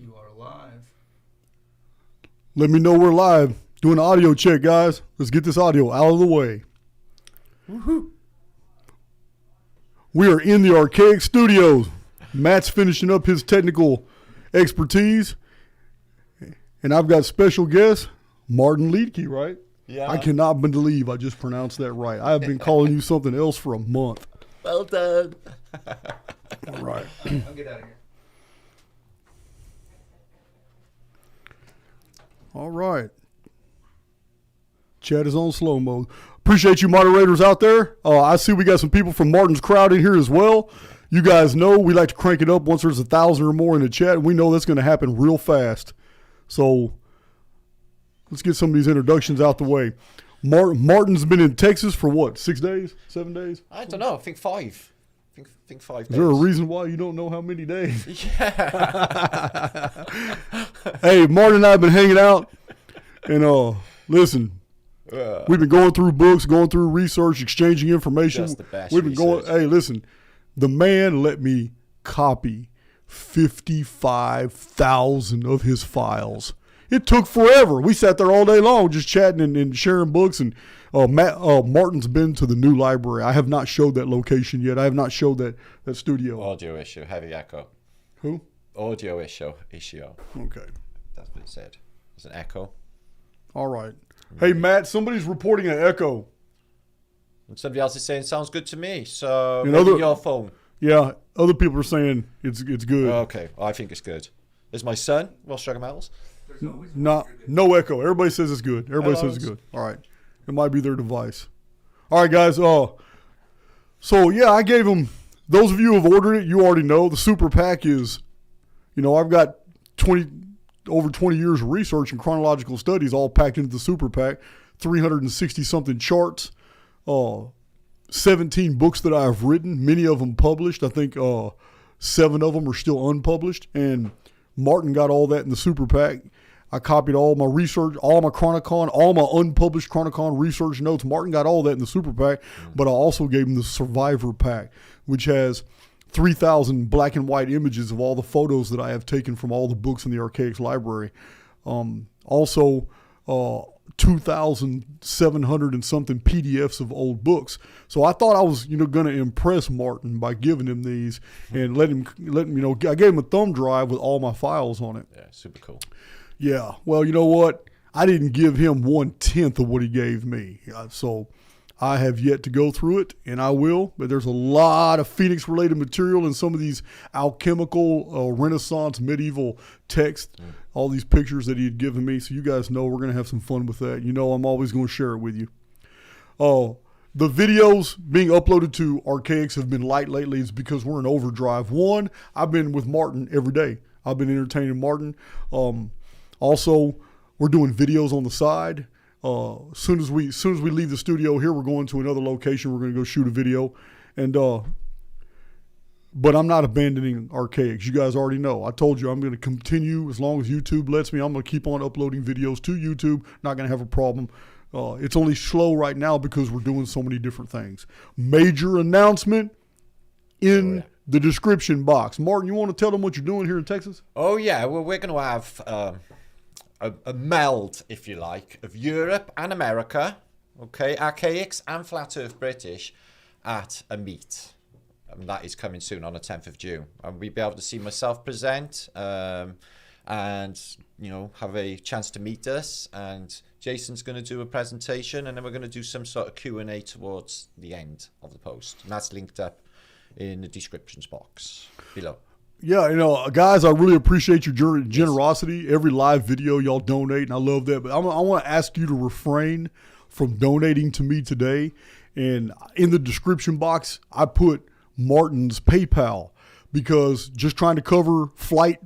You are live. Let me know we're live. Doing an audio check, guys. Let's get this audio out of the way. Woohoo! We are in the Archaix studios. Matt's finishing up his technical expertise. And I've got special guest, Martin Liedtke, right? Yeah. I cannot believe I just pronounced that right. I have been calling you something else for a month. Well done. All right. I'll get out of here. All right. Chat is on slow mode. Appreciate you moderators out there. I see we got some people from Martin's crowd in here as well. You guys know we like to crank it up once there's 1,000 or more in the chat, and we know that's going to happen real fast. So let's get some of these introductions out the way. Martin's been in Texas for what, 6 days, 7 days? I don't know. I think 5. I think 5 days. Is there a reason why you don't know how many days? Yeah. Hey, Martin and I have been hanging out, and listen, we've been going through books, going through research, exchanging information. Just the best We've been research. Hey, listen, the man let me copy 55,000 of his files. It took forever. We sat there all day long just chatting and sharing books. And Martin's been to the new library. I have not showed that location yet. I have not showed that studio. Audio issue. Heavy echo. Who? Audio issue. Okay. That's been said. There's an echo. All right. Hey, Matt, somebody's reporting an echo. And somebody else is saying sounds good to me. So And maybe other- your phone. Yeah, other people are saying it's good. Okay, I think it's good. There's my son, Welsh Sugar Metals. There's always No echo. Everybody says it's good. Everybody says it's good. All right. It might be their device. All right, guys. So, yeah, I gave them, those of you who have ordered it, you already know. The super pack is, I've got over 20 years of research and chronological studies all packed into the super pack. 360-something charts. 17 books that I have written, many of them published. I think 7 of them are still unpublished. And Martin got all that in the super pack. I copied all my research, all my Chronicon, all my unpublished Chronicon research notes. Martin got all that in the super pack, but I also gave him the Survivor pack, which has 3,000 black and white images of all the photos that I have taken from all the books in the Archaix library. Also, 2,700 and something PDFs of old books. So I thought I was, going to impress Martin by giving him these and let him, I gave him a thumb drive with all my files on it. Yeah, super cool. Yeah. Well, you know what? I didn't give him 1/10 of what he gave me. So I have yet to go through it, and I will. But there's a lot of Phoenix-related material in some of these alchemical, Renaissance, medieval texts, all these pictures that he had given me. So you guys know we're going to have some fun with that. I'm always going to share it with you. The videos being uploaded to Archaix have been light lately. It's because we're in overdrive. One, I've been with Martin every day. I've been entertaining Martin. Also, we're doing videos on the side. As soon as we leave the studio here, we're going to another location. We're going to go shoot a video, but I'm not abandoning Archaix. You guys already know. I told you I'm going to continue as long as YouTube lets me. I'm going to keep on uploading videos to YouTube. Not going to have a problem. It's only slow right now because we're doing so many different things. Major announcement in the description box. Martin, you want to tell them what you're doing here in Texas? Oh, yeah. Well, we're going to have a meld, if you like, of Europe and America, okay, Archaix and Flat Earth British at a meet. And that is coming soon on the 10th of June. And we'll be able to see myself present and, have a chance to meet us. And Jason's going to do a presentation, and then we're going to do some sort of Q&A towards the end of the post. And that's linked up in the descriptions box below. Yeah, guys, I really appreciate your generosity. Yes. Every live video y'all donate, and I love that. But I want to ask you to refrain from donating to me today. And in the description box, I put Martin's PayPal because just trying to cover flight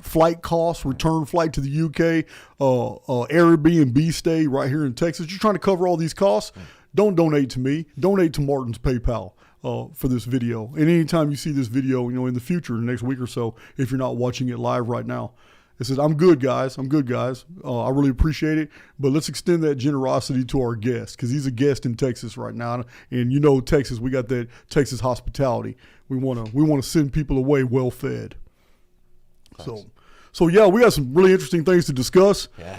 costs, return flight to the UK, Airbnb stay right here in Texas. Just trying to cover all these costs. Don't donate to me. Donate to Martin's PayPal. For this video. And anytime you see this video, in the future, the next week or so, if you're not watching it live right now, it says, I'm good, guys. I really appreciate it. But let's extend that generosity to our guest because he's a guest in Texas right now. And Texas, we got that Texas hospitality. We want to send people away well fed. Nice. So yeah, we got some really interesting things to discuss. Yeah.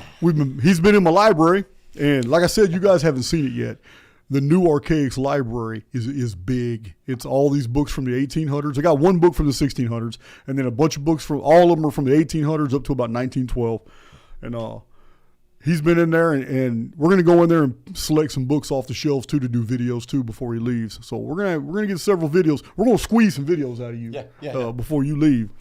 He's been in my library, and like I said, you guys haven't seen it yet. The new Archaix library is big. It's all these books from the 1800s. I got one book from the 1600s, and then a bunch of books all of them are from the 1800s up to about 1912. And he's been in there, and we're going to go in there and select some books off the shelves too to do videos too before he leaves. So we're gonna get several videos. We're gonna squeeze some videos out of you before you leave.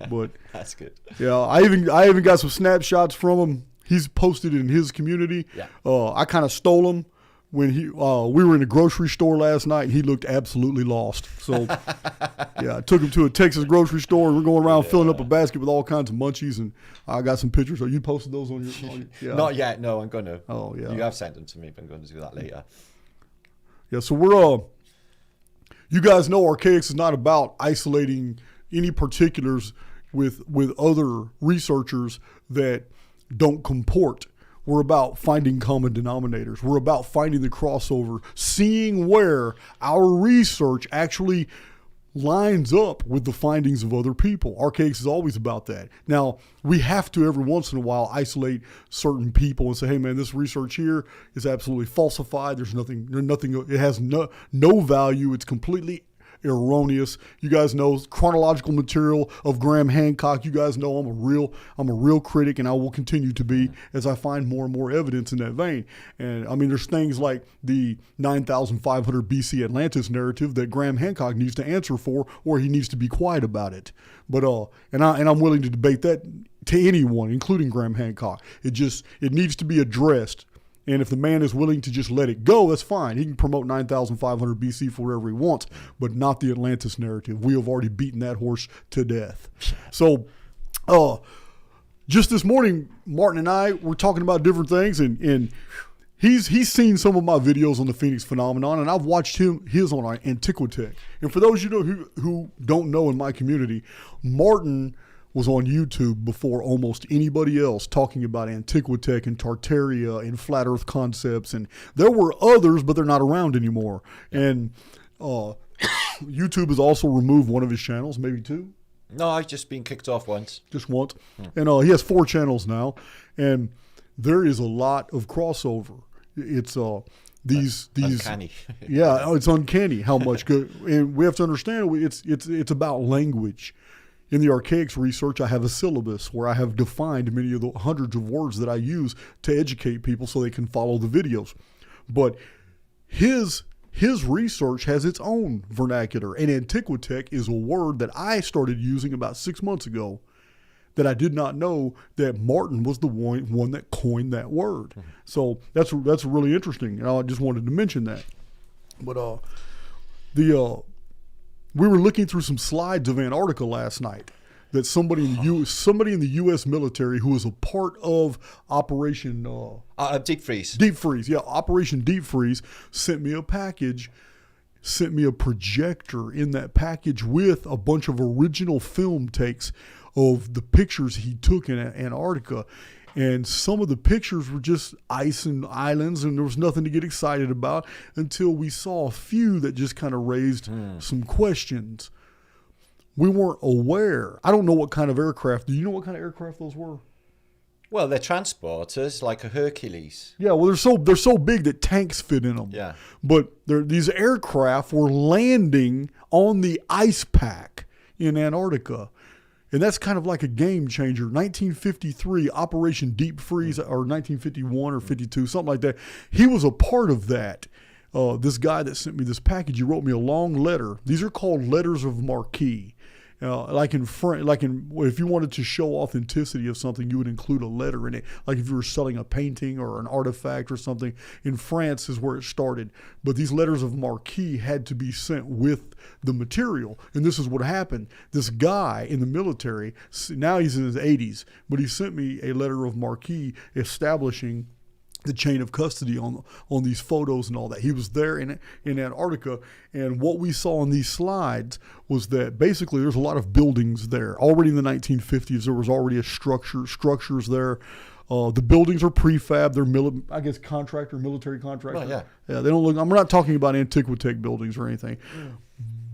But that's good. Yeah, I even got some snapshots from him. He's posted it in his community. Yeah. I kind of stole them. When we were in a grocery store last night, and he looked absolutely lost. So, yeah, I took him to a Texas grocery store, and we're going around filling up a basket with all kinds of munchies, and I got some pictures. You posted those on your? Yeah. Not yet. No, I'm going to. Oh, yeah. You have sent them to me, but I'm going to do that later. Yeah, so we're you guys know Archaix is not about isolating any particulars with other researchers that don't comport. We're about finding common denominators. We're about finding the crossover, seeing where our research actually lines up with the findings of other people. Archaix is always about that. Now, we have to every once in a while isolate certain people and say, hey man, this research here is absolutely falsified. There's nothing, it has no value. It's completely erroneous. You guys know chronological material of Graham Hancock. You guys know I'm a real critic, and I will continue to be as I find more and more evidence in that vein. And I mean, there's things like the 9,500 BC Atlantis narrative that Graham Hancock needs to answer for, or he needs to be quiet about it. But I'm willing to debate that to anyone, including Graham Hancock. It needs to be addressed. And if the man is willing to just let it go, that's fine. He can promote 9,500 BC for whatever he wants, but not the Atlantis narrative. We have already beaten that horse to death. So, just this morning, Martin and I were talking about different things, and he's seen some of my videos on the Phoenix phenomenon, and I've watched his on Antiquitech. And for those who don't know in my community, Martin was on YouTube before almost anybody else talking about Antiquitech and Tartaria and flat earth concepts. And there were others, but they're not around anymore. And YouTube has also removed one of his channels, maybe two. No, I've just been kicked off once. Just once. And he has 4 channels now. And there is a lot of crossover. It's these uncanny. Yeah, it's uncanny how much good. And we have to understand it's about language. In the Archaix research, I have a syllabus where I have defined many of the hundreds of words that I use to educate people so they can follow the videos. But his research has its own vernacular, and Antiquitech is a word that I started using about 6 months ago that I did not know that Martin was the one that coined that word. Mm-hmm. So that's really interesting, and I just wanted to mention that. But we were looking through some slides of Antarctica last night that somebody in the U.S. military who was a part of Operation Deep Freeze. Deep Freeze, yeah, Operation Deep Freeze sent me a projector in that package with a bunch of original film takes of the pictures he took in Antarctica. And some of the pictures were just ice and islands, and there was nothing to get excited about until we saw a few that just kind of raised some questions. We weren't aware. I don't know what kind of aircraft. Do you know what kind of aircraft those were? Well, they're transporters, like a Hercules. Yeah, well, they're so big that tanks fit in them. Yeah. But these aircraft were landing on the ice pack in Antarctica. And that's kind of like a game changer. 1953, Operation Deep Freeze, or 1951 or 52, something like that. He was a part of that. This guy that sent me this package, he wrote me a long letter. These are called letters of marque. If you wanted to show authenticity of something, you would include a letter in it. Like if you were selling a painting or an artifact or something. In France is where it started. But these letters of marque had to be sent with the material. And this is what happened. This guy in the military, now he's in his 80s, but he sent me a letter of marque establishing the chain of custody on these photos and all that. He was there in Antarctica, and what we saw in these slides was that basically there's a lot of buildings there. Already in the 1950s, there was already structures there. The buildings are prefab. They're military contractor. Well, yeah. Yeah, they don't look. I'm not talking about Antiquitech buildings or anything.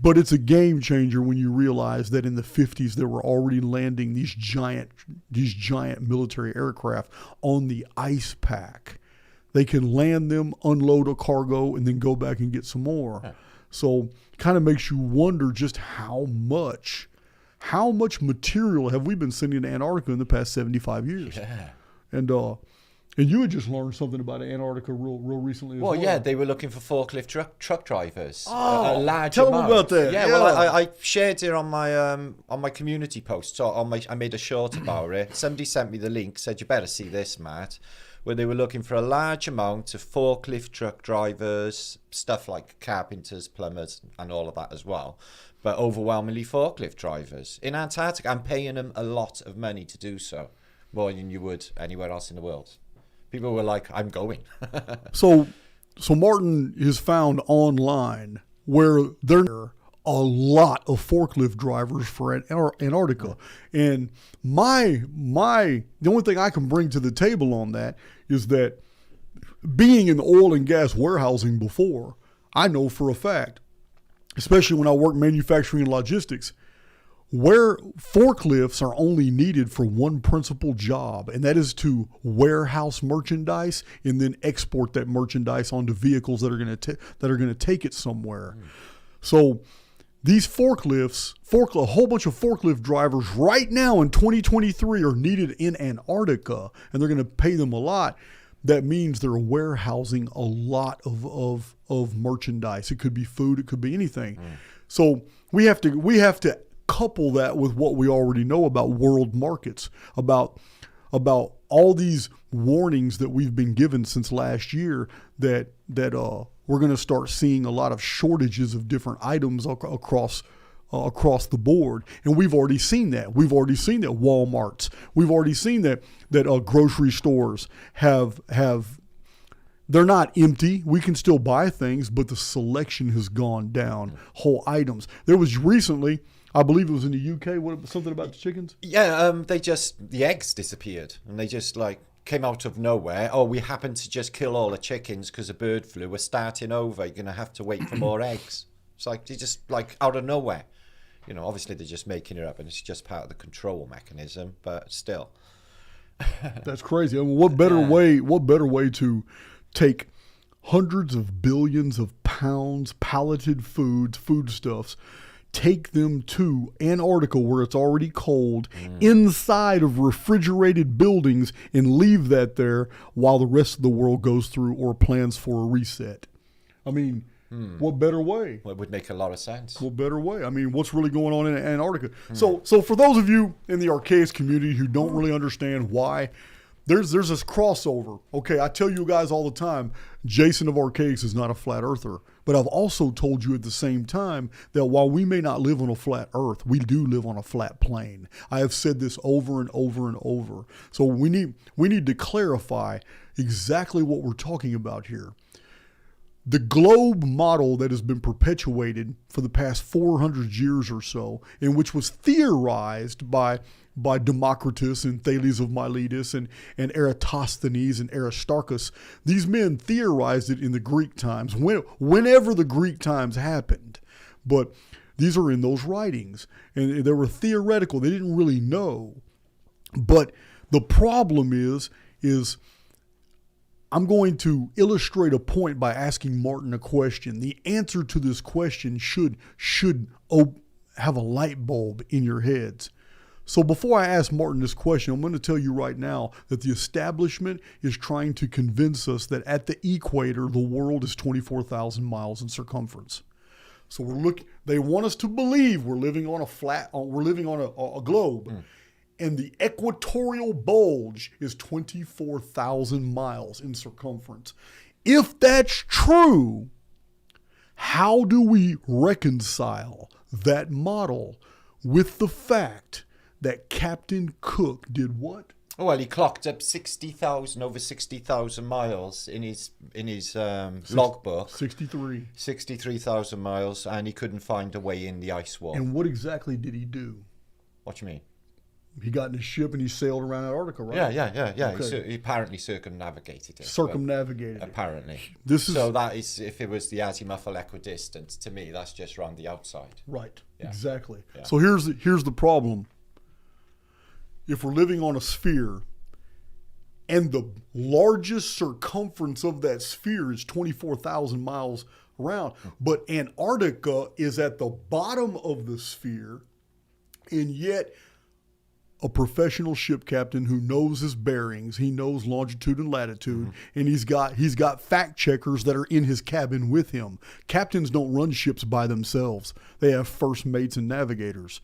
But it's a game changer when you realize that in the 50s they were already landing these giant military aircraft on the ice pack. They can land them, unload a cargo, and then go back and get some more. Yeah. So kind of makes you wonder just how much material have we been sending to Antarctica in the past 75 years? Yeah. And you had just learned something about Antarctica real recently as well. Well, yeah, they were looking for forklift truck drivers. Oh, a large tell amount. them about that. Yeah, well, I shared it on my community post. So I made a short about it. Somebody sent me the link, said you better see this, Matt, where they were looking for a large amount of forklift truck drivers, stuff like carpenters, plumbers, and all of that as well. But overwhelmingly forklift drivers in Antarctica. I'm paying them a lot of money to do so, more than you would anywhere else in the world. People were like, I'm going. So Martin is found online where there are a lot of forklift drivers for Antarctica. And the only thing I can bring to the table on that is that being in oil and gas warehousing before, I know for a fact, especially when I work manufacturing and logistics, where forklifts are only needed for one principal job, and that is to warehouse merchandise and then export that merchandise onto vehicles that are going to take it somewhere. So these a whole bunch of forklift drivers right now in 2023 are needed in Antarctica, and they're going to pay them a lot. That means they're warehousing a lot of merchandise. It could be food, it could be anything. So we have to couple that with what we already know about world markets, about all these warnings that we've been given since last year that we're going to start seeing a lot of shortages of different items across the board. And we've already seen that. We've already seen that Walmarts. We've already seen that grocery stores have they're not empty. We can still buy things, but the selection has gone down. Whole items. There was recently, I believe it was in the UK, something about the chickens? Yeah, the eggs disappeared, and they just came out of nowhere. Oh, we happened to just kill all the chickens because of bird flu. We're starting over. You're going to have to wait for more eggs. It's they just out of nowhere. Obviously they're just making it up, and it's just part of the control mechanism, but still. That's crazy. I mean, what better way to take hundreds of billions of pounds palleted foodstuffs, take them to Antarctica where it's already cold, inside of refrigerated buildings, and leave that there while the rest of the world goes through or plans for a reset. I mean, what better way? Well, it would make a lot of sense. What better way? I mean, what's really going on in Antarctica? So for those of you in the Archaix community who don't really understand why, there's this crossover. Okay, I tell you guys all the time, Jason of Archaix is not a flat earther. But I've also told you at the same time that while we may not live on a flat earth, we do live on a flat plane. I have said this over and over and over. So we need to clarify exactly what we're talking about here. The globe model that has been perpetuated for the past 400 years or so, in which was theorized by Democritus and Thales of Miletus and Eratosthenes and Aristarchus. These men theorized it in the Greek times, whenever the Greek times happened. But these are in those writings, and they were theoretical. They didn't really know. But the problem is I'm going to illustrate a point by asking Martin a question. The answer to this question should have a light bulb in your heads. So before I ask Martin this question, I'm going to tell you right now that the establishment is trying to convince us that at the equator, the world is 24,000 miles in circumference. So they want us to believe we're living on a globe. And the equatorial bulge is 24,000 miles in circumference. If that's true, how do we reconcile that model with the fact that Captain Cook did what? Well, he clocked up over 60,000 miles in his logbook. 63,000 miles, and he couldn't find a way in the ice wall. And what exactly did he do? What do you mean? He got in a ship and he sailed around Antarctica, right? Yeah. Okay. He apparently circumnavigated it. Circumnavigated it. Apparently. So that is, if it was the azimuthal equidistant, to me, that's just around the outside. Right. Yeah. Exactly. Yeah. So here's the problem. If we're living on a sphere and the largest circumference of that sphere is 24,000 miles around, but Antarctica is at the bottom of the sphere, and yet a professional ship captain who knows his bearings, he knows longitude and latitude, and he's got fact checkers that are in his cabin with him. Captains don't run ships by themselves. They have first mates and navigators.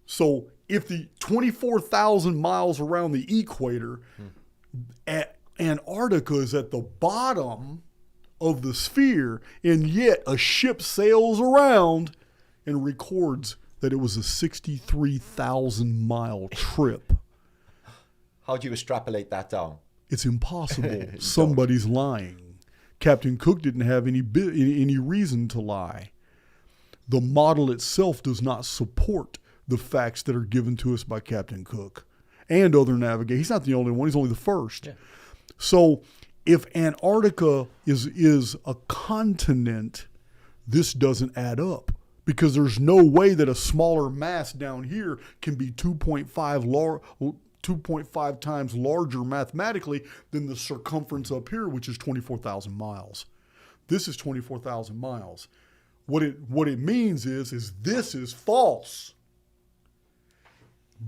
So if the 24,000 miles around the equator, Antarctica is at the bottom of the sphere, and yet a ship sails around and records that it was a 63,000 mile trip. How do you extrapolate that down? It's impossible. Somebody's lying. Captain Cook didn't have any reason to lie. The model itself does not support the facts that are given to us by Captain Cook and other navigators. He's not the only one. He's only the first. Yeah. So if Antarctica is a continent, this doesn't add up. Because there's no way that a smaller mass down here can be 2.5 times larger mathematically than the circumference up here, which is 24,000 miles. This is 24,000 miles. What it means is this is false.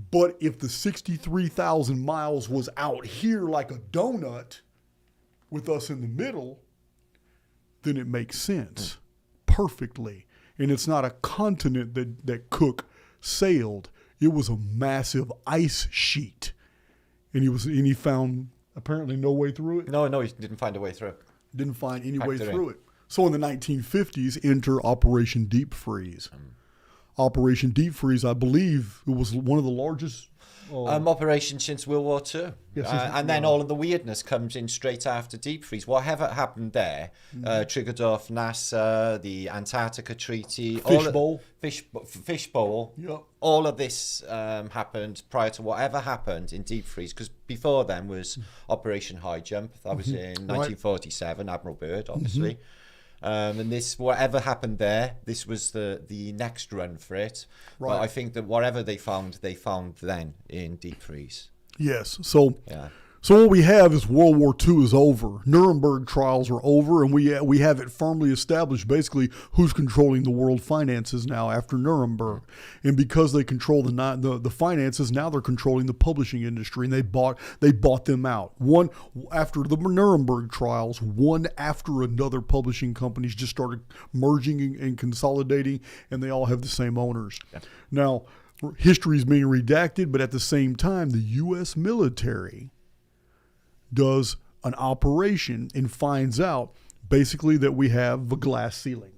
But if the 63,000 miles was out here like a donut with us in the middle, then it makes sense perfectly. And it's not a continent that Cook sailed. It was a massive ice sheet. And he found apparently no way through it. No, he didn't find a way through. Didn't find any way through it. So in the 1950s, enter Operation Deep Freeze. Operation Deep Freeze, I believe, it was one of the largest operation since World War II. Yes, and then all of the weirdness comes in straight after Deep Freeze. Whatever happened there triggered off NASA, the Antarctica Treaty. Fishbowl. Yep. All of this happened prior to whatever happened in Deep Freeze, because before then was Operation High Jump. That was in 1947, Admiral Byrd, obviously. And this, whatever happened there, this was the next run for it. Right. But I think that whatever they found then in Deep Freeze. Yes. So what we have is World War II is over. Nuremberg trials are over, and we have it firmly established basically who's controlling the world finances now after Nuremberg. And because they control the finances, now they're controlling the publishing industry, and they bought them out. One after the Nuremberg trials, one after another, publishing companies just started merging and consolidating, and they all have the same owners. Yeah. Now, history is being redacted, but at the same time, the U.S. military does an operation and finds out basically that we have a glass ceiling.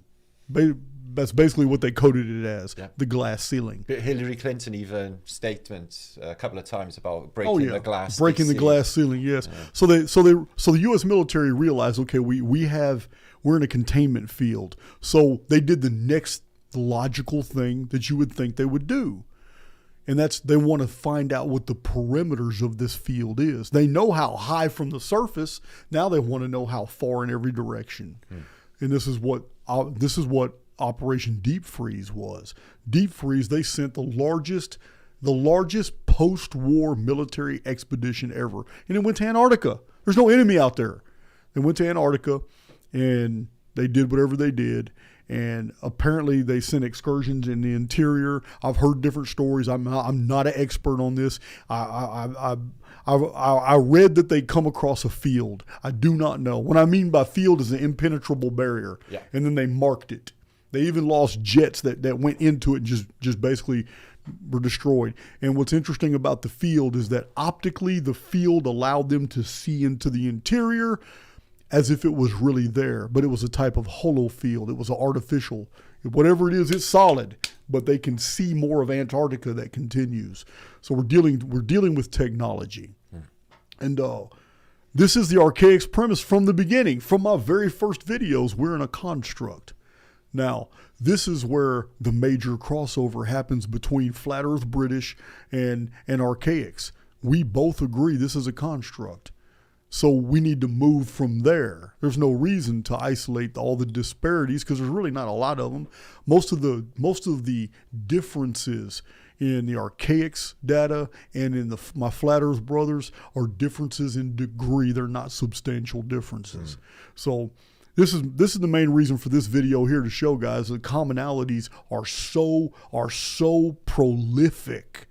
That's basically what they coded it as, the glass ceiling. Hillary Clinton even statements a couple of times about breaking the glass. Breaking the glass ceiling, yes. Yeah. So the U.S. military realized, okay, we're in a containment field. So they did the next logical thing that you would think they would do. And they want to find out what the perimeters of this field is. They know how high from the surface. Now they want to know how far in every direction. And this is what Operation Deep Freeze was. Deep Freeze, they sent the largest post-war military expedition ever. And it went to Antarctica. There's no enemy out there. They went to Antarctica and they did whatever they did. And apparently they sent excursions in the interior. I've heard different stories. I'm not an expert on this. I read that they come across a field. I do not know. What I mean by field is an impenetrable barrier. Yeah. And then they marked it. They even lost jets that went into it and just basically were destroyed. And what's interesting about the field is that optically the field allowed them to see into the interior as if it was really there, but it was a type of holo field. It was an artificial. Whatever it is, it's solid, but they can see more of Antarctica that continues. So we're dealing with technology. And this is the Archaix premise from the beginning. From my very first videos, we're in a construct. Now, this is where the major crossover happens between Flat Earth British and Archaix. We both agree this is a construct. So we need to move from there. There's no reason to isolate all the disparities because there's really not a lot of them. Most of the differences in the Archaix data and in my Flat Earth brothers are differences in degree. They're not substantial differences. So this is the main reason for this video here, to show guys that commonalities are so prolific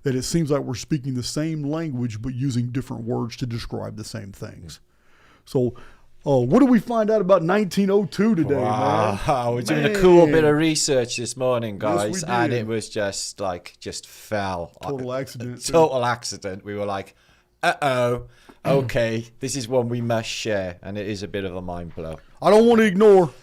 that it seems like we're speaking the same language but using different words to describe the same things. So what did we find out about 1902 today, man? We're doing a cool bit of research this morning, guys, yes, and it was just fell. Total accident. Total accident. We were like, okay, this is one we must share, and it is a bit of a mind blow. I don't want to ignore.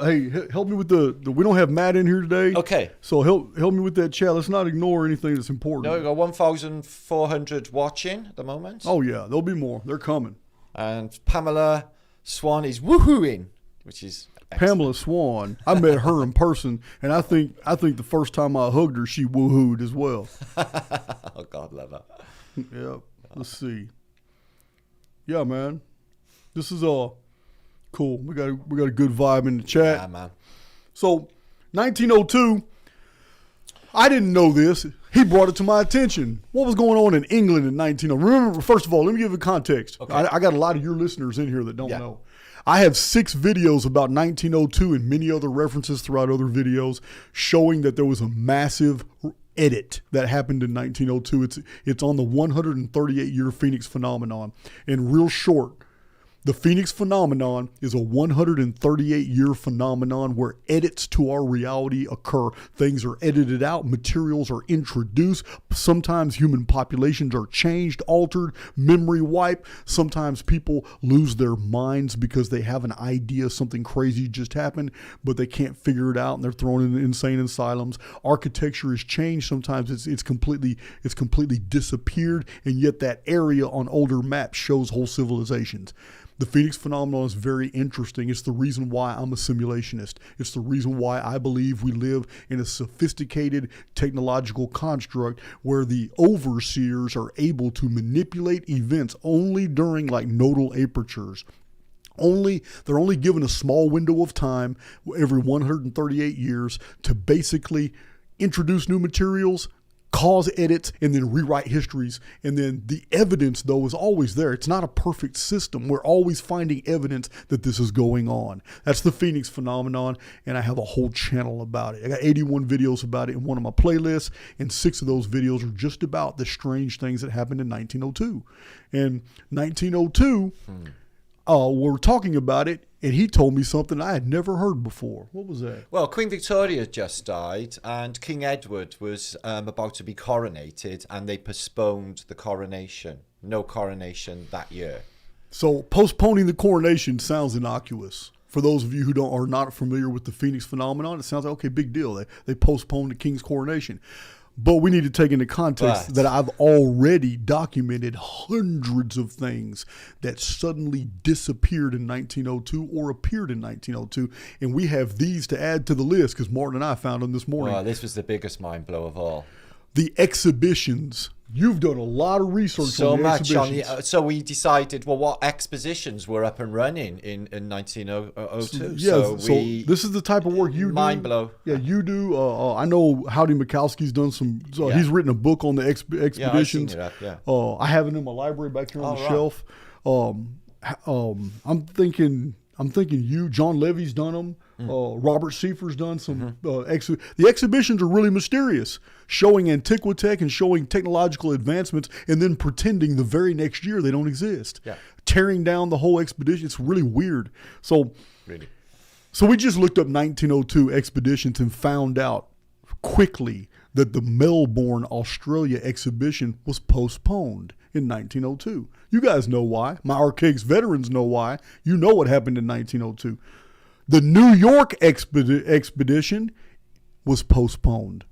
Hey, help me with the we don't have Matt in here today. Okay. So help me with that chat. Let's not ignore anything that's important. No, we've got 1,400 watching at the moment. Oh yeah, there'll be more. They're coming. And Pamela Swan is woohooing, which is excellent. Pamela Swan. I met her in person, and I think the first time I hugged her, she woohooed as well. Oh God, love her. Yeah. Let's see. Yeah, man. This is all. Cool. We got a good vibe in the chat. Yeah, man. So, 1902. I didn't know this. He brought it to my attention. What was going on in England in 1902? Remember, first of all, let me give you context. Okay. I got a lot of your listeners in here that don't know. I have 6 videos about 1902 and many other references throughout other videos showing that there was a massive edit that happened in 1902. It's on the 138-year Phoenix phenomenon. And real short, the Phoenix phenomenon is a 138-year phenomenon where edits to our reality occur. Things are edited out, materials are introduced. Sometimes human populations are changed, altered, memory wipe. Sometimes people lose their minds because they have an idea something crazy just happened, but they can't figure it out and they're thrown in insane asylums. Architecture is changed. Sometimes it's completely disappeared, and yet that area on older maps shows whole civilizations. The Phoenix phenomenon is very interesting. It's the reason why I'm a simulationist. It's the reason why I believe we live in a sophisticated technological construct where the overseers are able to manipulate events only during like nodal apertures. They're only given a small window of time every 138 years to basically introduce new materials, cause edits, and then rewrite histories. And then the evidence, though, is always there. It's not a perfect system. We're always finding evidence that this is going on. That's the Phoenix phenomenon, and I have a whole channel about it. I got 81 videos about it in one of my playlists, and 6 of those videos are just about the strange things that happened in 1902. And 1902, we're talking about it, and he told me something I had never heard before. What was that? Well, Queen Victoria just died, and King Edward was about to be coronated, and they postponed the coronation. No coronation that year. So postponing the coronation sounds innocuous. For those of you who are not familiar with the Phoenix phenomenon, it sounds like, okay, big deal. They postponed the king's coronation. But we need to take into context that I've already documented hundreds of things that suddenly disappeared in 1902 or appeared in 1902. And we have these to add to the list because Martin and I found them this morning. Well, this was the biggest mind blow of all. The exhibitions. You've done a lot of research on the exhibitions. So we decided, well, what expositions were up and running in 1902? Yeah, so this is the type of work you do. Mind blow. Yeah, you do. I know Howdy Mikowski's done some. He's written a book on the expeditions. Yeah, I've seen it up, I have it in my library back here on the shelf. I'm thinking you. John Levy's done them. Robert Seifer's done some. The exhibitions are really mysterious, showing antiquitech and showing technological advancements, and then pretending the very next year they don't exist. Yeah. Tearing down the whole expedition. It's really weird. So we just looked up 1902 expeditions and found out quickly that the Melbourne, Australia exhibition was postponed in 1902. You guys know why. My Archaix veterans know why. You know what happened in 1902. The New York expedition was postponed.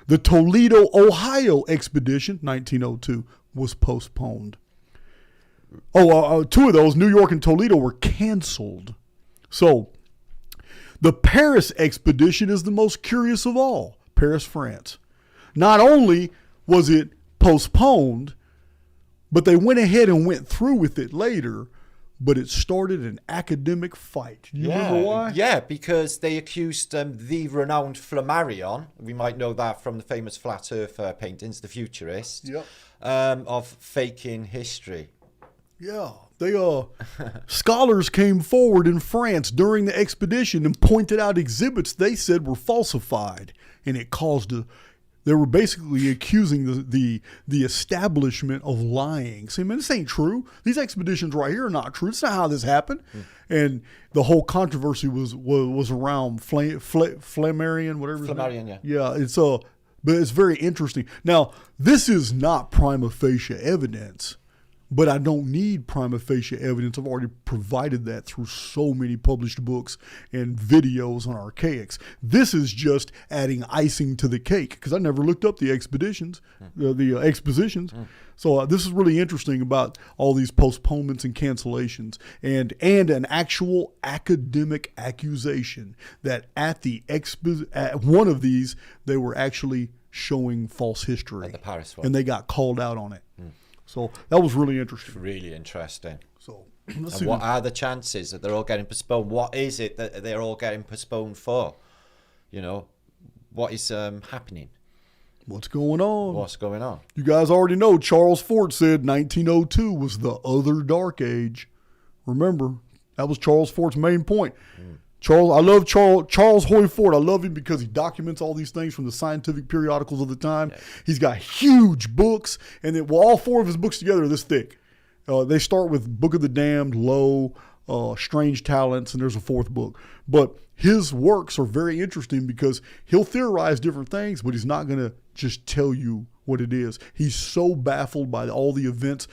The Toledo, Ohio expedition, 1902, was postponed. 2 of those, New York and Toledo, were canceled. So the Paris expedition is the most curious of all. Paris, France. Not only was it postponed, but they went ahead and went through with it later. But it started an academic fight. You remember why? Yeah, because they accused the renowned Flammarion, we might know that from the famous flat earth paintings, the futurist, of faking history. Yeah, scholars came forward in France during the expedition and pointed out exhibits they said were falsified, and it caused they were basically accusing the establishment of lying. Saying, man, this ain't true. These expeditions right here are not true. It's not how this happened. And the whole controversy was around Flammarion, whatever. Flammarion, yeah. But it's very interesting. Now, this is not prima facie evidence. But I don't need prima facie evidence. I've already provided that through so many published books and videos on Archaix. This is just adding icing to the cake because I never looked up the expeditions, the expositions. So this is really interesting about all these postponements and cancellations and an actual academic accusation that at one of these, they were actually showing false history. At the Paris one. And they got called out on it. So that was really interesting. Really interesting. So what are the chances that they're all getting postponed? What is it that they're all getting postponed for? You know, what is happening? What's going on? What's going on? You guys already know Charles Fort said 1902 was the other dark age. Remember, That was Charles Fort's main point. I love Charles Hoy Fort. I love him because he documents all these things from the scientific periodicals of the time. Yeah. He's got huge books, and then all 4 of his books together are this thick. They start with Book of the Damned, Low, Strange Talents, and there's a 4th book. But his works are very interesting because he'll theorize different things, but he's not going to just tell you what it is. He's so baffled by all the events.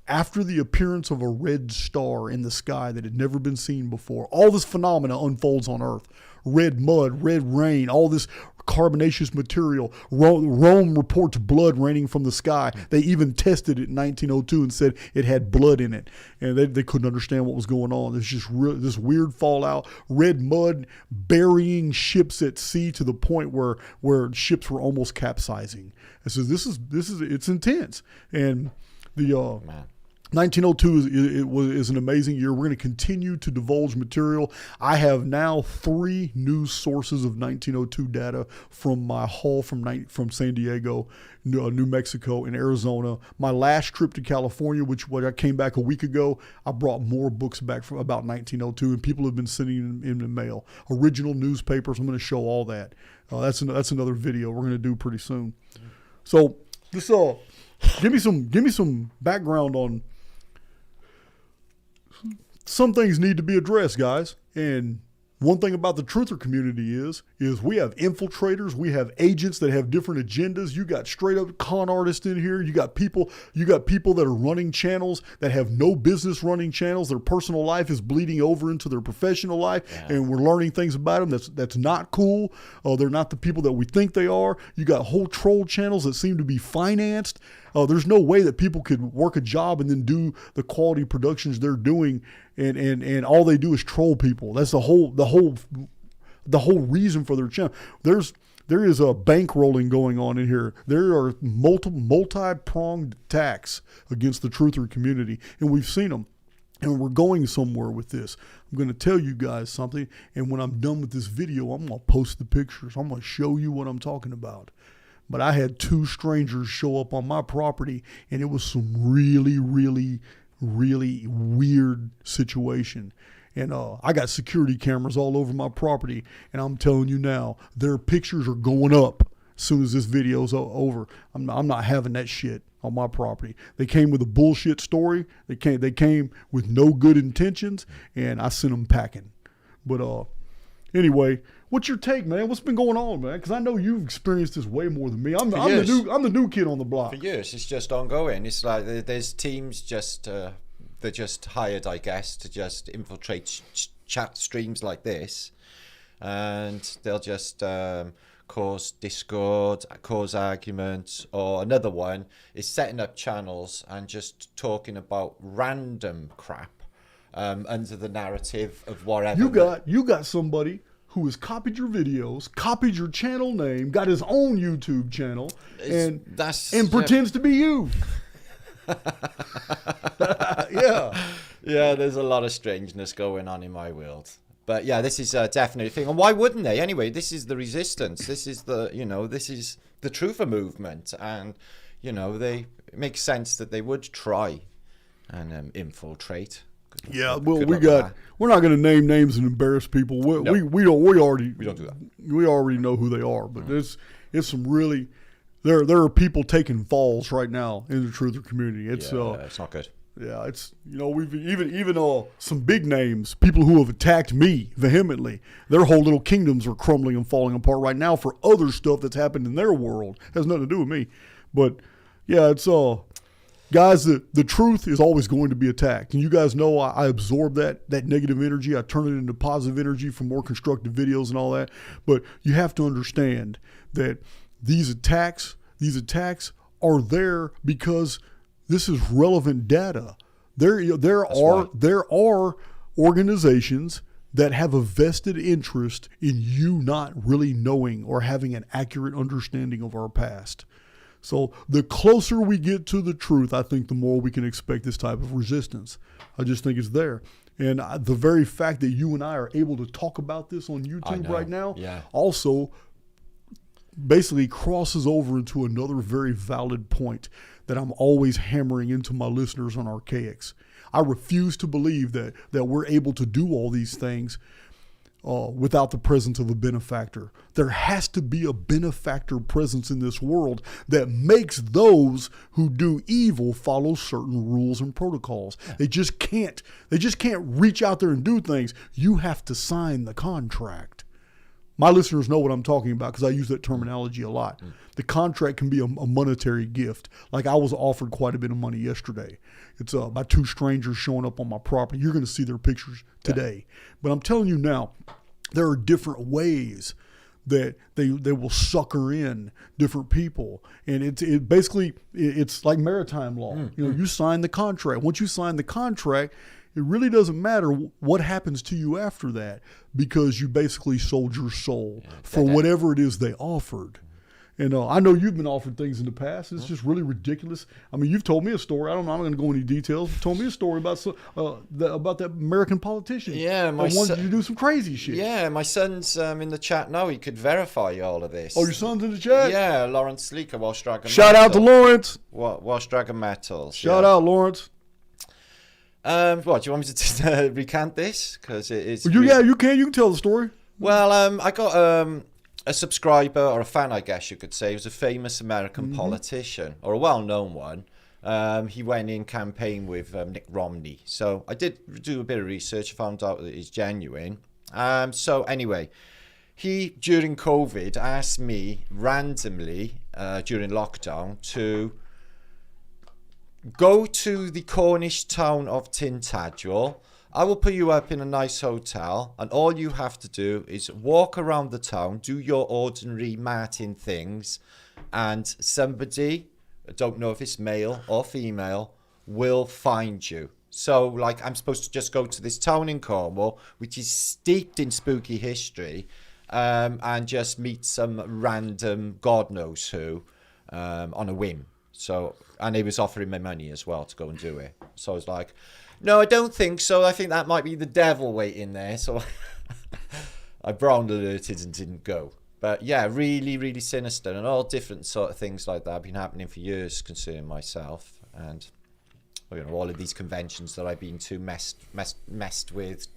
After the appearance of a red star in the sky that had never been seen before, all this phenomena unfolds on Earth. Red mud, red rain, all this carbonaceous material. Rome reports blood raining from the sky. They even tested it in 1902 and said it had blood in it. And they couldn't understand what was going on. There's just this weird fallout. Red mud burying ships at sea to the point where ships were almost capsizing. And so it's intense. And the 1902 is an amazing year. We're going to continue to divulge material. I have now 3 news sources of 1902 data from my haul from San Diego, New Mexico, and Arizona. My last trip to California, which I came back a week ago, I brought more books back from about 1902, and people have been sending them in the mail. Original newspapers. I'm going to show all that. That's another video we're going to do pretty soon. So this give me some background on. Some things need to be addressed, guys. And one thing about the truther community is we have infiltrators, we have agents that have different agendas. You got straight up con artists in here. You got people that are running channels that have no business running channels. Their personal life is bleeding over into their professional life, and we're learning things about them that's not cool. They're not the people that we think they are. You got whole troll channels that seem to be financed. There's no way that people could work a job and then do the quality productions they're doing, and all they do is troll people. That's the whole reason for their channel. There is a bankrolling going on in here. There are multi-pronged attacks against the truther community, and we've seen them. And we're going somewhere with this. I'm going to tell you guys something, and when I'm done with this video, I'm going to post the pictures. I'm going to show you what I'm talking about. But I had 2 strangers show up on my property, and it was some really, really, really weird situation. And I got security cameras all over my property, and I'm telling you now, their pictures are going up as soon as this video's over. I'm not having that shit on my property. They came with a bullshit story. They came with no good intentions, and I sent them packing. But anyway, what's your take, man? What's been going on, man? Because I know you've experienced this way more than me. I'm the new kid on the block. For years, it's just ongoing. It's like there's teams they're just hired, I guess, to just infiltrate chat streams like this, and they'll just cause discord, cause arguments. Or another one is setting up channels and just talking about random crap under the narrative of whatever. You got somebody who has copied your videos, copied your channel name, got his own YouTube channel, and pretends to be you. Yeah, there's a lot of strangeness going on in my world. But yeah, this is definitely a thing. And why wouldn't they? Anyway, this is the resistance. This is the truther movement. And, it makes sense that they would try and infiltrate. Yeah, well, we're not going to name names and embarrass people. We don't do that. We already know who they are. But it's some really, there are people taking falls right now in the truther community. It's not good. Yeah, it's we've even some big names, people who have attacked me vehemently. Their whole little kingdoms are crumbling and falling apart right now for other stuff that's happened in their world. It has nothing to do with me. But yeah, it's guys, the truth is always going to be attacked. And you guys know I absorb that negative energy. I turn it into positive energy for more constructive videos and all that. But you have to understand that these attacks are there because this is relevant data. There are organizations that have a vested interest in you not really knowing or having an accurate understanding of our past. So the closer we get to the truth, I think the more we can expect this type of resistance. I just think it's there. And the very fact that you and I are able to talk about this on YouTube right now also basically crosses over into another very valid point that I'm always hammering into my listeners on Archaix. I refuse to believe that we're able to do all these things without the presence of a benefactor. There has to be a benefactor presence in this world that makes those who do evil follow certain rules and protocols. They just can't reach out there and do things. You have to sign the contract. My listeners know what I'm talking about because I use that terminology a lot. The contract can be a monetary gift. Like I was offered quite a bit of money yesterday. It's by two strangers showing up on my property. You're going to see their pictures today. But I'm telling you now, there are different ways that they will sucker in different people. And it's like maritime law. You sign the contract. Once you sign the contract, it really doesn't matter what happens to you after that because you basically sold your soul for whatever it is they offered. And I know you've been offered things in the past. It's just really ridiculous. I mean, you've told me a story. I'm not going to go into details. You told me a story about that American politician. Yeah, wanted you to do some crazy shit. Yeah, my son's in the chat now. He could verify all of this. Oh, your son's in the chat? Yeah, Lawrence Sleeker, Wash Dragon Shout Metal. out to Lawrence. Wash Dragon Metals. Shout out, Lawrence. What, do you want me to recant this? Because it is. Yeah, you can. You can tell the story. Well, I got a subscriber or a fan, I guess you could say. He was a famous American politician, or a well-known one. He went in campaign with Mitt Romney. So I did do a bit of research. I found out that he's genuine. So anyway, he, during COVID, asked me randomly during lockdown to go to the Cornish town of Tintagel. I will put you up in a nice hotel, and all you have to do is walk around the town, do your ordinary Martin things, and somebody, I don't know if it's male or female, will find you. So, like, I'm supposed to just go to this town in Cornwall, which is steeped in spooky history, and just meet some random God knows who on a whim. So, and he was offering me money as well to go and do it. So I was like, no, I don't think so. I think that might be the devil waiting there. So I brown alerted and didn't go. But yeah, really, really sinister, and all different sort of things like that have been happening for years concerning myself. And all of these conventions that I've been too messed with,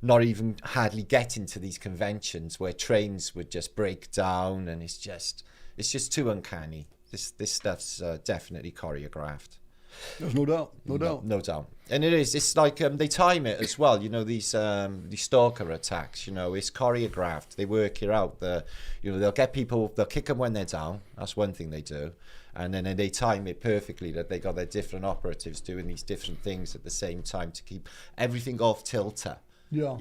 not even hardly getting to these conventions where trains would just break down, and it's just too uncanny. This stuff's definitely choreographed. There's no doubt. No doubt. And it is. It's like they time it as well. These stalker attacks. It's choreographed. They work it out. They'll get people. They'll kick them when they're down. That's one thing they do. And then they time it perfectly that they got their different operatives doing these different things at the same time to keep everything off tilter. Yeah.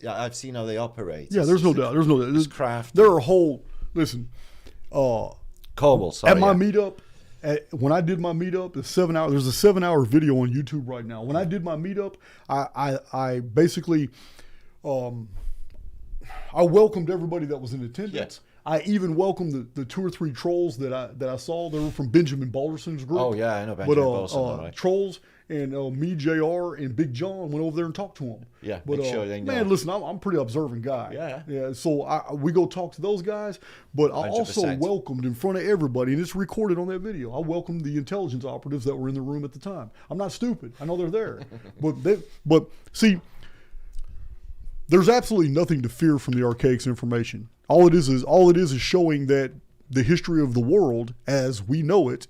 I've seen how they operate. Yeah. There's no doubt. It's crafty. There are whole. Listen. Cornwall. Sorry. At my meetup. When I did my meetup, there's a 7-hour video on YouTube right now. When I did my meetup, I basically, I welcomed everybody that was in attendance. Yeah. I even welcomed the 2 or 3 trolls that I saw. They were from Benjamin Balderson's group. Oh yeah, I know Benjamin Balderson. Right. Trolls and me, JR, and Big John went over there and talked to him. Yeah, but make sure they know. Man, listen, I'm a pretty observant guy. Yeah. So we go talk to those guys, but I 100%. also welcomed in front of everybody, and it's recorded on that video. I welcomed the intelligence operatives that were in the room at the time. I'm not stupid. I know they're there, but see, there's absolutely nothing to fear from the Archaix information. All it is showing that the history of the world as we know it,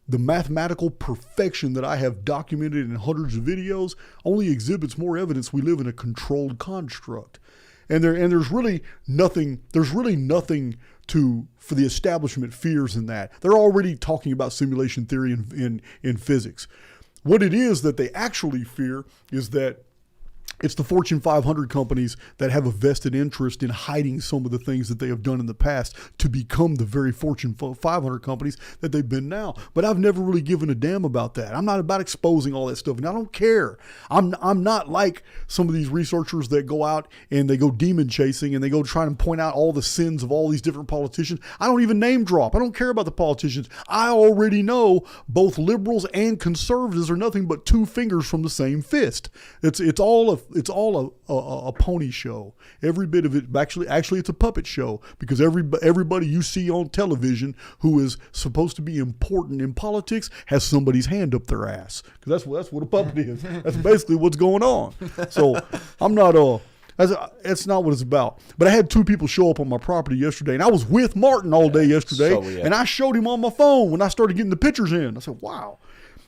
the mathematical perfection that I have documented in hundreds of videos, only exhibits more evidence we live in a controlled construct. And there's really nothing for the establishment fears in that. They're already talking about simulation theory in physics. What it is that they actually fear is that it's the Fortune 500 companies that have a vested interest in hiding some of the things that they have done in the past to become the very Fortune 500 companies that they've been now. But I've never really given a damn about that. I'm not about exposing all that stuff, and I don't care. I'm not like some of these researchers that go out and they go demon chasing and they go try and point out all the sins of all these different politicians. I don't even name drop. I don't care about the politicians. I already know both liberals and conservatives are nothing but 2 fingers from the same fist. It's all a a pony show. Every bit of it. Actually, it's a puppet show because everybody you see on television who is supposed to be important in politics has somebody's hand up their ass, because that's what a puppet is. That's basically what's going on. So I'm not That's not what it's about. But I had 2 people show up on my property yesterday, and I was with Martin all day yesterday, and I showed him on my phone when I started getting the pictures in. I said, wow.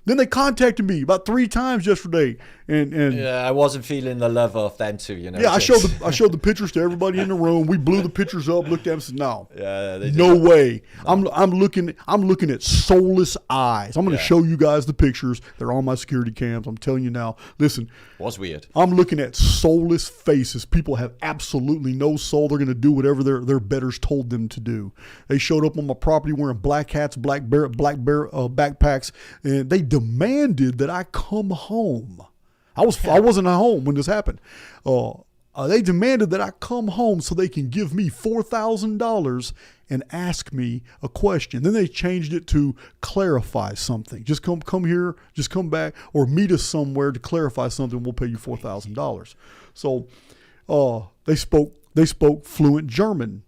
Then they contacted me about 3 times yesterday, and yeah, I wasn't feeling the love of them too, you know. Yeah, I showed the pictures to everybody in the room. We blew the pictures up, looked at them, and said, "No, no way." No. I'm looking at soulless eyes. I'm going to show you guys the pictures. They're on my security cams. I'm telling you now. Listen, was weird. I'm looking at soulless faces. People have absolutely no soul. They're going to do whatever their betters told them to do. They showed up on my property wearing black hats, black bear backpacks, and they demanded that I come home. I wasn't at home when this happened. They demanded that I come home so they can give me $4,000 and ask me a question. Then they changed it to clarify something. Just come here, just come back, or meet us somewhere to clarify something. We'll pay you $4,000. So they spoke fluent German.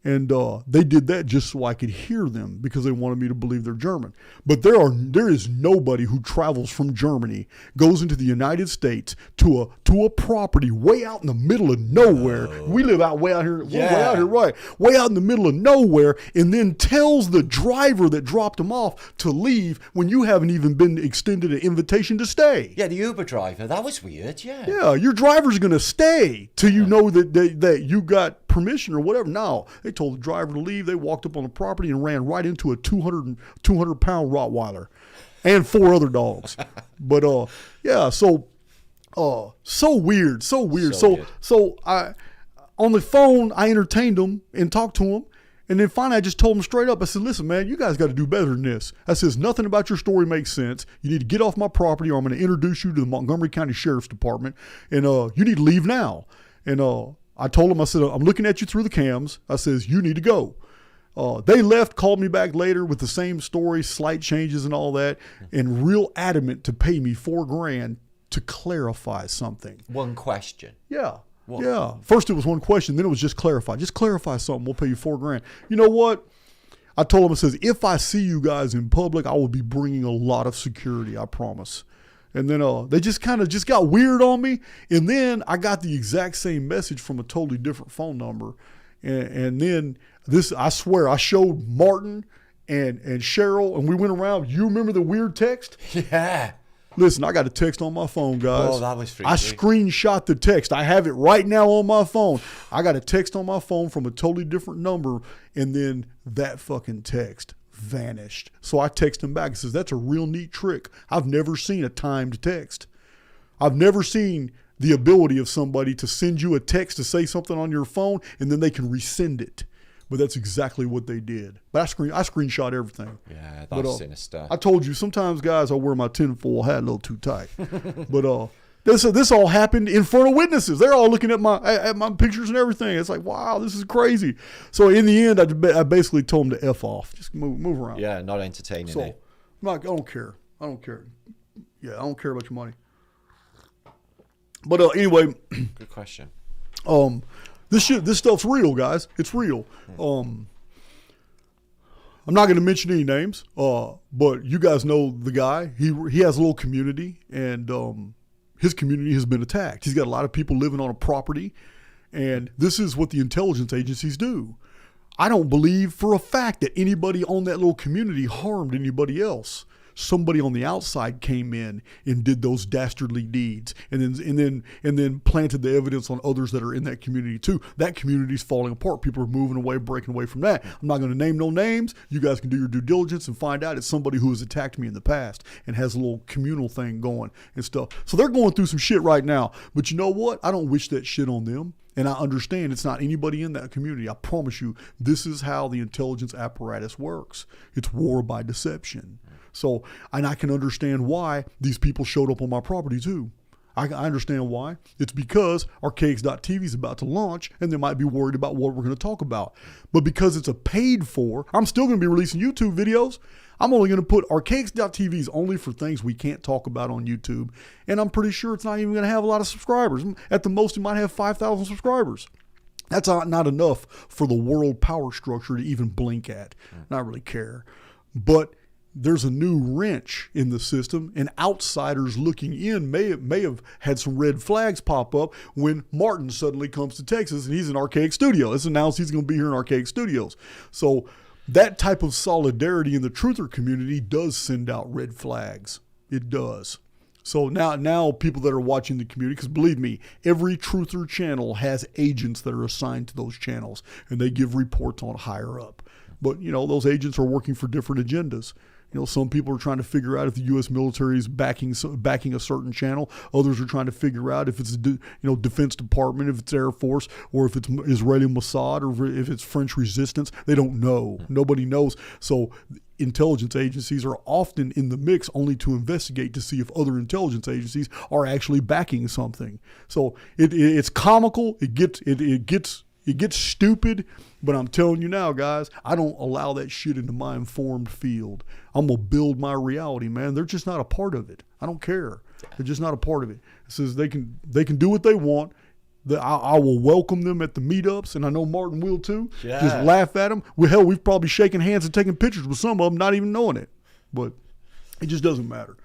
And they did that just so I could hear them because they wanted me to believe they're German. But there is nobody who travels from Germany, goes into the United States to a property way out in the middle of nowhere. Oh. We live way out here, way out in the middle of nowhere, and then tells the driver that dropped them off to leave when you haven't even been extended an invitation to stay. Yeah, the Uber driver. That was weird. Yeah. Yeah, your driver's gonna stay till you know that you got permission or whatever. No, they told the driver to leave. They walked up on the property and ran right into a 200-pound Rottweiler and 4 other dogs. But so weird. So I on the phone I entertained them and talked to them, and then finally I just told them straight up. I said, "Listen, man, you guys got to do better than this." I says, "Nothing about your story makes sense. You need to get off my property, or I'm going to introduce you to the Montgomery County Sheriff's Department, and you need to leave now." And I told them, I said, "I'm looking at you through the cams." I says, "You need to go." They left, called me back later with the same story, slight changes and all that, and real adamant to pay me $4,000 to clarify something. One question. Yeah. Yeah. First it was one question, then it was just clarify. Just clarify something. We'll pay you $4,000. You know what? I told them, I says, if I see you guys in public, I will be bringing a lot of security. I promise. And then they just kind of just got weird on me. And then I got the exact same message from a totally different phone number. And then this, I swear, I showed Martin and Cheryl, and we went around. You remember the weird text? Yeah. Listen, I got a text on my phone, guys. Oh, that was freaky. I screenshot the text. I have it right now on my phone. I got a text on my phone from a totally different number, and then that fucking text vanished. So I text him back and says, "That's a real neat trick. I've never seen a timed text. I've never seen the ability of somebody to send you a text to say something on your phone and then they can resend it." But that's exactly what they did. But I screenshot everything. Yeah, that's sinister. I told you, sometimes, guys, I wear my tinfoil hat a little too tight. But this all happened in front of witnesses. They're all looking at my pictures and everything. It's like, wow, this is crazy. So in the end, I basically told them to F off. Just move around. Yeah, not entertaining. So I don't care. Yeah, I don't care about your money. But anyway. Good question. This stuff's real, guys. It's real. I'm not going to mention any names, but you guys know the guy. He has a little community, and his community has been attacked. He's got a lot of people living on a property, and this is what the intelligence agencies do. I don't believe for a fact that anybody on that little community harmed anybody else. Somebody on the outside came in and did those dastardly deeds, and then planted the evidence on others that are in that community too. That community's falling apart. People are moving away, breaking away from that. I'm not going to name no names. You guys can do your due diligence and find out it's somebody who has attacked me in the past and has a little communal thing going and stuff. So they're going through some shit right now. But you know what? I don't wish that shit on them. And I understand it's not anybody in that community. I promise you, this is how the intelligence apparatus works. It's war by deception. So, and I can understand why these people showed up on my property too. I understand why. It's because Archaix.tv is about to launch and they might be worried about what we're going to talk about. But because it's a paid for, I'm still going to be releasing YouTube videos. I'm only going to put Archaix.tv is only for things we can't talk about on YouTube. And I'm pretty sure it's not even going to have a lot of subscribers. At the most, it might have 5,000 subscribers. That's not enough for the world power structure to even blink at. Not really care. But there's a new wrench in the system, and outsiders looking in may have had some red flags pop up when Martin suddenly comes to Texas and he's in Archaix Studio. It's announced he's going to be here in Archaix Studios. So that type of solidarity in the truther community does send out red flags. It does. So now people that are watching the community, because believe me, every truther channel has agents that are assigned to those channels, and they give reports on higher up. But, those agents are working for different agendas. Some people are trying to figure out if the U.S. military is backing a certain channel. Others are trying to figure out if it's Defense Department, if it's Air Force, or if it's Israeli Mossad, or if it's French resistance. They don't know. Nobody knows. So intelligence agencies are often in the mix only to investigate to see if other intelligence agencies are actually backing something. So it's comical. It gets stupid, but I'm telling you now, guys, I don't allow that shit into my informed field. I'm going to build my reality, man. They're just not a part of it. I don't care. They're just not a part of it. It says they can do what they want. I will welcome them at the meetups, and I know Martin will too. Yeah. Just laugh at them. We've probably shaken hands and taken pictures with some of them, not even knowing it. But it just doesn't matter.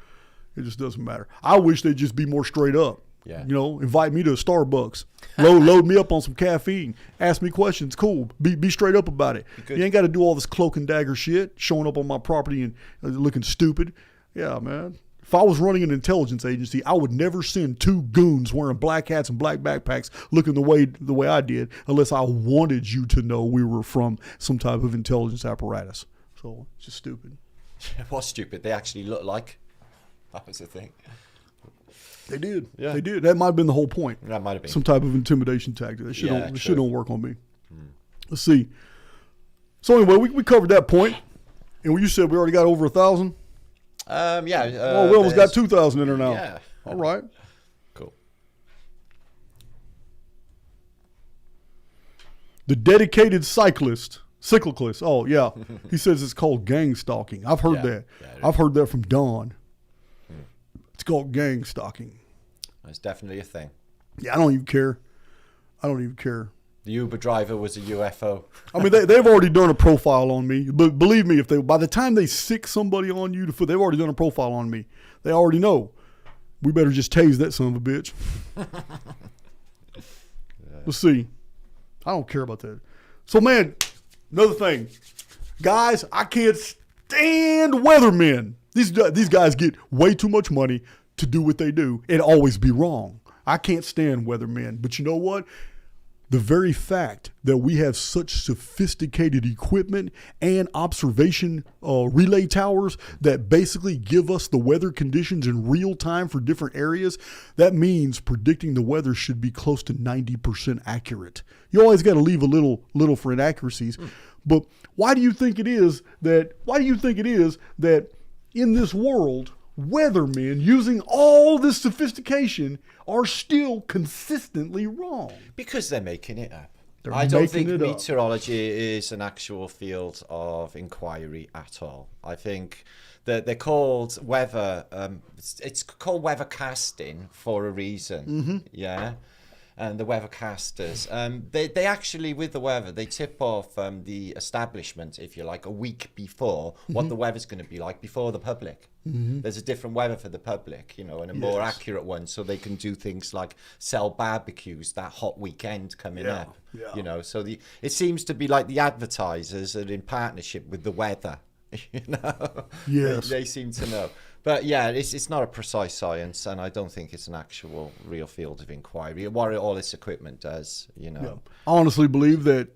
It just doesn't matter. I wish they'd just be more straight up. Yeah. Invite me to a Starbucks, load me up on some caffeine, ask me questions. Cool. Be straight up about it. You ain't got to do all this cloak and dagger shit, showing up on my property and looking stupid. Yeah, man. If I was running an intelligence agency, I would never send two goons wearing black hats and black backpacks looking the way I did, unless I wanted you to know we were from some type of intelligence apparatus. So it's just stupid. It was stupid. They actually look like. That was the thing. They did. Yeah. They did. That might have been the whole point. That might have been. Some type of intimidation tactic. That shit don't work on me. Let's see. So anyway, we covered that point. And you said we already got over 1,000? Yeah. We almost got 2,000 in there now. Yeah. All right. Cool. The dedicated cyclist. Oh, yeah. He says it's called gang stalking. I've heard that. Yeah, I've heard that from Don. It's called gang stalking. It's definitely a thing. Yeah, I don't even care. The Uber driver was a UFO. I mean, they've already done a profile on me. But believe me, by the time they sick somebody on you, they've already done a profile on me. They already know. We better just tase that son of a bitch. Let's see. I don't care about that. So, man, another thing. Guys, I can't stand weathermen. These guys get way too much money to do what they do and always be wrong. I can't stand weathermen. But you know what? The very fact that we have such sophisticated equipment and observation relay towers that basically give us the weather conditions in real time for different areas, that means predicting the weather should be close to 90% accurate. You always got to leave a little for inaccuracies. But why do you think it is that in this world, weathermen using all this sophistication are still consistently wrong? Because they're making it up. I don't think meteorology is an actual field of inquiry at all. I think that they're called weather. It's called weathercasting for a reason. Mm-hmm. Yeah. And the weathercasters, they actually, with the weather, they tip off the establishment, if you like, a week before what the weather's going to be like before the public. Mm-hmm. There's a different weather for the public, and a more accurate one, so they can do things like sell barbecues that hot weekend coming up. Yeah. So it seems to be like the advertisers are in partnership with the weather. Yes, they seem to know. But yeah, it's not a precise science, and I don't think it's an actual real field of inquiry. What all this equipment does, Yeah. I honestly believe that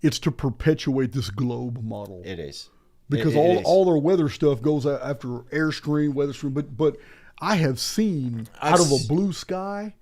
it's to perpetuate this globe model. It is. Because all their weather stuff goes after airstream, weather stream. But I have seen out of a blue sky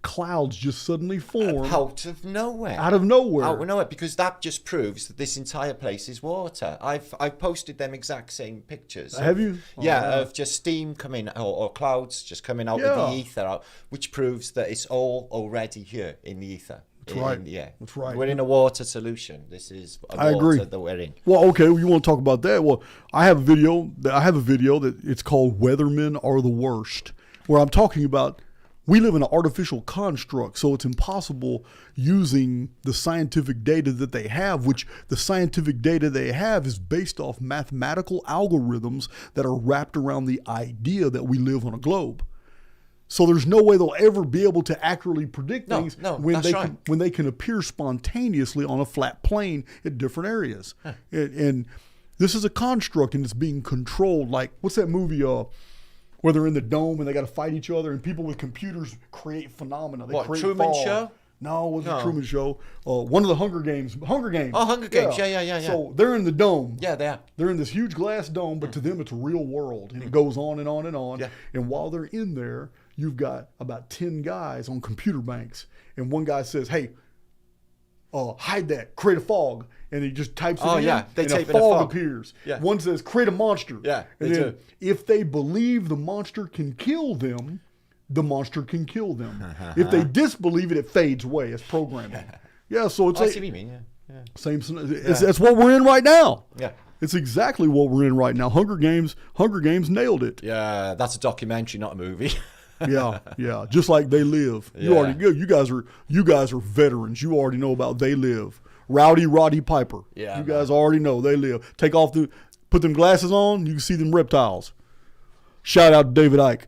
clouds just suddenly form Out of nowhere. out of nowhere. Out of nowhere, because that just proves that this entire place is water. I've posted them exact same pictures. Have you? Yeah, Oh, of just steam coming or clouds just coming out Yeah. of the ether, which proves that it's all already here in the ether. That's right. Yeah, That's right. We're in a water solution. This is a I water agree. that we're in. Well, okay, you want to talk about that? Well, I have a video that it's called "Weathermen Are the Worst," where I'm talking about we live in an artificial construct, so it's impossible using the scientific data that they have, which the scientific data they have is based off mathematical algorithms that are wrapped around the idea that we live on a globe. So there's no way they'll ever be able to accurately predict things when they can appear spontaneously on a flat plane at different areas. Huh. And this is a construct, and it's being controlled. Like, what's that movie where they're in the dome and they got to fight each other, and people with computers create phenomena. They create Truman Show? No, it wasn't Truman Show. One of the Hunger Games. Hunger Games. Oh, Hunger Games. Yeah. So they're in the dome. Yeah, they are. They're in this huge glass dome, but to them it's a real world. And it goes on and on and on. Yeah. And while they're in there, you've got about 10 guys on computer banks. And one guy says, hey, hide that, create a fog. And he just types it in, They and type a in a fog fog. appears. Yeah. One says, create a monster. Yeah, and they then do. if they believe the monster can kill them, the monster can kill them. If they disbelieve it, it fades away. It's programming. Yeah, so it's I see what you mean, yeah. same. That's what we're in right now. Yeah. It's exactly what we're in right now. Hunger Games nailed it. Yeah, that's a documentary, not a movie. Yeah. Just like They Live. You Yeah. already good. You guys are veterans. You already know about They Live. Rowdy Roddy Piper. Yeah, You guys already know They Live. Put them glasses on, you can see them reptiles. Shout out to David Icke.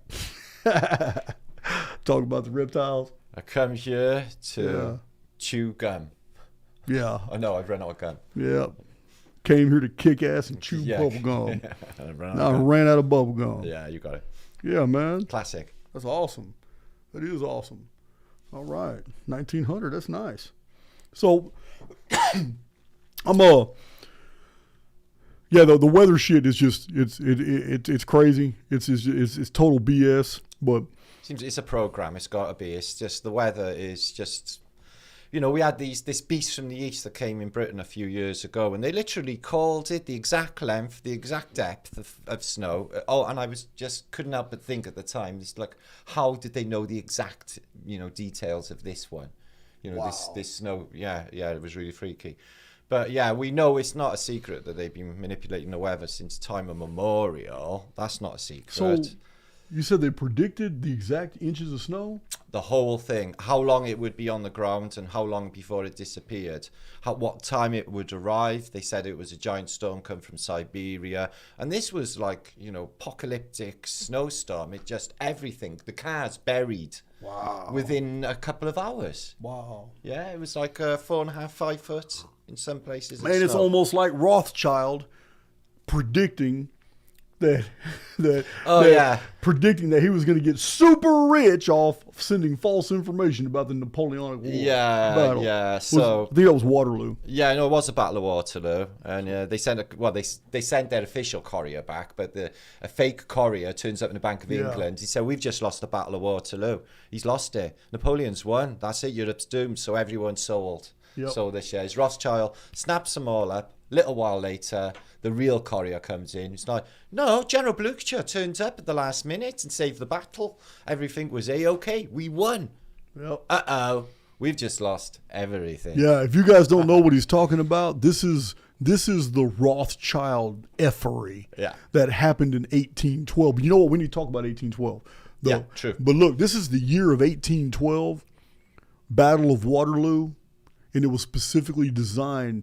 Talk about the reptiles. I come here to chew gum. Yeah. Oh no, I've run out of gum. Yeah. Came here to kick ass and chew bubble gum. I ran out of bubble gum. Yeah, you got it. Yeah, man. Classic. That's awesome. That is awesome. All right. 1900. That's nice. So, the weather shit is just, it's crazy. It's total BS, but. Seems it's a program. It's got to be. It's just the weather is just. We had this beast from the east that came in Britain a few years ago, and they literally called it the exact length, the exact depth of snow. Oh, and I couldn't help but think at the time, it's like, how did they know the exact, details of this one? Wow. This snow. Yeah, it was really freaky. But yeah, we know it's not a secret that they've been manipulating the weather since time immemorial. That's not a secret. So you said they predicted the exact inches of snow? The whole thing, how long it would be on the ground and how long before it disappeared, what time it would arrive. They said it was a giant storm come from Siberia, and this was like, apocalyptic snowstorm. It just everything, the cars buried. Wow. Within a couple of hours. Wow. Yeah, it was like 4.5, 5 foot in some places. Man, it's almost like Rothschild predicting predicting that he was going to get super rich off sending false information about the Napoleonic War. Battle. Yeah. So I think that was Waterloo. Yeah, no, it was the Battle of Waterloo, and they sent they sent their official courier back, but a fake courier turns up in the Bank of England. He said, "We've just lost the Battle of Waterloo." He's lost it. Napoleon's won. That's it. Europe's doomed. So everyone's sold. Yep. Sold their shares. Rothschild snaps them all up. Little while later, the real courier comes in. It's like, no, General Blucher turned up at the last minute and saved the battle. Everything was A-OK. We won. Yep. Uh-oh. We've just lost everything. Yeah, if you guys don't know what he's talking about, this is the Rothschild effery that happened in 1812. But you know what? We need to talk about 1812. Yeah, true. But look, this is the year of 1812, Battle of Waterloo, and it was specifically designed.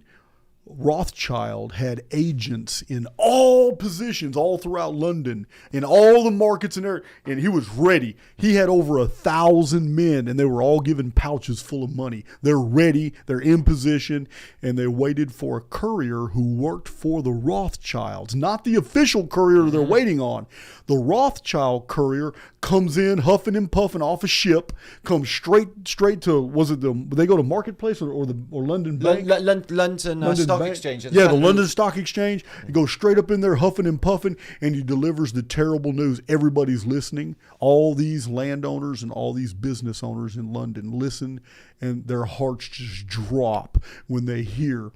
Rothschild had agents in all positions all throughout London, in all the markets and he was ready. He had over 1,000 men, and they were all given pouches full of money. They're ready, they're in position, and they waited for a courier who worked for the Rothschilds, not the official courier they're waiting on. The Rothschild courier comes in huffing and puffing off a ship, comes straight to, they go to Marketplace or London Bank? London Stock bank. Exchange. Yeah, the London Stock Exchange. He goes straight up in there, huffing and puffing, and he delivers the terrible news. Everybody's listening. All these landowners and all these business owners in London listen, and their hearts just drop when they hear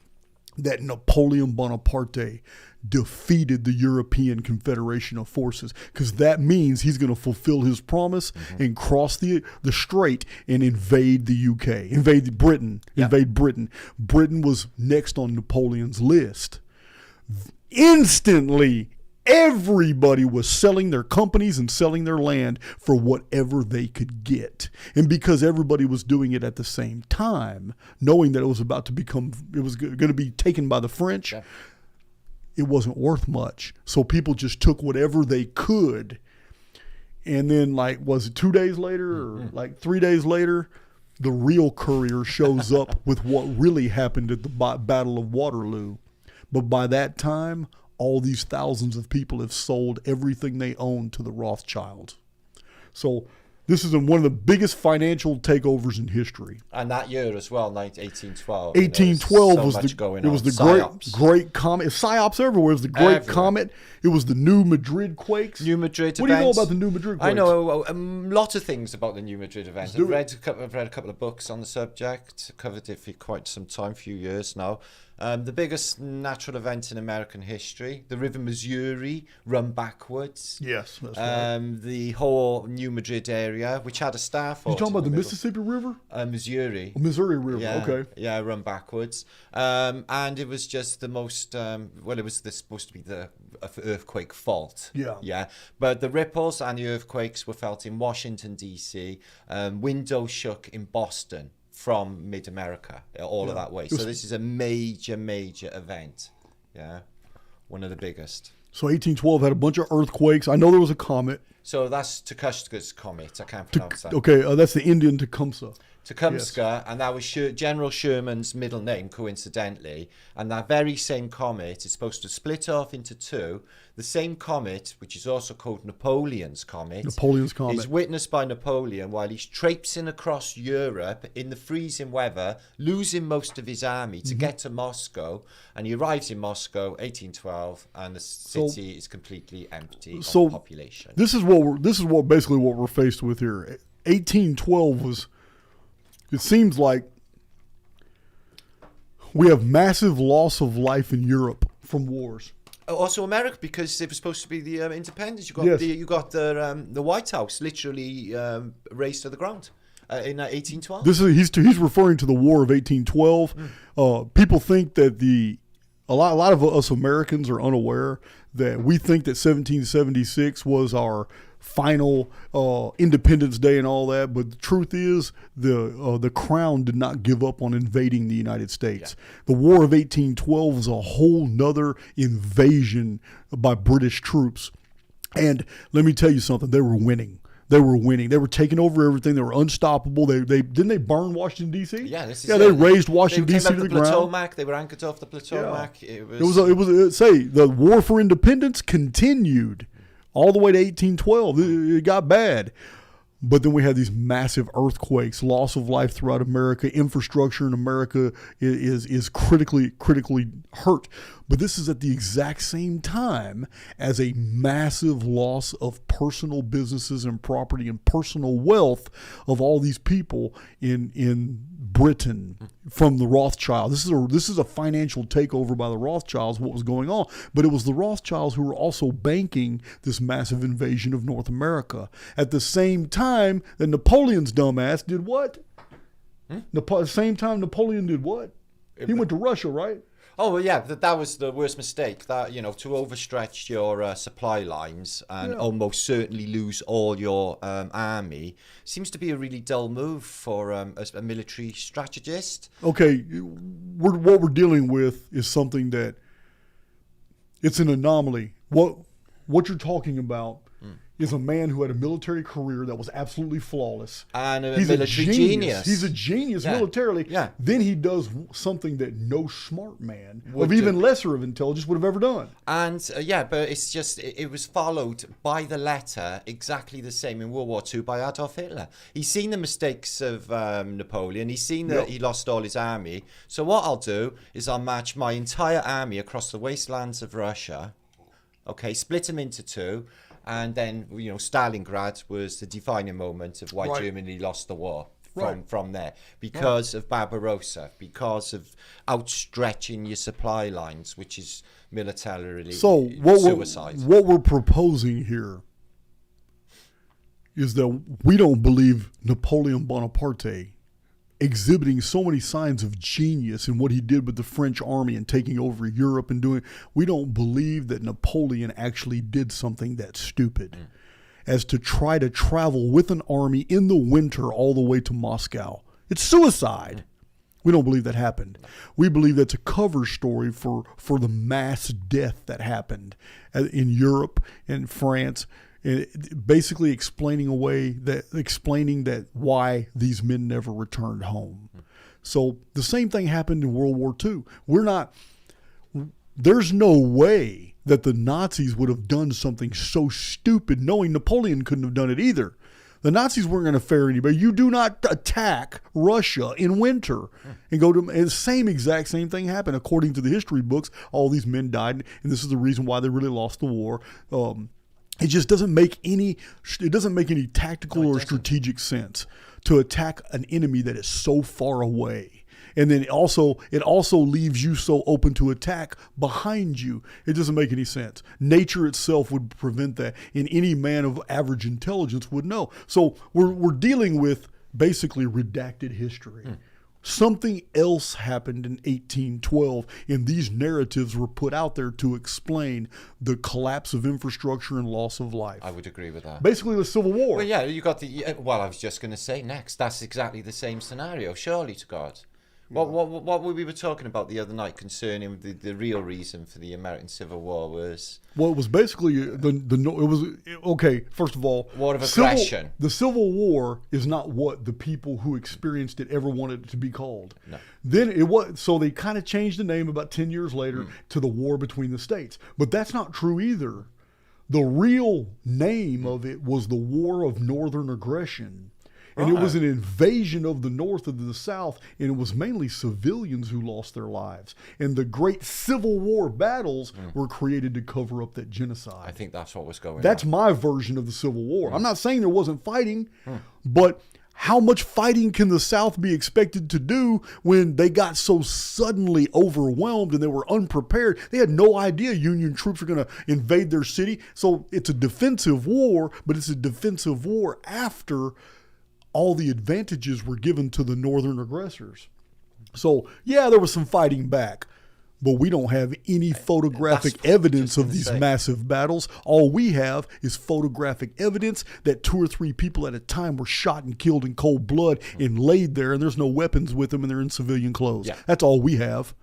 that Napoleon Bonaparte defeated the European Confederation of Forces, because that means he's going to fulfill his promise and cross the strait and invade the UK, invade Britain. Britain was next on Napoleon's list. Instantly, everybody was selling their companies and selling their land for whatever they could get. And because everybody was doing it at the same time, knowing that it was about to it was going to be taken by the French, it wasn't worth much. So people just took whatever they could. And then, was it 2 days later or 3 days later, the real courier shows up with what really happened at the Battle of Waterloo. But by that time, all these thousands of people have sold everything they own to the Rothschilds. So this is one of the biggest financial takeovers in history. And that year as well, 1812. 1812 was the great comet. Psyops everywhere. It was the great comet. It was the New Madrid quakes. New Madrid What do you know about the New Madrid quakes? I know a lot of things about the New Madrid event. I've read a couple of books on the subject. Covered it for quite some time, few years now. The biggest natural event in American history, the River Missouri run backwards. Yes, that's right. The whole New Madrid area, which had a star fort. You talking about the Mississippi River? Missouri. Missouri River, okay. Yeah, run backwards. And it was just the most, it was supposed to be the earthquake fault. Yeah. Yeah. But the ripples and the earthquakes were felt in Washington, D.C. Windows shook in Boston. From mid-America, all of that way. So this is a major event. Yeah, one of the biggest. So 1812 had a bunch of earthquakes. I know there was a comet. So that's Tecumseh's comet. I can't pronounce that. Okay, that's the Indian Tecumseh. Tecumseh, and that was General Sherman's middle name, coincidentally. And that very same comet is supposed to split off into two. The same comet, which is also called Napoleon's comet, is witnessed by Napoleon while he's traipsing across Europe in the freezing weather, losing most of his army to get to Moscow. And he arrives in Moscow, 1812, and the city is completely empty of population. This is basically what we're faced with here. 1812 was. It seems like we have massive loss of life in Europe from wars. Also America, because it was supposed to be the independence. You got the White House literally razed to the ground in 1812. He's referring to the War of 1812. People think that a lot of us Americans are unaware that we think that 1776 was our final Independence Day and all that, but the truth is the Crown did not give up on invading the United States. The War of 1812 was a whole nother invasion by British troops, and let me tell you something, they were winning. They were taking over everything. They were unstoppable. They burn Washington D.C.? Yeah, they razed Washington D.C. to the ground. Potomac. They were anchored off the Potomac. Yeah. The war for independence continued all the way to 1812. It got bad. But then we had these massive earthquakes, loss of life throughout America. Infrastructure in America is critically hurt. But this is at the exact same time as a massive loss of personal businesses and property and personal wealth of all these people in Britain from the Rothschilds. This is a financial takeover by the Rothschilds, what was going on. But it was the Rothschilds who were also banking this massive invasion of North America. At the same time that Napoleon's dumbass did what? The same time Napoleon did what? He went to Russia, right? Oh, well, yeah, that was the worst mistake, that, to overstretch your supply lines and almost certainly lose all your army seems to be a really dull move for a military strategist. Okay, what we're dealing with is something that it's an anomaly. What you're talking about is a man who had a military career that was absolutely flawless. And a He's military a genius. He's a genius Yeah. militarily. Yeah. Then he does something that no smart man Would of even do. lesser of intelligence would have ever done. And but it's just, it was followed by the letter exactly the same in World War II by Adolf Hitler. He's seen the mistakes of Napoleon. He's seen that Yep. he lost all his army. So what I'll do is I'll march my entire army across the wastelands of Russia. Okay, split them into two. And then, Stalingrad was the defining moment of why Right. Germany lost the war Right. from there. Because of Barbarossa, because of outstretching your supply lines, which is militarily So suicide. what we're proposing here is that we don't believe Napoleon Bonaparte exhibiting so many signs of genius in what he did with the French army and taking over Europe and doing. We don't believe that Napoleon actually did something that stupid as to try to travel with an army in the winter all the way to Moscow. It's suicide. We don't believe that happened. We believe that's a cover story for the mass death that happened in Europe and France, basically explaining that why these men never returned home. So the same thing happened in World War II. There's no way that the Nazis would have done something so stupid, knowing Napoleon couldn't have done it either. The Nazis weren't going to fare anybody. You do not attack Russia in winter and go to. And the same thing happened according to the history books. All these men died, and this is the reason why they really lost the war. It just doesn't make any. It doesn't make any tactical or strategic sense to attack an enemy that is so far away. And then it also leaves you so open to attack behind you. It doesn't make any sense. Nature itself would prevent that, and any man of average intelligence would know. So we're dealing with basically redacted history. Something else happened in 1812, and these narratives were put out there to explain the collapse of infrastructure and loss of life. I would agree with that. Basically, the Civil War. Well, yeah, you got the. Well, I was just going to say next. That's exactly the same scenario. Surely to God. What we were talking about the other night concerning the real reason for the American Civil War was. Well, it was basically okay. First of all, War of aggression. The Civil War is not what the people who experienced it ever wanted it to be called. No. Then it was, so they kind of changed the name about 10 years later to the War Between the States. But that's not true either. The real name of it was the War of Northern Aggression. And it was an invasion of the North of the South, and it was mainly civilians who lost their lives. And the great Civil War battles were created to cover up that genocide. I think that's what was going on. That's my version of the Civil War. I'm not saying there wasn't fighting, but how much fighting can the South be expected to do when they got so suddenly overwhelmed and they were unprepared? They had no idea Union troops were going to invade their city. So it's a defensive war, but it's a defensive war after all the advantages were given to the northern aggressors. So, yeah, there was some fighting back, but we don't have any photographic evidence of these massive battles. All we have is photographic evidence that 2 or 3 people at a time were shot and killed in cold blood and laid there, and there's no weapons with them, and they're in civilian clothes. Yeah. That's all we have.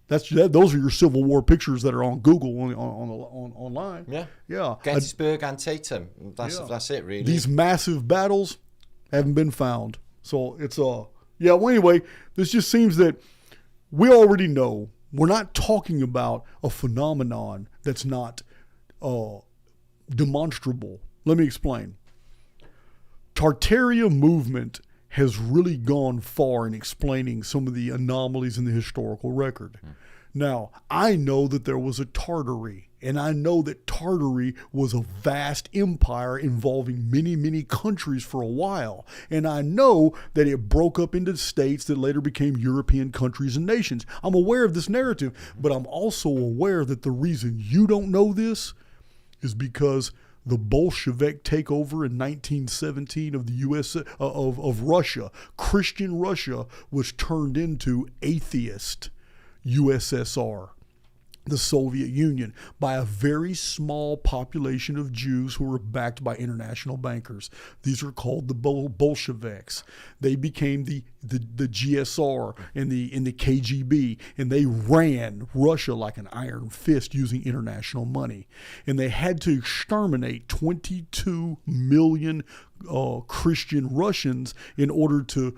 Those are your Civil War pictures that are on Google online. Yeah. Gettysburg and Tatum. That's it, really. These massive battles haven't been found. So it's well, anyway, this just seems that we already know we're not talking about a phenomenon that's not demonstrable. Let me explain. Tartaria movement has really gone far in explaining some of the anomalies in the historical record. Now, I know that there was a Tartary, and I know that Tartary was a vast empire involving many, many countries for a while. And I know that it broke up into states that later became European countries and nations. I'm aware of this narrative, but I'm also aware that the reason you don't know this is because the Bolshevik takeover in 1917 of the U.S. of Russia, Christian Russia, was turned into atheist USSR. the Soviet Union by a very small population of Jews who were backed by international bankers. These are called the Bolsheviks. They became the GSR and the KGB, and they ran Russia like an iron fist using international money. And they had to exterminate 22 million Christian Russians in order to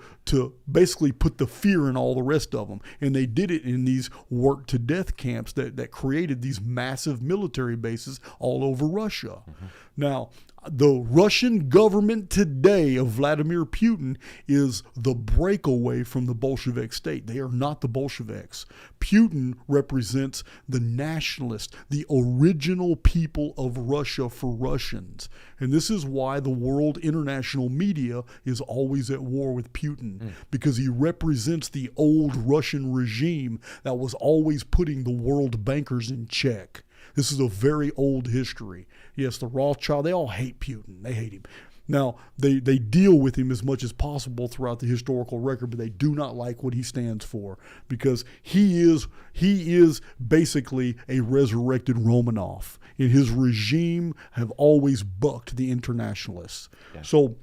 basically put the fear in all the rest of them. And they did it in these work to death camps that created these massive military bases all over Russia. Mm-hmm. Now, the Russian government today of Vladimir Putin is the breakaway from the Bolshevik state. They are not the Bolsheviks. Putin represents the nationalists, the original people of Russia for Russians. And this is why the world international media is always at war with Putin, because he represents the old Russian regime that was always putting the world bankers in check. This is a very old history. Yes, the Rothschild, they all hate Putin. They hate him. Now, they deal with him as much as possible throughout the historical record, but they do not like what he stands for, because he is basically a resurrected Romanov, and his regime have always bucked the internationalists. Yeah. So,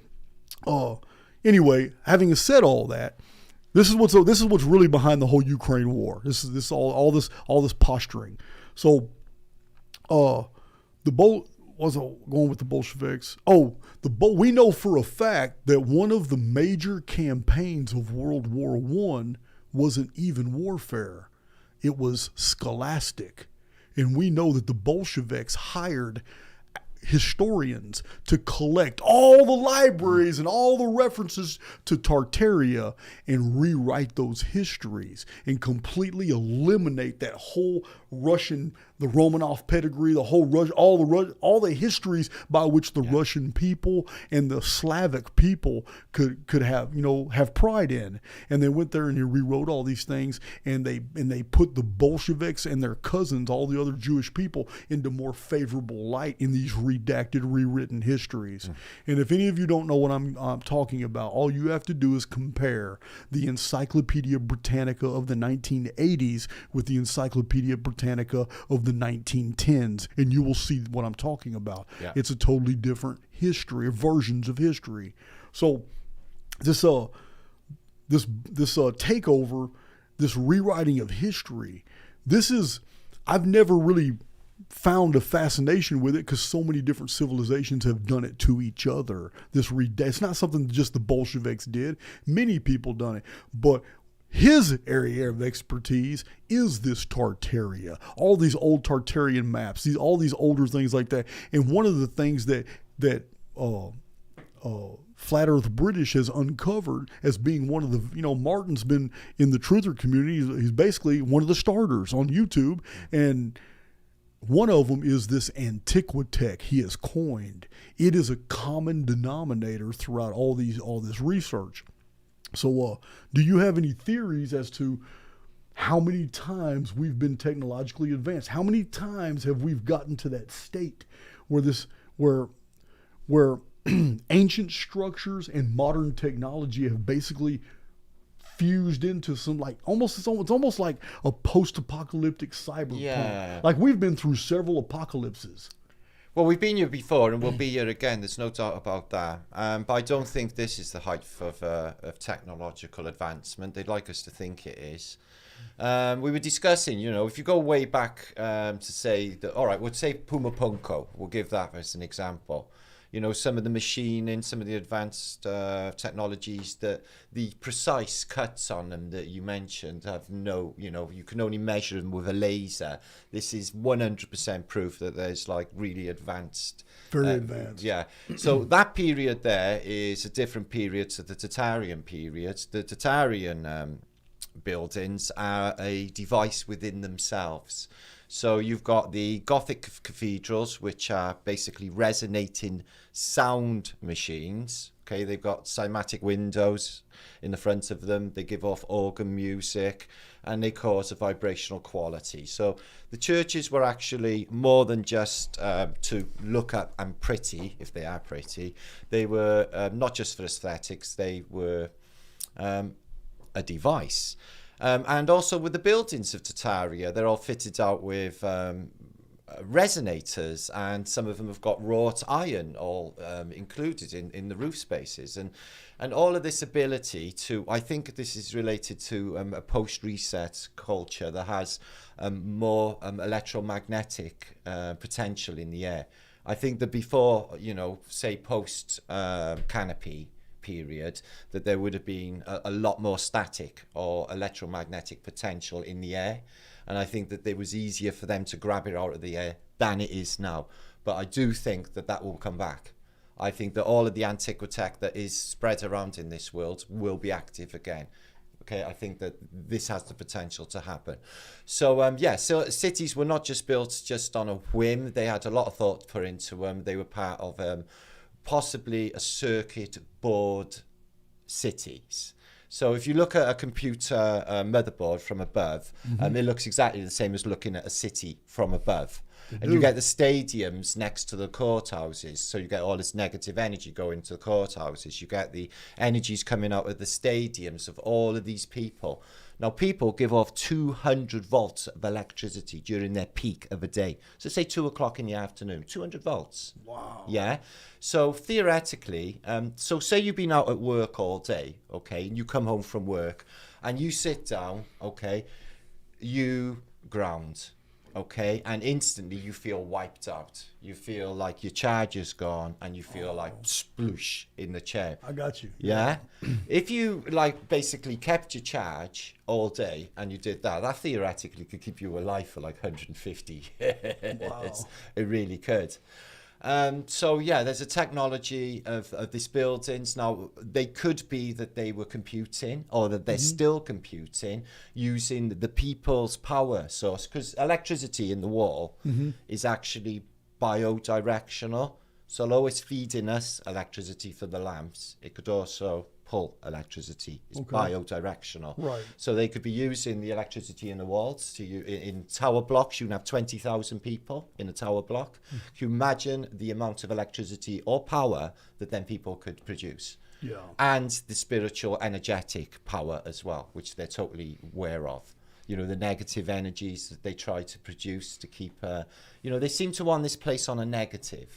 anyway, having said all that, this is what's really behind the whole Ukraine war. This is all this posturing. So, going with the Bolsheviks. We know for a fact that one of the major campaigns of World War I wasn't even warfare. It was scholastic. And we know that the Bolsheviks hired historians to collect all the libraries and all the references to Tartaria and rewrite those histories and completely eliminate that whole Russian, the Romanov pedigree, the whole all the histories by which the Russian people and the Slavic people could have pride in. And they went there and they rewrote all these things, and they put the Bolsheviks and their cousins, all the other Jewish people, into more favorable light in these redacted, rewritten histories. And if any of you don't know what I'm talking about, all you have to do is compare the Encyclopedia Britannica of the 1980s with the Encyclopedia Britannica of the 1910s, and you will see what I'm talking about. Yeah. It's a totally different history, or versions of history. So this takeover, this rewriting of history, I've never really found a fascination with it, because so many different civilizations have done it to each other. It's not something that just the Bolsheviks did. Many people done it, but his area of expertise is this Tartaria, all these old Tartarian maps, all these older things like that. And one of the things that Flat Earth British has uncovered as being one of the, Martin's been in the truther community. He's basically one of the starters on YouTube, and one of them is this Antiquitech he has coined. It is a common denominator throughout all this research. So, do you have any theories as to how many times we've been technologically advanced? How many times have we gotten to that state where ancient structures and modern technology have basically fused into some it's almost like a post-apocalyptic cyberpunk. Yeah. Like we've been through several apocalypses. Well, we've been here before, and we'll be here again. There's no doubt about that. But I don't think this is the height of technological advancement. They'd like us to think it is. We were discussing, if you go way back to say that, all right, we'll say Puma Punko. We'll give that as an example. Some of the machining, some of the advanced technologies, that the precise cuts on them that you mentioned have you can only measure them with a laser. This is 100% proof that there's really advanced. Very advanced. Yeah. So that period there is a different period to the Tatarian period. The Tatarian buildings are a device within themselves. So you've got the Gothic cathedrals, which are basically resonating sound machines. Okay, they've got cymatic windows in the front of them. They give off organ music, and they cause a vibrational quality. So the churches were actually more than just to look at and pretty, if they are pretty. They were not just for aesthetics. They were a device. And also with the buildings of Tartaria, they're all fitted out with resonators, and some of them have got wrought iron all included in the roof spaces, and all of this ability to, I think this is related to a post-reset culture that has more electromagnetic potential in the air. I think that before, say post canopy period, that there would have been a lot more static or electromagnetic potential in the air. And I think that it was easier for them to grab it out of the air than it is now. But I do think that will come back. I think that all of the antiquitech that is spread around in this world will be active again. Okay, I think that this has the potential to happen. So, so cities were not just built just on a whim. They had a lot of thought put into them. They were part of possibly a circuit board cities. So if you look at a computer motherboard from above, it looks exactly the same as looking at a city from above. And you get the stadiums next to the courthouses. So you get all this negative energy going to the courthouses. You get the energies coming out of the stadiums of all of these people. Now, people give off 200 volts of electricity during their peak of a day. So say 2 o'clock in the afternoon, 200 volts. Wow. Yeah. So theoretically, so say you've been out at work all day, okay, and you come home from work and you sit down, okay, you ground. Okay, and instantly you feel wiped out. You feel like your charger's gone, and you feel like sploosh in the chair. I got you. Yeah. If you basically kept your charge all day and you did that theoretically could keep you alive for 150 years. Wow. It really could. So yeah, there's a technology of these buildings. Now, they could be that they were computing, or that they're still computing using the people's power source, because electricity in the wall is actually biodirectional. So although it's feeding us electricity for the lamps, it could also pull electricity. It's biodirectional. Right. So they could be using the electricity in the walls in tower blocks. You can have 20,000 people in a tower block. Can you imagine the amount of electricity or power that then people could produce? Yeah. And the spiritual, energetic power as well, which they're totally aware of. The negative energies that they try to produce to keep, they seem to want this place on a negative,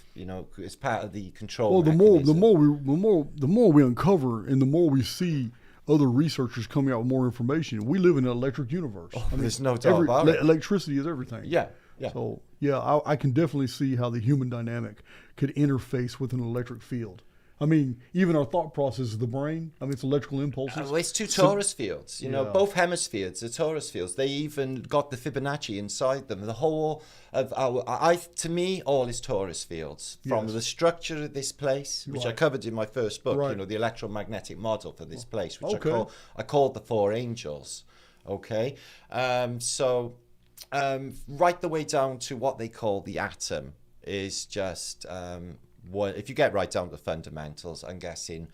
as part of the control. Well, the more we uncover, and the more we see other researchers coming out with more information. We live in an electric universe. There's no doubt about it. Electricity is everything. Yeah. So I can definitely see how the human dynamic could interface with an electric field. Even our thought process of the brain, it's electrical impulses. It's two torus fields, both hemispheres are torus fields. They even got the Fibonacci inside them. The whole of to me, all is torus fields. From the structure of this place, which I covered in my first book, the electromagnetic model for this place, which I called the Four Angels. Okay. Right the way down to what they call the atom is just... if you get right down to the fundamentals, I'm guessing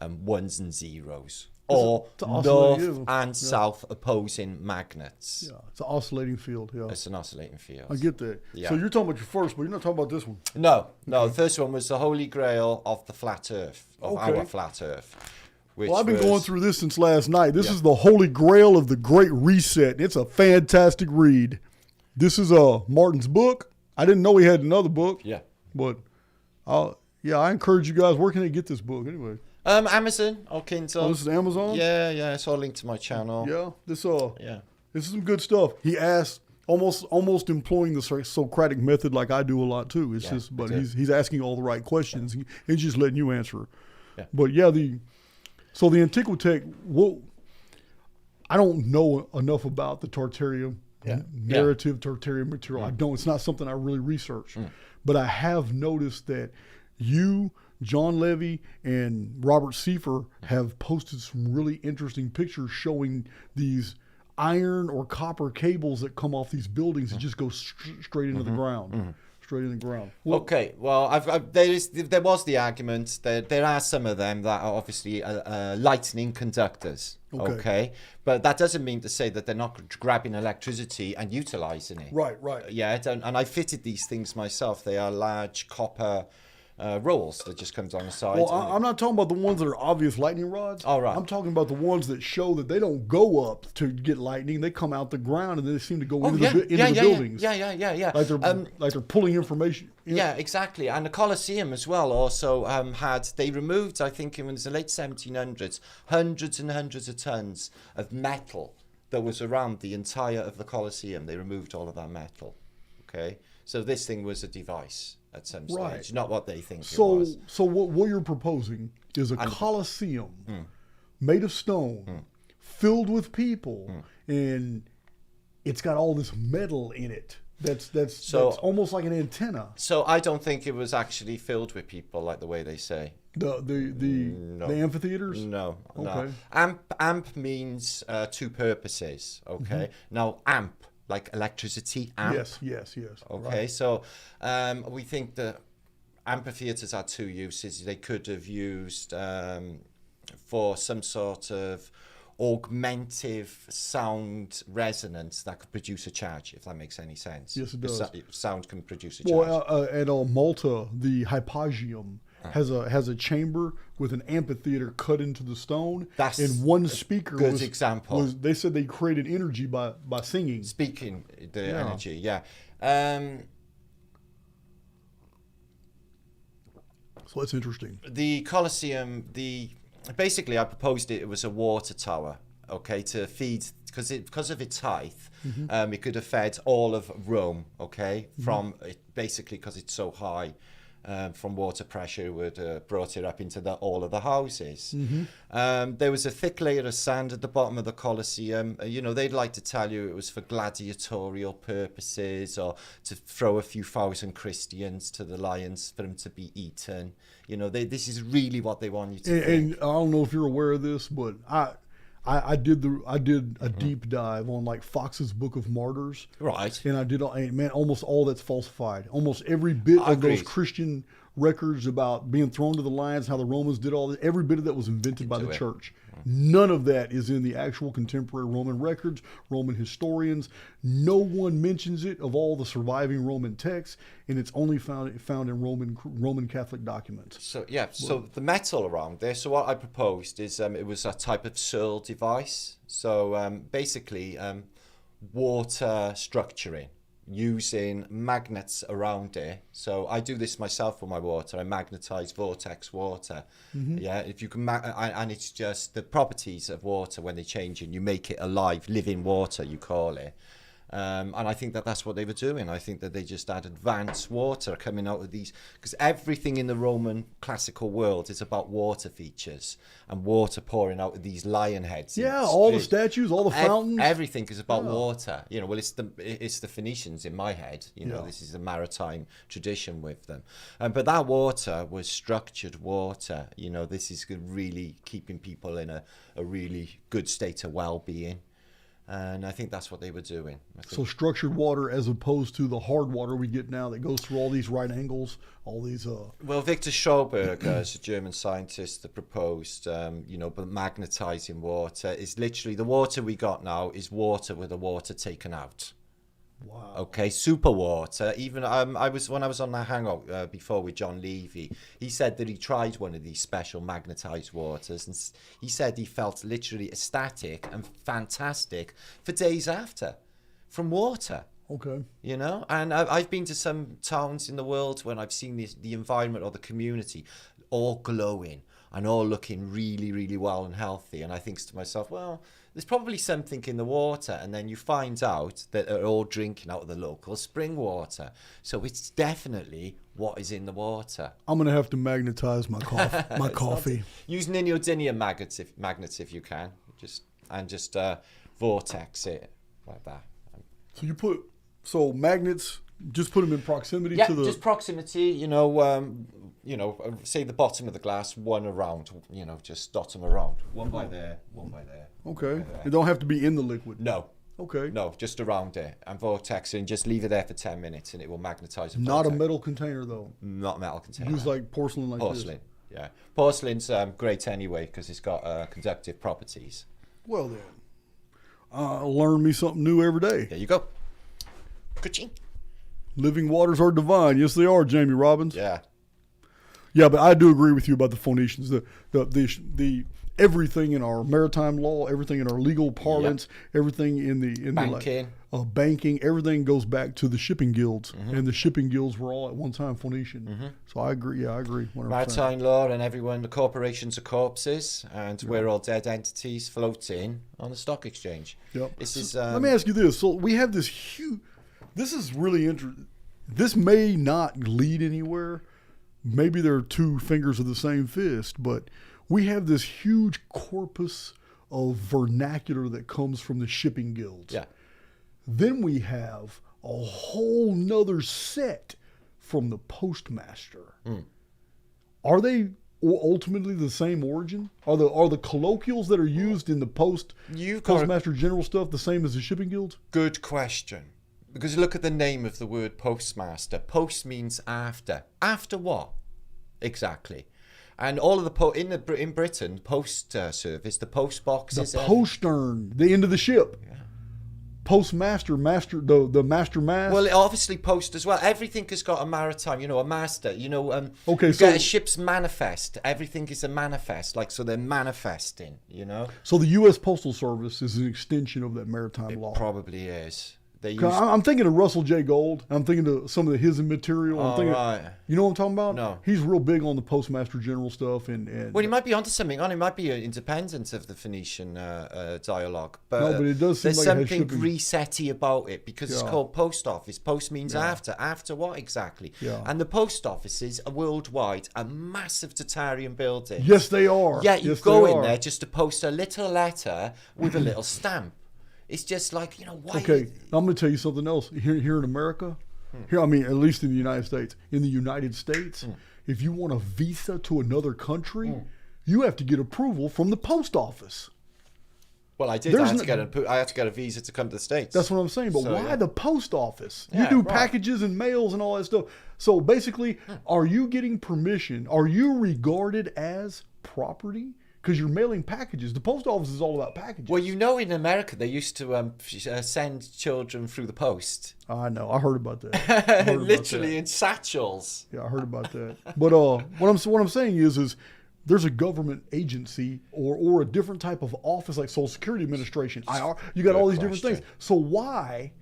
ones and zeros, or north and south opposing magnets. Yeah, it's an oscillating field. Yeah, it's an oscillating field. I get that. Yeah. So you're talking about your first, but you're not talking about this one. No. The first one was the Holy Grail of the flat Earth, of our flat Earth. Well, I've been going through this since last night. This is the Holy Grail of the Great Reset. It's a fantastic read. This is Martin's book. I didn't know he had another book. Yeah, but. I encourage you guys. Where can they get this book anyway? Amazon or Kindle. Oh, this is Amazon? Yeah. It's all linked to my channel. Yeah. This is some good stuff. He asked, almost employing the Socratic method like I do a lot too. He's asking all the right questions. He's just letting you answer. Yeah. But the Antiquitech. I don't know enough about the Tartaria narrative, Tartaria material. I don't. It's not something I really research. But I have noticed that you, John Levy, and Robert Seifer have posted some really interesting pictures showing these iron or copper cables that come off these buildings and just go straight into the ground. Straight in the ground. Well, okay. Well, there was the argument that there are some of them that are obviously lightning conductors. Okay. But that doesn't mean to say that they're not grabbing electricity and utilizing it. Right. Yeah. And I fitted these things myself. They are large copper rolls that just comes on the side. Well, I'm not talking about the ones that are obvious lightning rods. Oh, right. I'm talking about the ones that show that they don't go up to get lightning. They come out the ground and they seem to go into the buildings. Yeah. Like they're pulling information. Yeah, exactly. And the Colosseum as well also they removed, I think it was the late 1700s, hundreds and hundreds of tons of metal that was around the entire of the Colosseum. They removed all of that metal. Okay? So this thing was a device at some stage, not what they think it was. So what you're proposing is a Colosseum made of stone, filled with people, and it's got all this metal in it. That's almost like an antenna. So I don't think it was actually filled with people like the way they say. The amphitheaters? No. Okay. Amp means two purposes. Okay. Now amp, like electricity, amp. Yes. Okay, right. so we think that amphitheaters had two uses. They could have used for some sort of augmentive sound resonance that could produce a charge, if that makes any sense. Yes, it does. Sound can produce a charge. Well, at Malta, the Hyphagium has a chamber with an amphitheater cut into the stone. That's and one speaker good example. They said they created energy by singing. Speaking the energy, yeah. So that's interesting. The Colosseum, basically I proposed it was a water tower, okay, to feed, because of its height, it could have fed all of Rome, okay, from it, basically because it's so high. From water pressure would brought it up into all of the houses. There was a thick layer of sand at the bottom of the Colosseum. They'd like to tell you it was for gladiatorial purposes or to throw a few thousand Christians to the lions for them to be eaten. This is really what they want you to think. And I don't know if you're aware of this, but I did a deep dive on like Fox's Book of Martyrs, right? And I did almost all that's falsified. Almost every bit of those Christian records about being thrown to the lions, how the Romans did all that, every bit of that was invented by the church. None of that is in the actual contemporary Roman records, Roman historians. No one mentions it of all the surviving Roman texts, and it's only found in Roman Catholic documents. So so the metal around there. So what I proposed is it was a type of Searle device. So basically water structuring using magnets around it. So I do this myself with my water. I magnetize vortex water. Yeah, if you can, and it's just the properties of water when they change, and you make it alive, living water, you call it. And I think that's what they were doing. I think that they just had advanced water coming out of these, because everything in the Roman classical world is about water features and water pouring out of these lion heads. Yeah, all the statues, all the fountains. Everything is about water. Well, it's the Phoenicians in my head. This is a maritime tradition with them. But that water was structured water. This is really keeping people in a really good state of well-being. And I think that's what they were doing. So structured water as opposed to the hard water we get now that goes through all these right angles, all these... Well, Victor Schauberger, as a German scientist that proposed, but magnetizing water is literally, the water we got now is water with the water taken out. Wow. Okay, super water. Even when I was on the hangout before with John Levy, he said that he tried one of these special magnetized waters, and he said he felt literally ecstatic and fantastic for days after from water. Okay. And I've been to some towns in the world when I've seen the environment or the community all glowing and all looking really, really well and healthy, and I think to myself, well, there's probably something in the water, and then you find out that they're all drinking out of the local spring water. So it's definitely what is in the water. I'm going to have to magnetize my coffee. Use neodymium magnets if you can, just vortex it like that. So magnets, just put them in proximity to the... just proximity, say the bottom of the glass, one around, just dot them around. One by there, one by there. Okay. It don't have to be in the liquid. No. Okay. No, just around it. And vortex and just leave it there for 10 minutes and it will magnetize. Not a metal container, though. Not a metal container. Use like porcelain like porcelain, this. Yeah. Porcelain's great anyway because it's got conductive properties. Well then, learn me something new every day. There you go. Ka-ching. Living waters are divine. Yes, they are, Jamie Robbins. Yeah. Yeah, but I do agree with you about the Phoenicians. The everything in our maritime law, everything in our legal parlance, everything in the Banking. banking, everything goes back to the shipping guilds, and the shipping guilds were all at one time Phoenician. So I agree. Yeah, I agree. 100%. Maritime law and everyone, the corporations are corpses, and we're all dead entities floating on the stock exchange. Yep. This is. Let me ask you this. So we have this huge. This is really interesting. This may not lead anywhere. Maybe they're two fingers of the same fist, but we have this huge corpus of vernacular that comes from the shipping guilds. Yeah. Then we have a whole nother set from the postmaster. Are they ultimately the same origin? Are the colloquials that are used in the postmaster general stuff the same as the shipping guilds? Good question. Because look at the name of the word postmaster. Post means after. After what? Exactly. And all of the in Britain, post service, the post boxes. The postern, the end of the ship. Yeah. Postmaster, the master mast. Well, obviously post as well. Everything has got a maritime, a master. Okay, you so get a ship's manifest. Everything is a manifest. So they're manifesting. So the U.S. Postal Service is an extension of that maritime law. Probably is. I'm thinking of Russell J. Gold. I'm thinking of some of his material. Right. You know what I'm talking about? No. He's real big on the Postmaster General stuff. And well, he might be onto something. He might be independent of the Phoenician dialogue. But it does seem there's like something resetty about it because it's called post office. Post means after. After what exactly? Yeah. And the post offices are worldwide, a massive Tatarian building. Yes, they are. Yeah, you go in there just to post a little letter with a little stamp. It's just like, why? Okay, I'm going to tell you something else. Here in America, at least in the United States. In the United States, if you want a visa to another country, you have to get approval from the post office. Well, I did. I had to get a visa to come to the States. That's what I'm saying. But why the post office? You do packages and mails and all that stuff. So basically, are you getting permission? Are you regarded as property? Because you're mailing packages. The post office is all about packages. Well, in America, they used to send children through the post. I know. I heard about that. Literally in satchels. Yeah, I heard about that. But what I'm saying is there's a government agency or a different type of office like Social Security Administration. You got all these different things. So why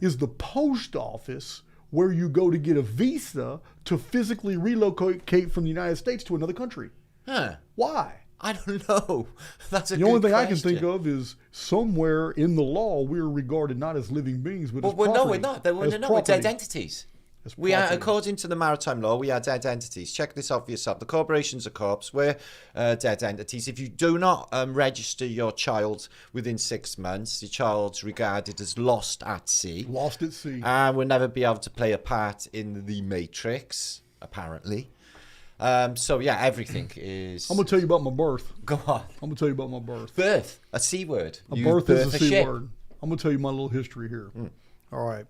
is the post office where you go to get a visa to physically relocate from the United States to another country? Why? I don't know. That's the only thing I can think of is somewhere in the law we are regarded not as living beings, but as property. No, we're not. We're dead entities. We are, according to the maritime law, we are dead entities. Check this out for yourself. The corporations are corps. We're dead entities. If you do not register your child within 6 months, your child's regarded as lost at sea. Lost at sea. And will never be able to play a part in the Matrix, apparently. Everything is... I'm going to tell you about my birth. Go on. I'm going to tell you about my birth. Birth, a C word. A birth is a C word. I'm going to tell you my little history here. All right.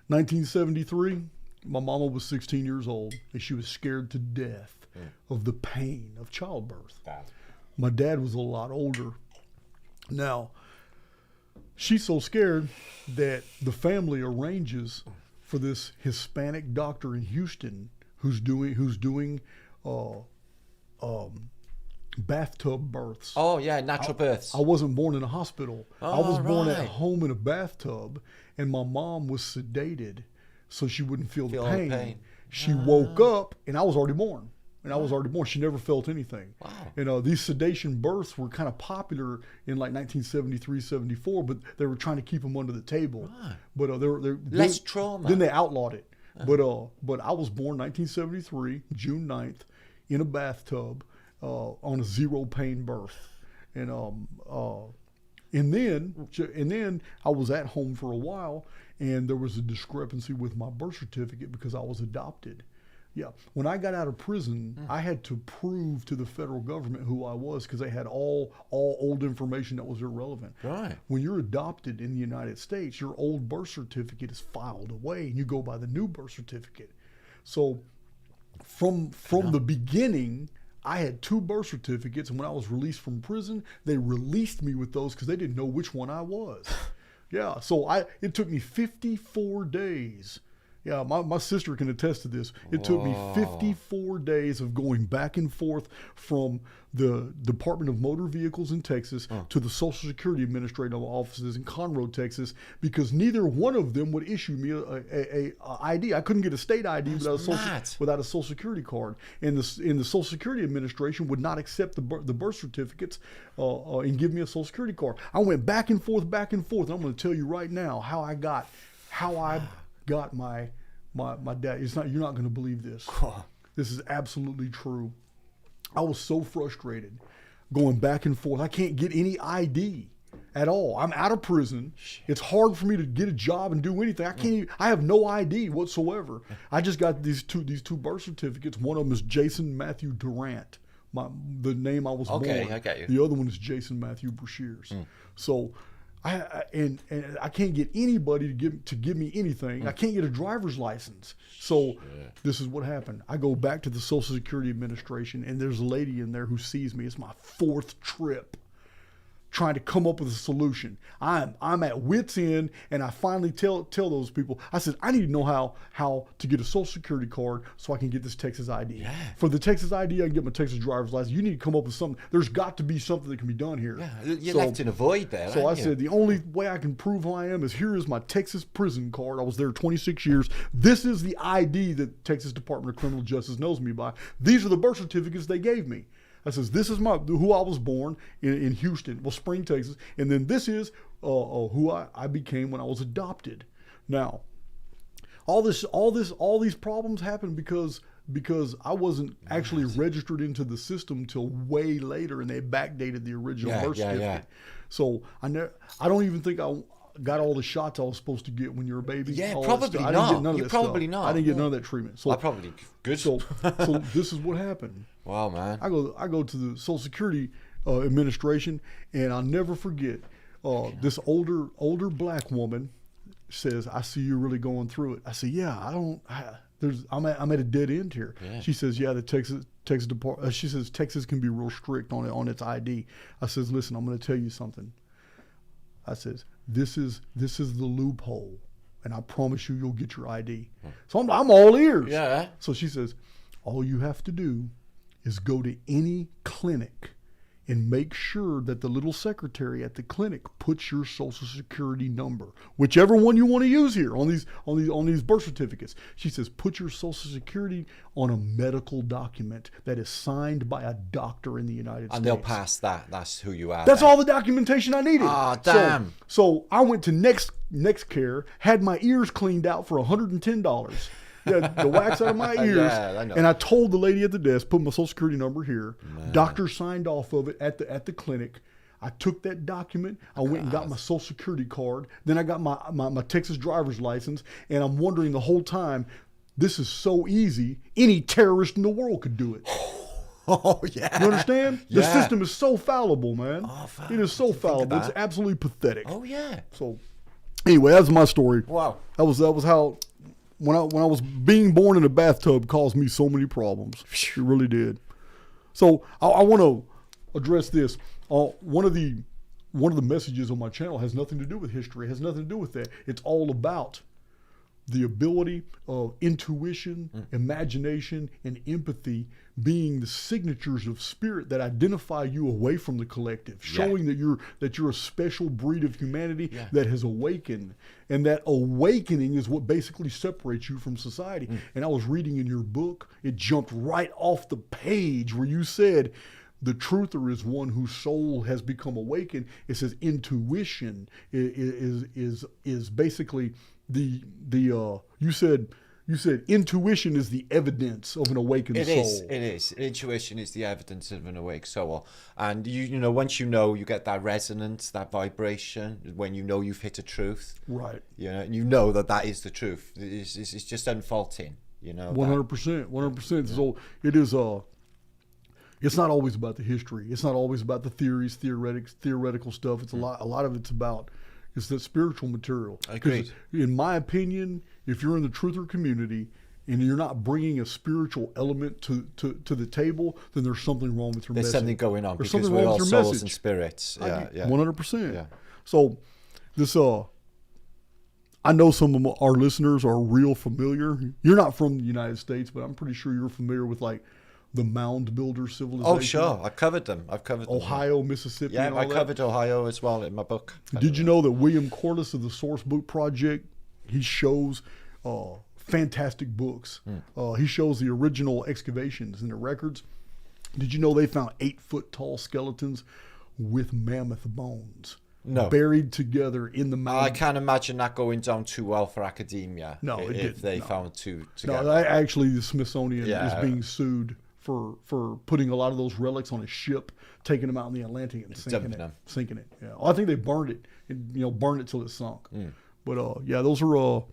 1973, my mama was 16 years old, and she was scared to death of the pain of childbirth. My dad was a lot older. Now, she's so scared that the family arranges for this Hispanic doctor in Houston who's doing bathtub births. Oh yeah, natural births. I wasn't born in a hospital. I was born at right. home in a bathtub, and my mom was sedated so she wouldn't feel the pain. She woke up, and I was already born. She never felt anything. Wow. And these sedation births were kind of popular in like 1973, 74, but they were trying to keep them under the table. Right. But they're less trauma. Then they outlawed it. But I was born 1973, June 9th, in a bathtub on a zero pain birth, and then I was at home for a while, and there was a discrepancy with my birth certificate because I was adopted. Yeah, when I got out of prison, I had to prove to the federal government who I was because they had all old information that was irrelevant. Right. When you're adopted in the United States, your old birth certificate is filed away, and you go by the new birth certificate. So, from the beginning, I had 2 birth certificates, and when I was released from prison, they released me with those because they didn't know which one I was. Yeah, so it took me 54 days Yeah, my sister can attest to this. It took me 54 days of going back and forth from the Department of Motor Vehicles in Texas to the Social Security Administrative offices in Conroe, Texas, because neither one of them would issue me a ID. I couldn't get a state ID without a Social Security card, and the Social Security Administration would not accept the birth certificates and give me a Social Security card. I went back and forth, and I'm going to tell you right now how I got my dad. You're not going to believe this. This is absolutely true. I was so frustrated going back and forth. I can't get any ID at all. I'm out of prison. It's hard for me to get a job and do anything. I can't even, I have no ID whatsoever. I just got these two birth certificates. One of them is Jason Matthew Durant, the name I was born. Okay, I got you. The other one is Jason Matthew Breshears. So and I can't get anybody to give me anything. I can't get a driver's license. So this is what happened. I go back to the Social Security Administration, and there's a lady in there who sees me. It's my 4th trip trying to come up with a solution. I'm at wit's end, and I finally tell those people, I said, I need to know how to get a Social Security card so I can get this Texas ID. Yeah. For the Texas ID, I can get my Texas driver's license. You need to come up with something. There's got to be something that can be done here. Yeah, you're left in a void there. So I said, the only way I can prove who I am is here is my Texas prison card. I was there 26 years. This is the ID that Texas Department of Criminal Justice knows me by. These are the birth certificates they gave me. I says, this is who I was born in Houston, Spring, Texas, and then this is who I became when I was adopted. Now, all these problems happened because I wasn't actually registered into the system till way later, and they backdated the original birth certificate. Yeah. So I don't even think I got all the shots I was supposed to get when you were a baby. Yeah, all probably not. I didn't get none of You that probably stuff. not. I didn't get none of that treatment. So I probably good. So this is what happened. Wow, man. I go to the Social Security Administration, and I'll never forget this older black woman says, "I see you're really going through it." I say, "Yeah, I'm at a dead end here." Yeah. She says, "Yeah, the Texas Department." She says Texas can be real strict on its ID. I says, "Listen, I'm going to tell you something." I says, "This is the loophole, and I promise you'll get your ID." So I'm all ears. Yeah. So she says, "All you have to do is go to any clinic and make sure that the little secretary at the clinic puts your Social Security number, whichever one you want to use here on these birth certificates." She says, "Put your Social Security on a medical document that is signed by a doctor in the United States." And they'll pass that. That's who you are. That's all the documentation I needed. Ah, damn. So I went to Next Care, had my ears cleaned out for $110. The wax out of my ears. Yeah, I know. And I told the lady at the desk, put my Social Security number here. Man. Doctor signed off of it at the clinic. I took that document. I went and got my Social Security card. Then I got my Texas driver's license. And I'm wondering the whole time, this is so easy. Any terrorist in the world could do it. Oh, yeah. You understand? Yeah. The system is so fallible, man. Oh, it is so fallible. It's absolutely pathetic. Oh, yeah. So, anyway, that's my story. Wow. That was how... When I was being born in a bathtub caused me so many problems. It really did. So I want to address this. One of the messages on my channel has nothing to do with history. It has nothing to do with that. It's all about the ability of intuition, imagination, and empathy being the signatures of spirit that identify you away from the collective, showing that you're a special breed of humanity that has awakened. And that awakening is what basically separates you from society. And I was reading in your book, it jumped right off the page where you said, the truther is one whose soul has become awakened. It says intuition is basically you said intuition is the evidence of an awakened soul. It is. Intuition is the evidence of an awake soul. And you know, once you get that resonance, that vibration, when you know you've hit a truth. Right. And you know that is the truth. It's just unfaulting, 100%. So it is it's not always about the history. It's not always about the theories, theoretical stuff. It's a lot of it's the spiritual material. I agree. In my opinion, if you're in the truther community and you're not bringing a spiritual element to the table, then there's something wrong with your message. There's something going on because we're all souls and spirits. Yeah, 100%. Yeah. So this I know some of our listeners are real familiar. You're not from the United States, but I'm pretty sure you're familiar with like the mound builder civilization. Oh, sure. I've covered them. Ohio, Mississippi. Yeah, and all I that. covered Ohio as well in my book. Did you know that William Corliss of the Source Book Project, he shows fantastic books. He shows the original excavations and the records. Did you know they found 8-foot tall skeletons with mammoth bones? No. Buried together in the mountain. I can't imagine that going down too well for academia. No, it if didn't, they no. found two No, together. actually, the Smithsonian Yeah. is being sued for putting a lot of those relics on a ship, taking them out in the Atlantic and Dumping them. sinking it. Yeah, I think they burned it and burned it till it sunk. But yeah, those are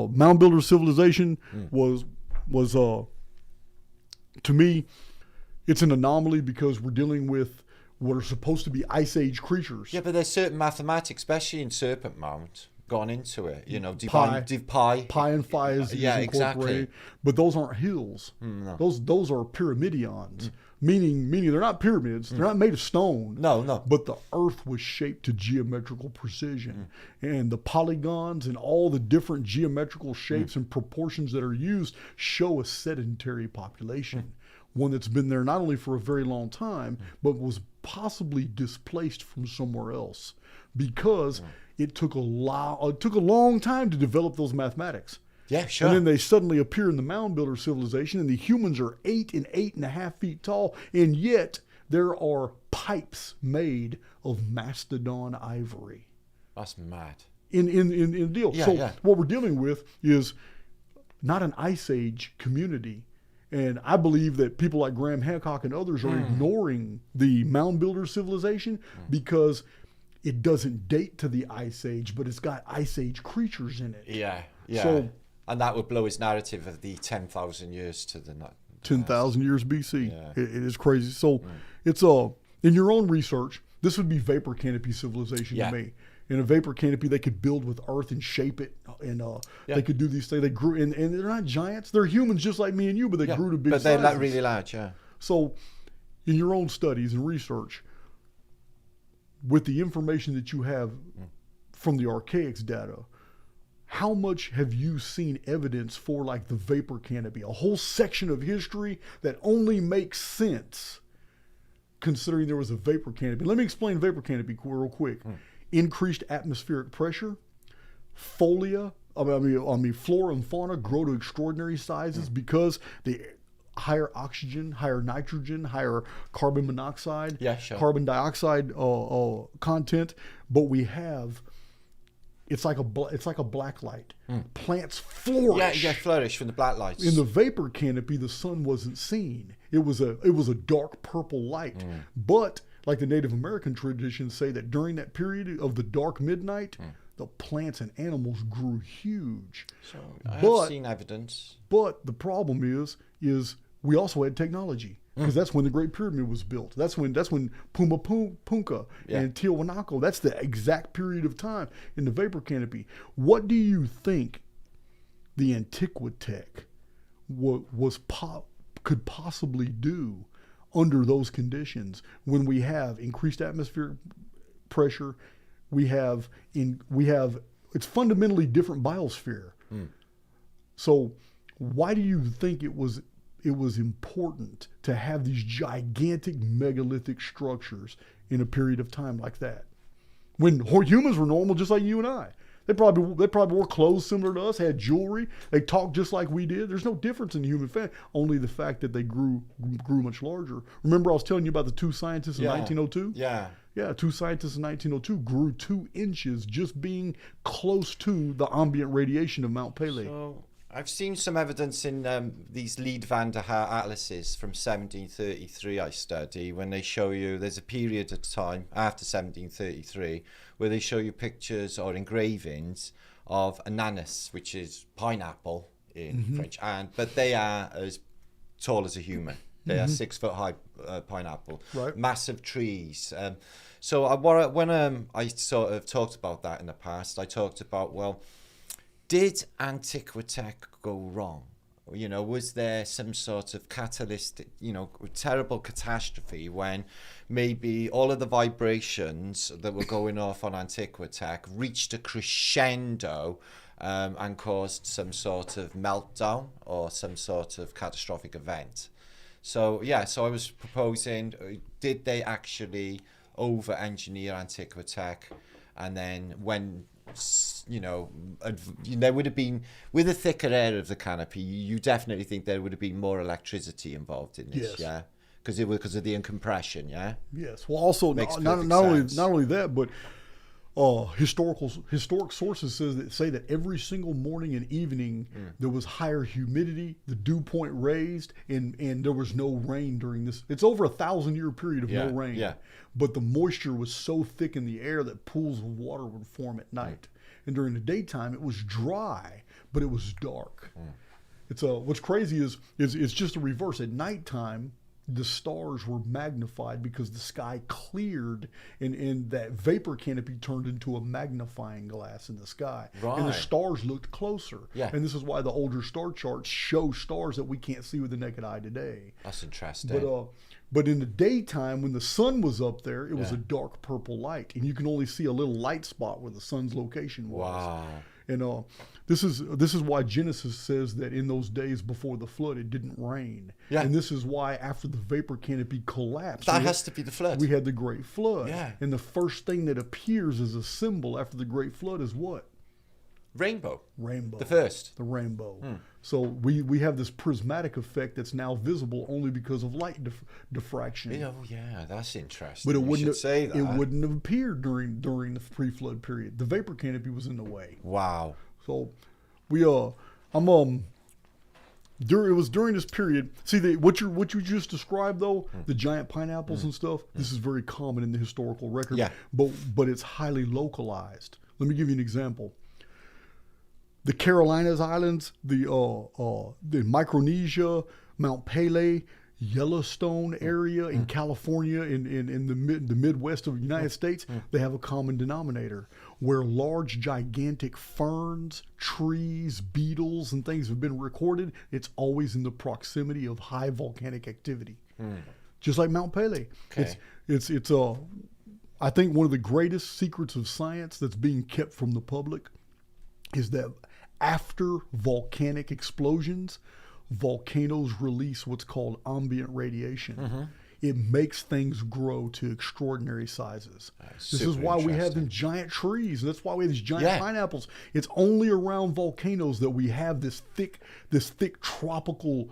mound builder civilization was to me, it's an anomaly because we're dealing with what are supposed to be ice age creatures. Yeah, but there's certain mathematics, especially in Serpent Mound, gone into it. You know, Pi pi and phi is yeah, incorporated, exactly. but those aren't hills. No. Those are pyramidions, meaning they're not pyramids. They're not made of stone. No. But the Earth was shaped to geometrical precision, and the polygons and all the different geometrical shapes and proportions that are used show a sedentary population, one that's been there not only for a very long time, but was possibly displaced from somewhere else because it took a long time to develop those mathematics. Yeah, sure. And then they suddenly appear in the mound builder civilization, and the humans are 8 and 8.5 feet tall, and yet there are pipes made of mastodon ivory. That's mad. In the deal. Yeah, so yeah. what we're dealing with is not an ice age community. And I believe that people like Graham Hancock and others are ignoring the mound builder civilization because it doesn't date to the ice age, but it's got ice age creatures in it. Yeah. So, and that would blow his narrative of the 10,000 years to the 10,000 years BC. Yeah. It is crazy. So it's in your own research, this would be vapor canopy civilization Yeah. to me. In a vapor canopy, they could build with earth and shape it, and they could do these things. They grew, and they're not giants. They're humans just like me and you, but they grew to big But they're sizes. really large, yeah. So, in your own studies and research, with the information that you have from the Archaix data, how much have you seen evidence for like the vapor canopy, a whole section of history that only makes sense considering there was a vapor canopy? Let me explain vapor canopy real quick. Increased atmospheric pressure, flora and fauna grow to extraordinary sizes because the higher oxygen, higher nitrogen, higher carbon monoxide, carbon dioxide content. But we have, it's like a black light. Plants flourish. Yeah, flourish from the black lights. In the vapor canopy, the sun wasn't seen. It was a dark purple light. But like the Native American traditions say that during that period of the dark midnight, the plants and animals grew huge. So I have seen evidence. But the problem is we also had technology because that's when the Great Pyramid was built. That's when Punka and Tiwanaku. That's the exact period of time in the vapor canopy. What do you think the Antiquitech could possibly do under those conditions when we have increased atmospheric pressure? We have it's fundamentally different biosphere. So why do you think it was important to have these gigantic megalithic structures in a period of time like that, when humans were normal just like you and I? They probably wore clothes similar to us, had jewelry, they talked just like we did. There's no difference in the human family, only the fact that they grew much larger. Remember I was telling you about the two scientists in 1902? Yeah, two scientists in 1902 grew 2 inches just being close to the ambient radiation of Mount Pelee. So I've seen some evidence in these Lead van der Haar atlases from 1733 I study, when they show you there's a period of time after 1733 where they show you pictures or engravings of ananas, which is pineapple in French, but they are as tall as a human. They are 6 foot high pineapple, massive trees. So when I sort of talked about that in the past, I talked about, well, did Antiquitech go wrong? You know, was there some sort of catalyst, you know, terrible catastrophe when maybe all of the vibrations that were going off on Antiquitech reached a crescendo and caused some sort of meltdown or some sort of catastrophic event? So, yeah, so I was proposing, did they actually over-engineer Antiquitech? And then when, you know, there would have been, with the thicker air of the canopy, you definitely think there would have been more electricity involved in this, Yes. yeah? Because of the incompression, yeah? Yes. Well, also Makes not perfect only that, but historic sources say that every single morning and evening there was higher humidity, the dew point raised, and there was no rain during this. It's over 1,000-year period of no rain. Yeah. But the moisture was so thick in the air that pools of water would form at night. And during the daytime it was dry, but it was dark. It's what's crazy is it's just the reverse. At nighttime, the stars were magnified because the sky cleared and that vapor canopy turned into a magnifying glass in the sky. Right. And the stars looked closer. Yeah. And this is why the older star charts show stars that we can't see with the naked eye today. That's interesting. But in the daytime, when the sun was up there, it was a dark purple light. And you can only see a little light spot where the sun's location was. Wow. And this is why Genesis says that in those days before the flood, it didn't rain. Yeah. And this is why after the vapor canopy collapsed, That has to be the flood. we had the Great Flood. Yeah. And the first thing that appears as a symbol after the Great Flood is what? Rainbow. Rainbow. The first. The rainbow. So we have this prismatic effect that's now visible only because of light diffraction. Oh, yeah, that's interesting. But it You wouldn't should say that. it wouldn't have appeared during the pre-flood period. The vapor canopy was in the way. Wow. So it was during this period. See, what you just described though, the giant pineapples and stuff. This is very common in the historical record. Yeah. But it's highly localized. Let me give you an example. The Carolinas Islands, the Micronesia, Mount Pelee, Yellowstone area in California, in the Midwest of the United States, they have a common denominator where large, gigantic ferns, trees, beetles, and things have been recorded. It's always in the proximity of high volcanic activity, just like Mount Pelee. Okay. It's I think one of the greatest secrets of science that's being kept from the public is that after volcanic explosions, volcanoes release what's called ambient radiation. It makes things grow to extraordinary sizes. This is why we have them giant trees. That's why we have these giant pineapples. It's only around volcanoes that we have this thick tropical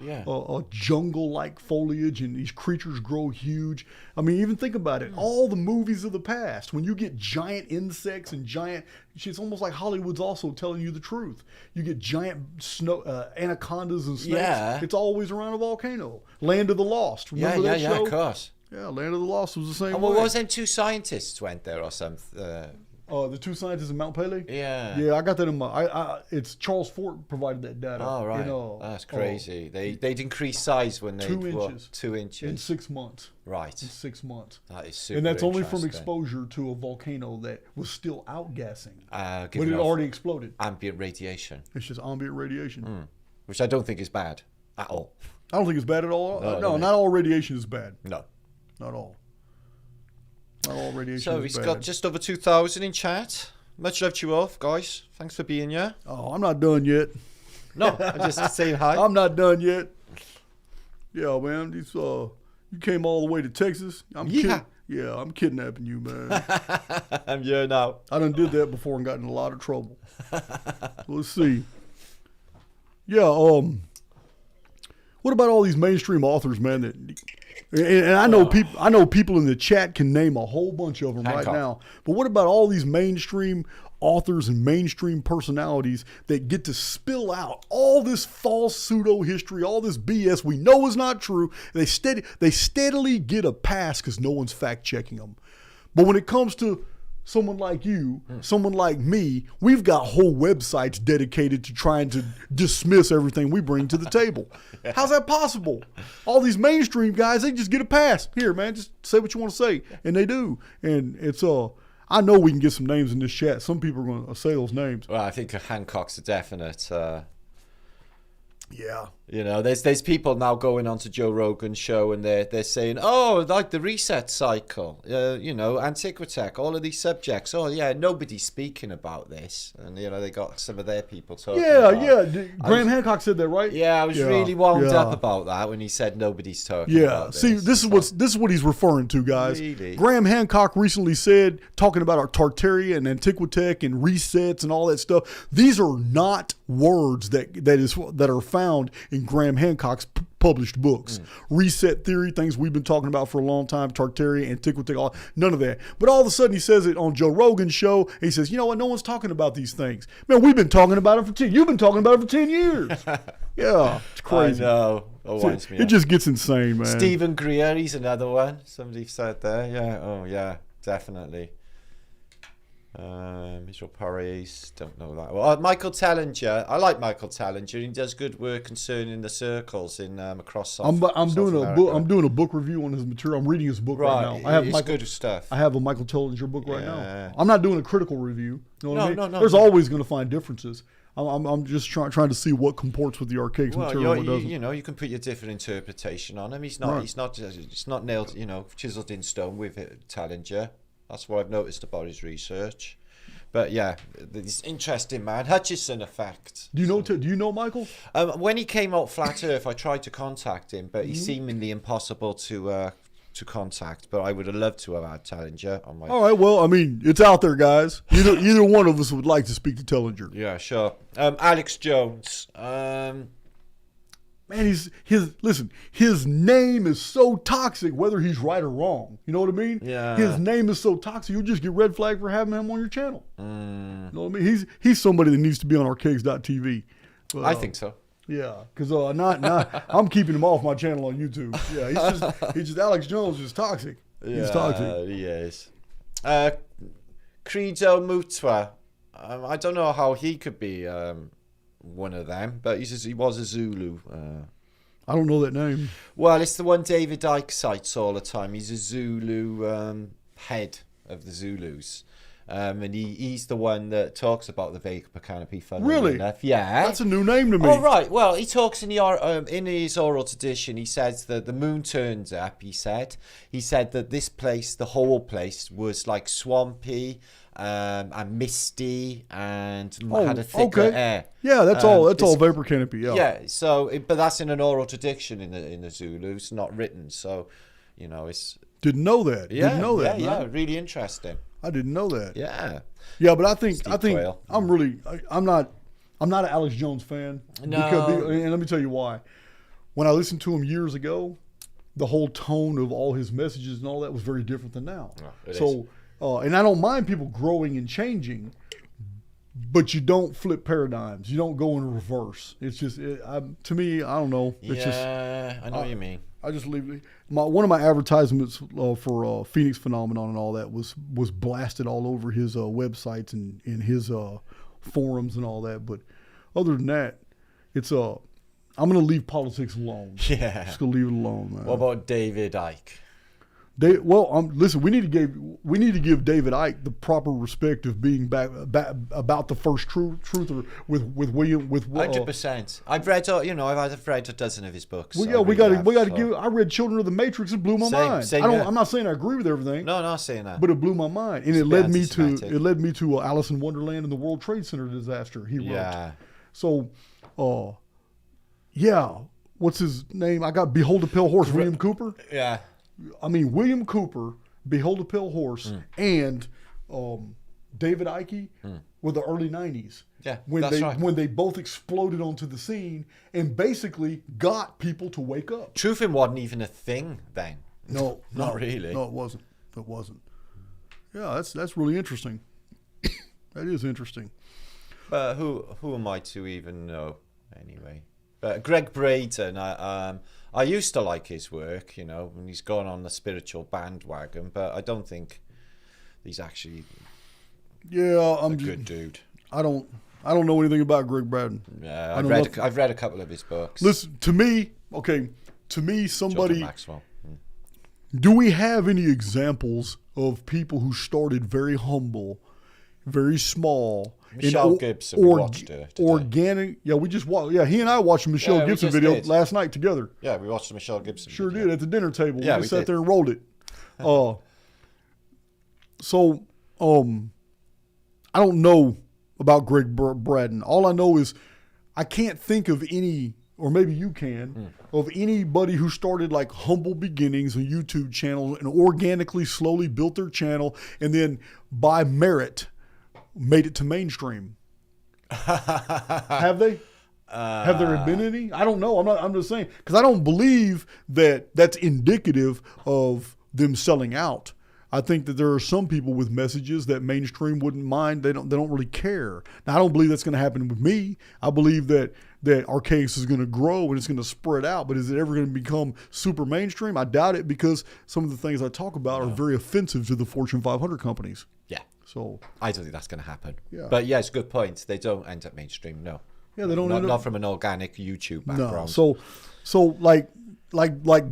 jungle-like foliage, and these creatures grow huge. I mean, even think about it. All the movies of the past, when you get giant insects and giant, it's almost like Hollywood's also telling you the truth. You get giant anacondas and snakes. Yeah. It's always around a volcano. Land of the Lost. Remember that show? Of course. Yeah, Land of the Lost was the same And way. what was them two scientists went there or something? The two scientists in Mount Pelee? Yeah. Yeah, I got that in my... it's Charles Fort provided that data. Oh, right. That's crazy. They'd increase size when they... 2 inches. 2 inches. In 6 months. Right. In 6 months. That is super And that's only from interesting. exposure to a volcano that was still outgassing. But Giving it off already exploded. ambient radiation, It's just ambient radiation. which I don't think is bad at all. I don't think it's bad at all. No, No, no, not all radiation is bad. No. Not all. Not all radiation So is he's bad. got just over 2,000 in chat. Much love to you all, guys. Thanks for being here. Oh, I'm not done yet. No, I'm just saying hi. I'm not done yet. Yeah, man. These you came all the way to Texas. I'm kidnapping you, man. I'm here now. I done did that before and got in a lot of trouble. Let's see. Yeah, what about all these mainstream authors, man? That and I know people in the chat can name a whole bunch of them right Hancock. now. But what about all these mainstream authors and mainstream personalities that get to spill out all this false pseudo history, all this BS we know is not true? They steadily get a pass because no one's fact checking them. But when it comes to someone like you, someone like me, we've got whole websites dedicated to trying to dismiss everything we bring to the table. How's that possible? All these mainstream guys, they just get a pass. Here, man, just say what you want to say. And they do. And it's, I know we can get some names in this chat. Some people are going to say those names. Well, I think Hancock's a definite. Yeah. You know, there's people now going on to Joe Rogan's show and they're saying, oh, like the reset cycle, you know, Antiquitech, all of these subjects. Oh, yeah, nobody's speaking about this. And, you know, they got some of their people talking about it. Graham Hancock said that, right? Yeah, I was really wound up about that when he said nobody's talking about this. See, this is what he's referring to, guys. Really? Graham Hancock recently said, talking about our Tartaria and Antiquitech and resets and all that stuff. These are not words that are found in Graham Hancock's published books. Reset theory, things we've been talking about for a long time, Tartaria, Antiquitech, none of that. But all of a sudden he says it on Joe Rogan's show. And he says, you know what? No one's talking about these things. Man, we've been talking about it for 10 years. You've been talking about it for 10 years. Yeah, it's crazy. I know. It just gets insane, man. Stephen Greer, he's another one. Somebody said there. Yeah. Oh, yeah. Definitely. Israel Paris, don't know that. Well, Michael Tellinger. I like Michael Tellinger. He does good work concerning the circles in across South. I'm doing a book review on his material. I'm reading his book right now. I have good stuff. I have a Michael Tellinger book right now. I'm not doing a critical review. You know what I mean? No. There's always going to find differences. I'm just trying to see what comports with the Archaix material and what doesn't. You know, you can put your different interpretation on him. He's not nailed, you know, chiseled in stone with it, Tellinger. That's what I've noticed about his research. But yeah, this interesting man. Hutchison effect. Do you know Michael? When he came out Flat Earth, I tried to contact him, but he's seemingly impossible to contact. But I would have loved to have had Tellinger on my. All right, well, I mean, it's out there, guys. Either one of us would like to speak to Tellinger. Yeah, sure. Alex Jones. Man, his name is so toxic, whether he's right or wrong. You know what I mean? Yeah. His name is so toxic, you'll just get red flag for having him on your channel. You know what I mean? He's somebody that needs to be on Archaix.tv. I think so. Yeah, because I'm keeping him off my channel on YouTube. Yeah, he's just Alex Jones is toxic. He's toxic. He is. Credo Mutwa. I don't know how he could be one of them, but he was a Zulu. I don't know that name. Well, it's the one David Icke cites all the time. He's a Zulu head of the Zulus. And he's the one that talks about the vapor canopy. Really? Enough. Yeah. That's a new name to me. Oh, right. Well, he talks in his oral tradition. He says that the moon turns up. He said that this place, the whole place, was like swampy and misty and had a thicker air. Yeah, that's all vapor canopy. Yeah. Yeah. So, but that's in an oral tradition in the Zulus, not written. So, you know, it's. Didn't know that. Yeah. Didn't know that. Yeah. Really interesting. I didn't know that. Yeah. Yeah, but I think I'm not an Alex Jones fan. No. And let me tell you why. When I listened to him years ago, the whole tone of all his messages and all that was very different than now. And I don't mind people growing and changing, but you don't flip paradigms. You don't go in reverse. It's just to me, I don't know. It's I know what you mean. I just leave it. One of my advertisements for Phoenix Phenomenon and all that was blasted all over his websites and in his forums and all that. But other than that, it's I'm gonna leave politics alone. Yeah, just gonna leave it alone, man. What about David Icke? Listen, we need to give David Icke the proper respect of being back about the first truther with William 100%. I've read a dozen of his books. Well, yeah, we got to give. I read Children of the Matrix. It blew my mind. I'm not saying I agree with everything. No, not saying that. But it blew my mind, and it led me to Alice in Wonderland and the World Trade Center disaster. He wrote. Yeah. So, yeah. What's his name? I got Behold a Pale Horse. William Cooper. Yeah. I mean, William Cooper, Behold a Pale Horse, and David Icke were the early 90s. Yeah, when they both exploded onto the scene and basically got people to wake up. Truthing wasn't even a thing then. No, not really. No, it wasn't. It wasn't. Yeah, that's really interesting. That is interesting. But who am I to even know anyway? But Greg Braden, I used to like his work, you know, and he's gone on the spiritual bandwagon, but I don't think he's actually a good dude. I don't know anything about Greg Braden. Yeah, I've read a couple of his books. Listen, to me, somebody. Maxwell. Do we have any examples of people who started very humble very small. Michelle Gibson, we watched her today. Organic. Yeah, we just watched. Yeah, he and I watched the Michelle Gibson video last night together. Yeah, we watched the Michelle Gibson Sure video. did, at the dinner table. Yeah, we we sat did. there and rolled it. I don't know about Greg Braden. All I know is I can't think of any, or maybe you can, of anybody who started like humble beginnings on YouTube channels and organically slowly built their channel and then by merit made it to mainstream. Have they? Have there been any? I don't know. I'm just saying, because I don't believe that that's indicative of them selling out. I think that there are some people with messages that mainstream wouldn't mind. They don't really care. Now, I don't believe that's going to happen with me. I believe that Archaix is going to grow and it's going to spread out. But is it ever going to become super mainstream? I doubt it, because some of the things I talk about are very offensive to the Fortune 500 companies. Yeah. So I don't think that's going to happen. Yeah. But yeah, it's a good point. They don't end up mainstream, no. Yeah, they don't not from an organic YouTube background. No. So like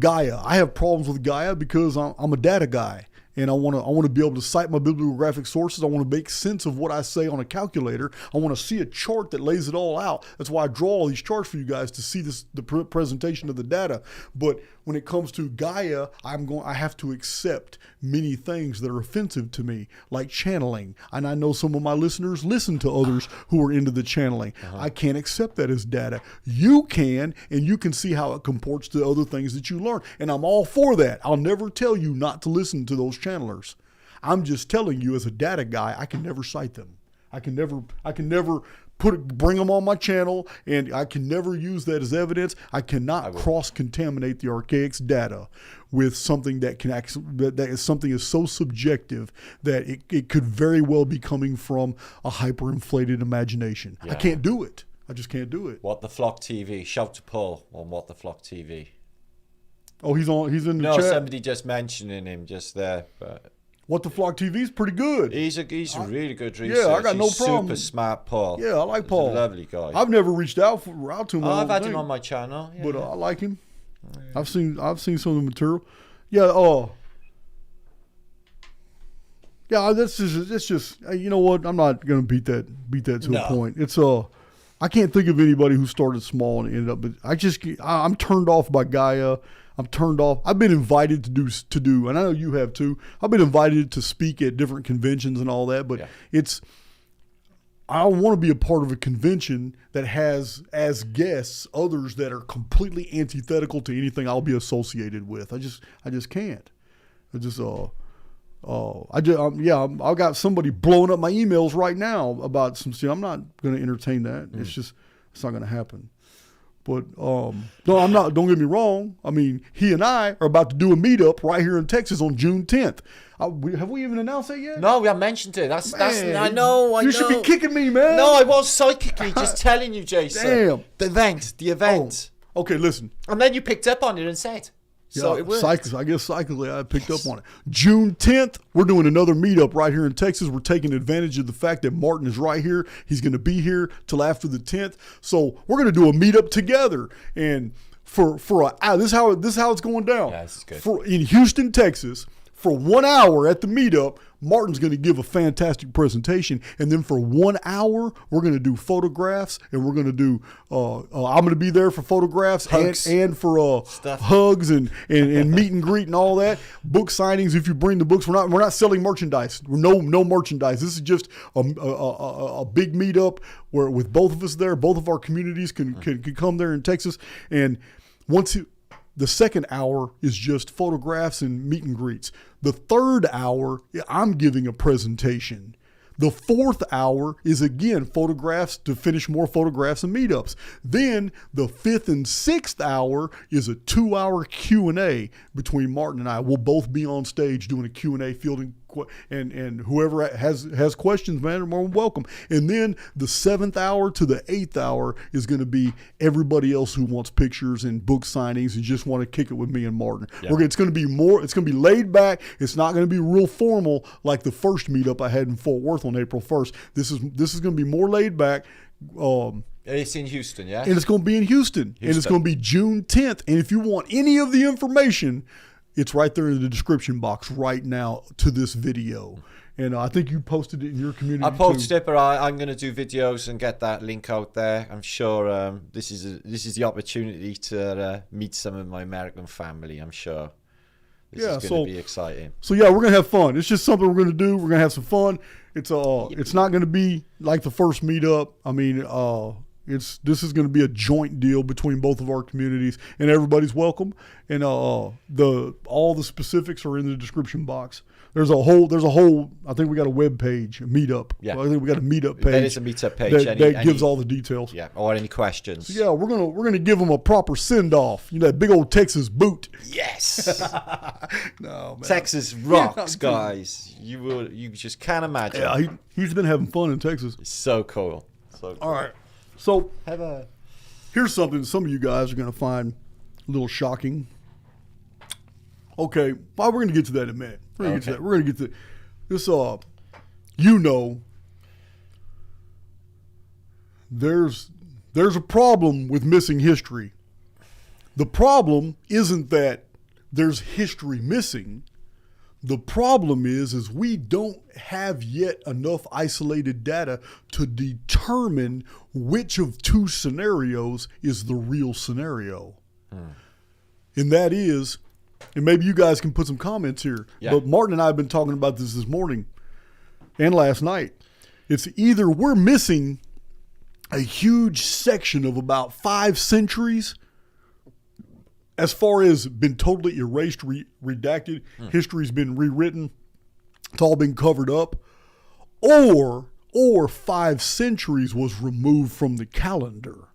Gaia. I have problems with Gaia because I'm a data guy. And I want to be able to cite my bibliographic sources. I want to make sense of what I say on a calculator. I want to see a chart that lays it all out. That's why I draw all these charts for you guys to see the presentation of the data. But when it comes to Gaia, I have to accept many things that are offensive to me, like channeling. And I know some of my listeners listen to others who are into the channeling. I can't accept that as data. You can, and you can see how it comports to other things that you learn. And I'm all for that. I'll never tell you not to listen to those channelers. I'm just telling you, as a data guy, I can never cite them. I can never bring them on my channel, and I can never use that as evidence. I cannot cross-contaminate the Archaix data with something that something is so subjective that it could very well be coming from a hyperinflated imagination. Yeah. I can't do it. I just can't do it. What the Flock TV. Shout to Paul on What the Flock TV. Oh, he's in the No, chat. somebody just mentioning him just there. But What the Flock TV is pretty good. he's a really good researcher. Yeah, I got no problem. Super smart, Paul. Yeah, I like He's Paul. a lovely guy. I've never reached out to him. I I've don't had think. him on my channel. Yeah. But I like him. I've seen some of the material. Yeah. Yeah. That's just. You know what? I'm not gonna beat that to a point. It's I can't think of anybody who started small and ended up. But I'm turned off by Gaia. I'm turned off. I've been invited to do, and I know you have too. I've been invited to speak at different conventions and all that. But I want to be a part of a convention that has as guests others that are completely antithetical to anything I'll be associated with. I just can't. I've got somebody blowing up my emails right now about some shit. I'm not going to entertain that. It's not going to happen. But no, I'm not. Don't get me wrong. I mean, he and I are about to do a meetup right here in Texas on June 10th. Have we even announced that yet? No, we haven't mentioned it. That's Man, I know. You should be kicking me, man. No, I was psychically just telling you, Jason. Damn. The event. Oh, okay, listen. And then you picked up on it and said. So it worked. I guess psychically I picked up on it. June 10th, we're doing another meetup right here in Texas. We're taking advantage of the fact that Martin is right here. He's going to be here till after the 10th. So we're going to do a meetup together. And this is how it's going down. Yeah, this is good. In Houston, Texas, for 1 hour at the meetup, Martin's going to give a fantastic presentation, and then for 1 hour, we're going to do photographs, and we're going to do. I'm going to be there for photographs and for hugs and meet and greet and all that. Book signings if you bring the books. We're not selling merchandise. No merchandise. This is just a big meetup where with both of us there, both of our communities can come there in Texas, and the second hour is just photographs and meet and greets. The third hour, I'm giving a presentation. The fourth hour is, again, photographs to finish more photographs and meetups. Then the fifth and sixth hour is a 2-hour Q&A between Martin and I. We'll both be on stage doing a Q&A fielding, and whoever has questions, man, are more than welcome. And then the 7th hour to the 8th hour is going to be everybody else who wants pictures and book signings and just want to kick it with me and Martin. Yeah. It's going to be laid back. It's not going to be real formal like the first meetup I had in Fort Worth on April 1st. This is going to be more laid back. It's in Houston, yeah? And it's going to be in Houston. And it's going to be June 10th. And if you want any of the information, It's right there in the description box right now to this video. And I think you posted it in your community. I posted it, but I'm going to do videos and get that link out there. I'm sure this is the opportunity to meet some of my American family. I'm sure this is going to be exciting. So yeah, we're going to have fun. It's just something we're going to do. We're going to have some fun. It's not going to be like the first meetup. I mean, this is going to be a joint deal between both of our communities, and everybody's welcome. And all the specifics are in the description box. There's a whole. I think we got a web page, a meetup. Yeah, I think we got a meetup page. That is a meetup page that gives all the details. Yeah, or any questions. So yeah, we're gonna give them a proper send off. You know, that big old Texas boot. Yes. No, man. Texas rocks, guys. You just can't imagine. Yeah, he's been having fun in Texas. It's so cool. So cool. All right. So Here's here's something some of you guys are gonna find a little shocking. Okay, well, we're going to get to that in a minute. We're going to get to this. There's a problem with missing history. The problem isn't that there's history missing. The problem is we don't have yet enough isolated data to determine which of two scenarios is the real scenario. And that is, and maybe you guys can put some comments here, but Martin and I have been talking about this morning and last night. It's either we're missing a huge section of about 5 centuries as far as been totally erased, redacted, history's been rewritten, it's all been covered up, or 5 centuries was removed from the calendar.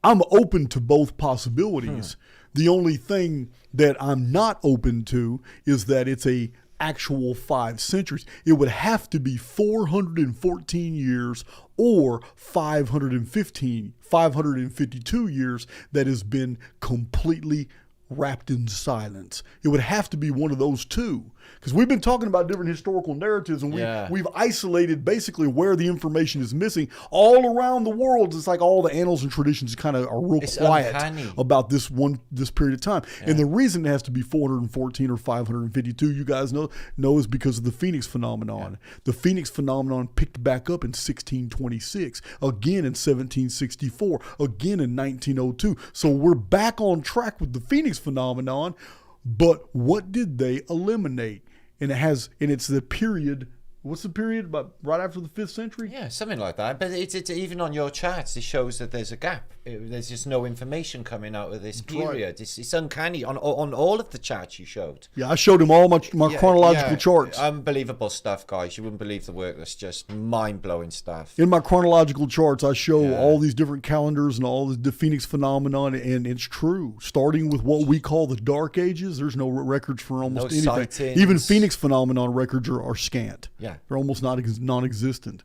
I'm open to both possibilities. The only thing that I'm not open to is that it's a actual 5 centuries. It would have to be 414 years or 552 years that has been completely wrapped in silence. It would have to be one of those two. Because we've been talking about different historical narratives, and we've isolated basically where the information is missing. All around the world, it's like all the annals and traditions kind of are real quiet about this period of time. And the reason it has to be 414 or 552, you guys know is because of the Phoenix phenomenon. The Phoenix phenomenon picked back up in 1626, again in 1764, again in 1902. So we're back on track with the Phoenix phenomenon. But what did they eliminate? And it's the period. What's the period? About right after the 5th century? Yeah, something like that. But it's even on your charts, it shows that there's a gap. There's just no information coming out of this period. Right. It's uncanny on all of the charts you showed. Yeah, I showed him all my chronological charts. Unbelievable stuff, guys. You wouldn't believe the work. That's just mind-blowing stuff. In my chronological charts, I show all these different calendars and all the Phoenix phenomenon, and it's true. Starting with what we call the Dark Ages, there's no records for almost anything. Sightings. Even Phoenix phenomenon records are scant. Yeah. They're almost non-existent.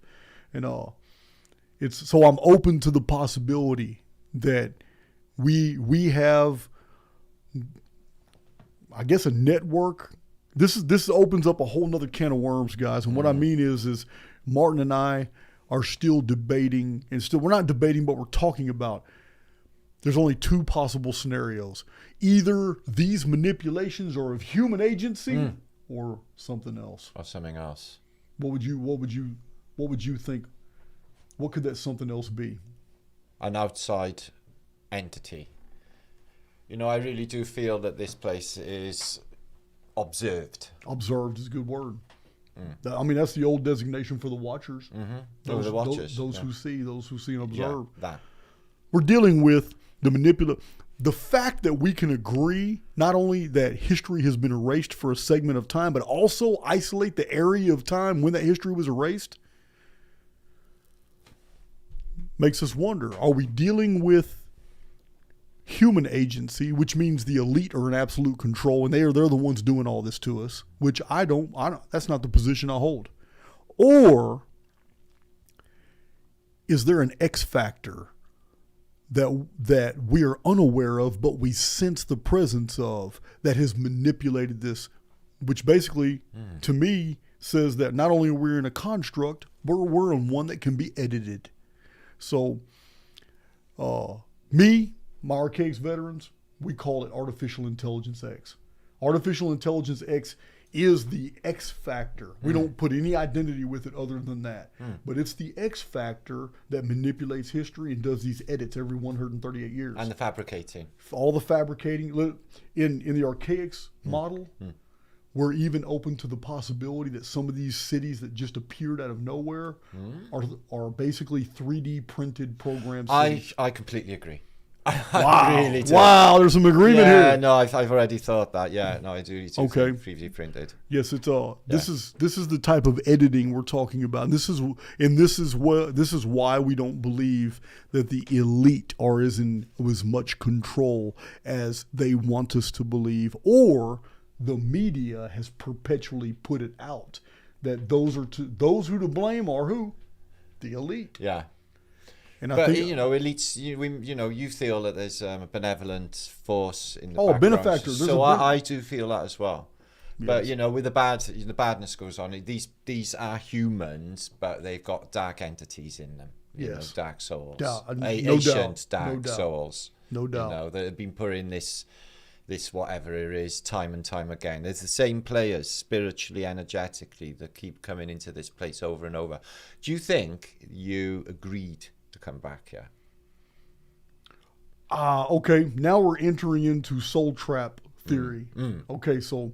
And so I'm open to the possibility that we have, I guess, a network. This opens up a whole nother can of worms, guys. And what I mean is Martin and I are still debating, and we're not debating, but we're talking about. There's only 2 possible scenarios. Either these manipulations are of human agency or something else. Or something else. What would you think? What could that something else be? An outside entity. You know, I really do feel that this place is observed. Observed is a good word. I mean, that's the old designation for the watchers. The watchers. Those who see and observe. Yeah, that. We're dealing with the fact that we can agree not only that history has been erased for a segment of time, but also isolate the area of time when that history was erased, makes us wonder, are we dealing with human agency, which means the elite are in absolute control and they're the ones doing all this to us, which I don't, that's not the position I hold. Or is there an X factor that we are unaware of, but we sense the presence of, that has manipulated this, which basically, to me, says that not only are we in a construct, but we're in one that can be edited. So, my Archaix veterans, we call it artificial intelligence X. Artificial Intelligence X is the X factor. We don't put any identity with it other than that. But it's the X factor that manipulates history and does these edits every 138 years. And the fabricating. All the fabricating. In the Archaix model, we're even open to the possibility that some of these cities that just appeared out of nowhere are basically 3D printed programs. I completely agree. Wow. I really do. Wow, there's some agreement Yeah, here. no, I've already thought that. Yeah, no, I do need to Okay. 3D printed. Yes, it's this is the type of editing we're talking about. And this is why we don't believe that the elite are as much control as they want us to believe, or the media has perpetually put it out that those who to blame are who? The elite. Yeah. And But I think elites, you feel that there's a benevolent force in the Oh, background. benefactor. There's So a I do feel that as well. But with the badness goes on. These are humans, but they've got dark entities in them. You know, dark souls, ancient dark souls. No doubt. That have been put in this whatever it is time and time again. There's the same players spiritually, energetically that keep coming into this place over and over. Do you think you agreed to come back here? Okay, now we're entering into soul trap theory. Okay, so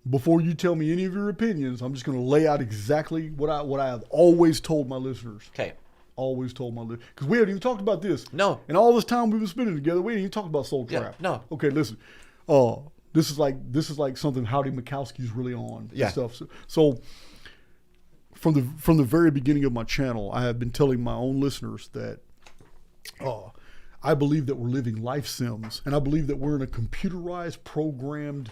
before you tell me any of your opinions, I'm just going to lay out exactly what I have always told my listeners. Okay. Always told my listeners. Because we haven't even talked about this. No. And all this time we've been spending together, we didn't even talk about soul trap. Yeah, no. Okay, listen. This is like something Howdy Mikowski's really on. Yeah. And stuff. So from the very beginning of my channel, I have been telling my own listeners that I believe that we're living life sims, and I believe that we're in a computerized, programmed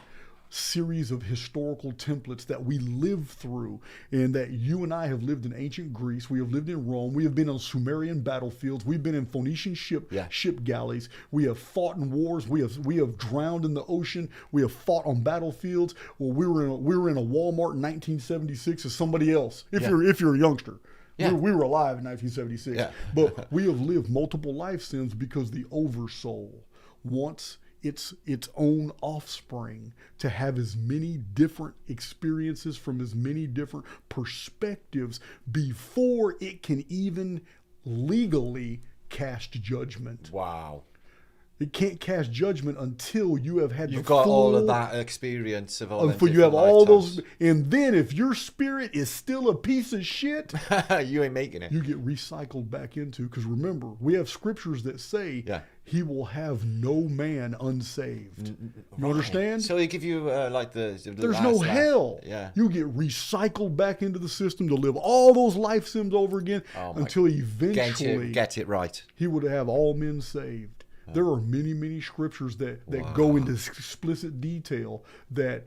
series of historical templates that we live through, and that you and I have lived in ancient Greece, we have lived in Rome, we have been on Sumerian battlefields, we've been in Phoenician ship galleys, we have fought in wars, we have drowned in the ocean, we have fought on battlefields. Well, we were in a Walmart in 1976 as somebody else. If you're a youngster. Yeah. We were alive in 1976. Yeah. But we have lived multiple life sims because the oversoul wants its own offspring to have as many different experiences from as many different perspectives before it can even legally cast judgment. Wow. It can't cast judgment until you have had You've got all of that experience of all them until you have different all lifetimes. those, and then if your spirit is still a piece of shit, You ain't making it. you get recycled back into, because remember, we have scriptures that say he will have no man unsaved. You understand? So they give you the There's no hell. Yeah. You get recycled back into the system to live all those life sims over again until eventually Get it right. he would have all men saved. There are many, many scriptures that go into explicit detail that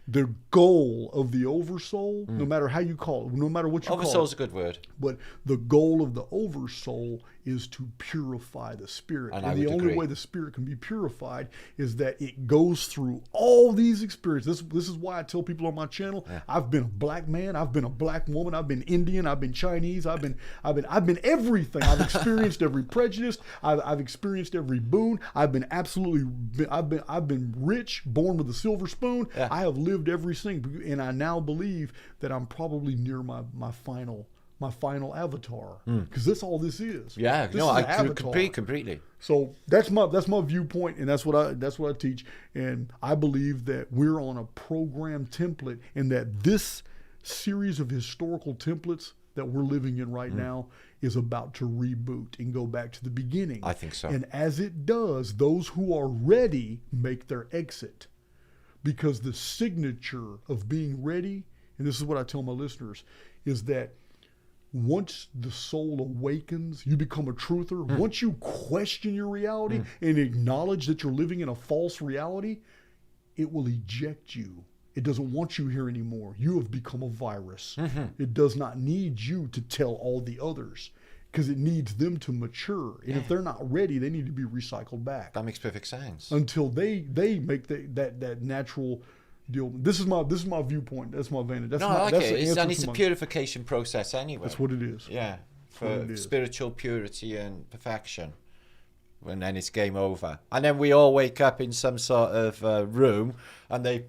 the goal of the oversoul, no matter how you call it, no matter what you call it. Oversoul's a good word. But the goal of the oversoul is to purify the spirit. And And I the would only agree. way the spirit can be purified is that it goes through all these experiences. This is why I tell people on my channel, I've been a black man, I've been a black woman, I've been Indian, I've been Chinese, I've been everything. I've experienced every prejudice, I've experienced every boon. I've been rich, born with a silver spoon. Yeah. I have lived every single, and I now believe that I'm probably near my final avatar, because that's all this is. Yeah, This no, is an I avatar. completely. So that's my viewpoint, and that's what I teach. And I believe that we're on a program template, and that this series of historical templates that we're living in right now is about to reboot and go back to the beginning. I think so. And as it does, those who are ready make their exit, because the signature of being ready, and this is what I tell my listeners, is that once the soul awakens, you become a truther. Once you question your reality and acknowledge that you're living in a false reality, it will eject you. It doesn't want you here anymore. You have become a virus. It does not need you to tell all the others, because it needs them to mature. And if they're not ready, they need to be recycled back That makes perfect sense. until they make that natural deal. This is my viewpoint. That's my vantage. That's No, my, I like that's it. the It's, answer and it's to a my- purification process anyway. That's what it is. Yeah, what for it is. spiritual purity and perfection. and then it's game over. And then we all wake up in some sort of room, and they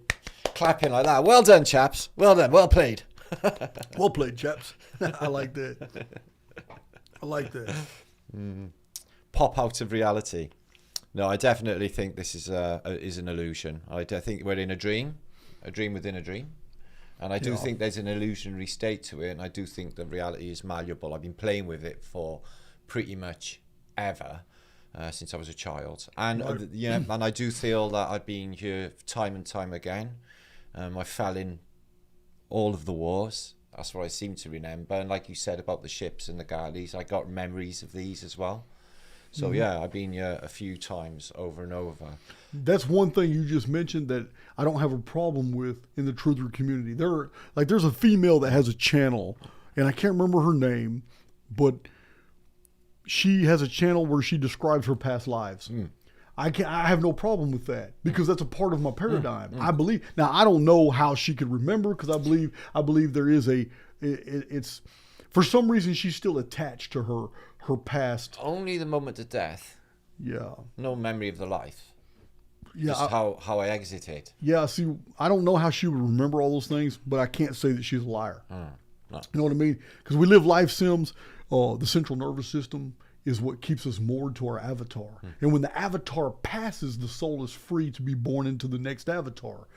clapping like that. Well done, chaps. Well done. Well played. Well played, chaps. I like that. I like that. Pop out of reality. No, I definitely think this is an illusion. I think we're in a dream within a dream. And I do think there's an illusionary state to it, and I do think that reality is malleable. I've been playing with it for pretty much ever, since I was a child. And and I do feel that I've been here time and time again. I fell in all of the wars. That's what I seem to remember. And like you said about the ships and the galleys, I got memories of these as well. So yeah, I've been here a few times over and over. That's one thing you just mentioned that I don't have a problem with in the truther community. There's a female that has a channel, and I can't remember her name, but she has a channel where she describes her past lives. I have no problem with that because that's a part of my paradigm. I believe. Now I don't know how she could remember because I believe there is it's for some reason she's still attached to her past. Only the moment of death. Yeah. No memory of the life. Yeah. Just how I exited. Yeah. See, I don't know how she would remember all those things, but I can't say that she's a liar. No. You know what I mean? Because we live life sims. The central nervous system is what keeps us moored to our avatar. And when the avatar passes, the soul is free to be born into the next avatar.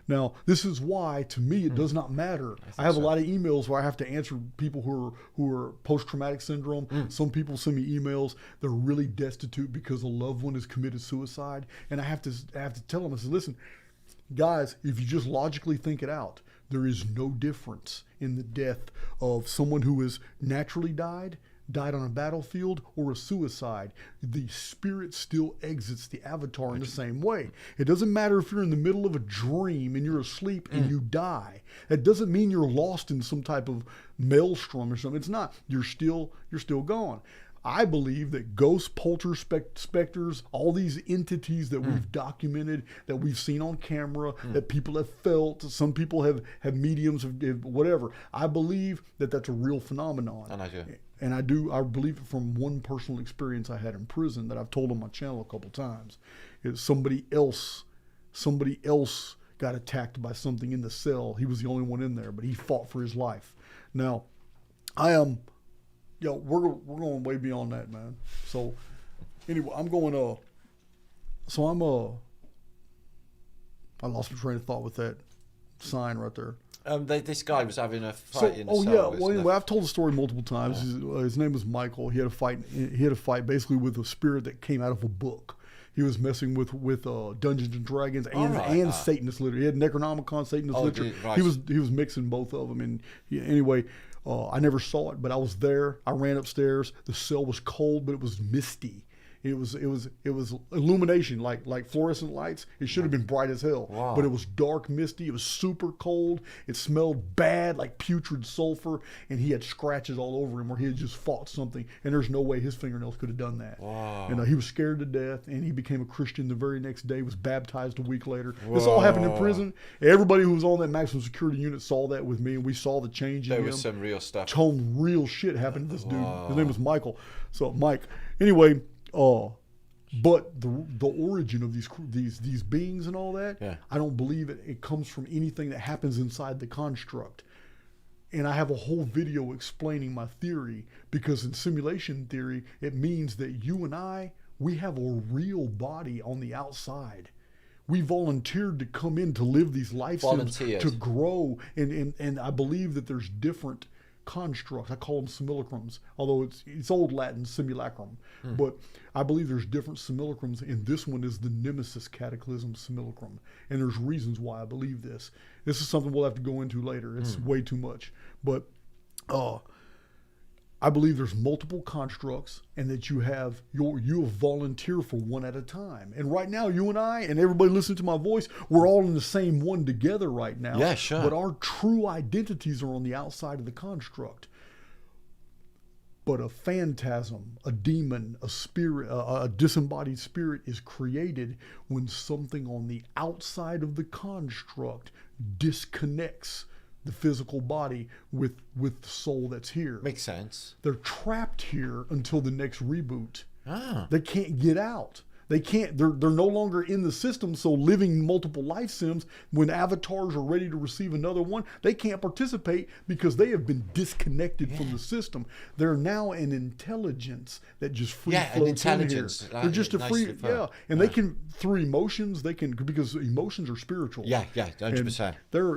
Now, this is why, to me, it does not matter. I have a lot of emails where I have to answer people who are post-traumatic syndrome. Some people send me emails. They're really destitute because a loved one has committed suicide. And I have to tell them, I said, listen, guys, if you just logically think it out, there is no difference in the death of someone who has naturally died on a battlefield, or a suicide. The spirit still exits the avatar in the same way. It doesn't matter if you're in the middle of a dream and you're asleep and you die. That doesn't mean you're lost in some type of maelstrom or something. It's not. You're still gone. I believe that ghosts, specters, all these entities that we've documented, that we've seen on camera, that people have felt, some people have mediums, whatever. I believe that that's a real phenomenon. And I do. And I believe it from one personal experience I had in prison that I've told on my channel a couple times. Somebody else got attacked by something in the cell. He was the only one in there, but he fought for his life. Now, we're going way beyond that, man. So anyway, I lost my train of thought with that sign right there. This guy was having a fight in the cell. Well, anyway, I've told the story multiple times. His name was Michael. He had a fight basically with a spirit that came out of a book. He was messing with Dungeons and Dragons and Satanist literature. He had Necronomicon, Satanist literature. Right. He was mixing both of them. And anyway, I never saw it, but I was there. I ran upstairs. The cell was cold, but it was misty. It was illumination, like fluorescent lights. It should have been bright as hell, but it was dark, misty. It was super cold. It smelled bad, like putrid sulfur, and he had scratches all over him where he had just fought something, and there's no way his fingernails could have done that. Wow. And he was scared to death, and he became a Christian the very next day, was baptized a week later. This all happened in prison. Everybody who was on that maximum security unit saw that with me, and we saw the change in him. There was some real stuff. Some real shit happened to this dude. His name was Michael. So, Mike. Anyway, but the origin of these beings and all that, I don't believe it comes from anything that happens inside the construct. And I have a whole video explaining my theory, because in simulation theory, it means that you and we have a real body on the outside. We volunteered to come in to live these life sims, to grow, and I believe that there's different constructs. I call them simulacrums, although it's old Latin simulacrum. But I believe there's different simulacrums, and this one is the Nemesis Cataclysm simulacrum. And there's reasons why I believe this. This is something we'll have to go into later. It's way too much. But I believe there's multiple constructs, and that you have volunteer for one at a time. And right now, you and I and everybody listening to my voice, we're all in the same one together right now. Yeah, sure. But our true identities are on the outside of the construct. But a phantasm, a demon, a spirit, a disembodied spirit is created when something on the outside of the construct disconnects the physical body with the soul that's here. Makes sense. They're trapped here until the next reboot. Ah. They can't get out. They can't. They're no longer in the system. So living multiple life sims, when avatars are ready to receive another one, they can't participate because they have been disconnected from the system. They're now an intelligence that just free floats an intelligence. in here. They're just a free, Nicely put. and they can through emotions. They can, because emotions are spiritual. 100%.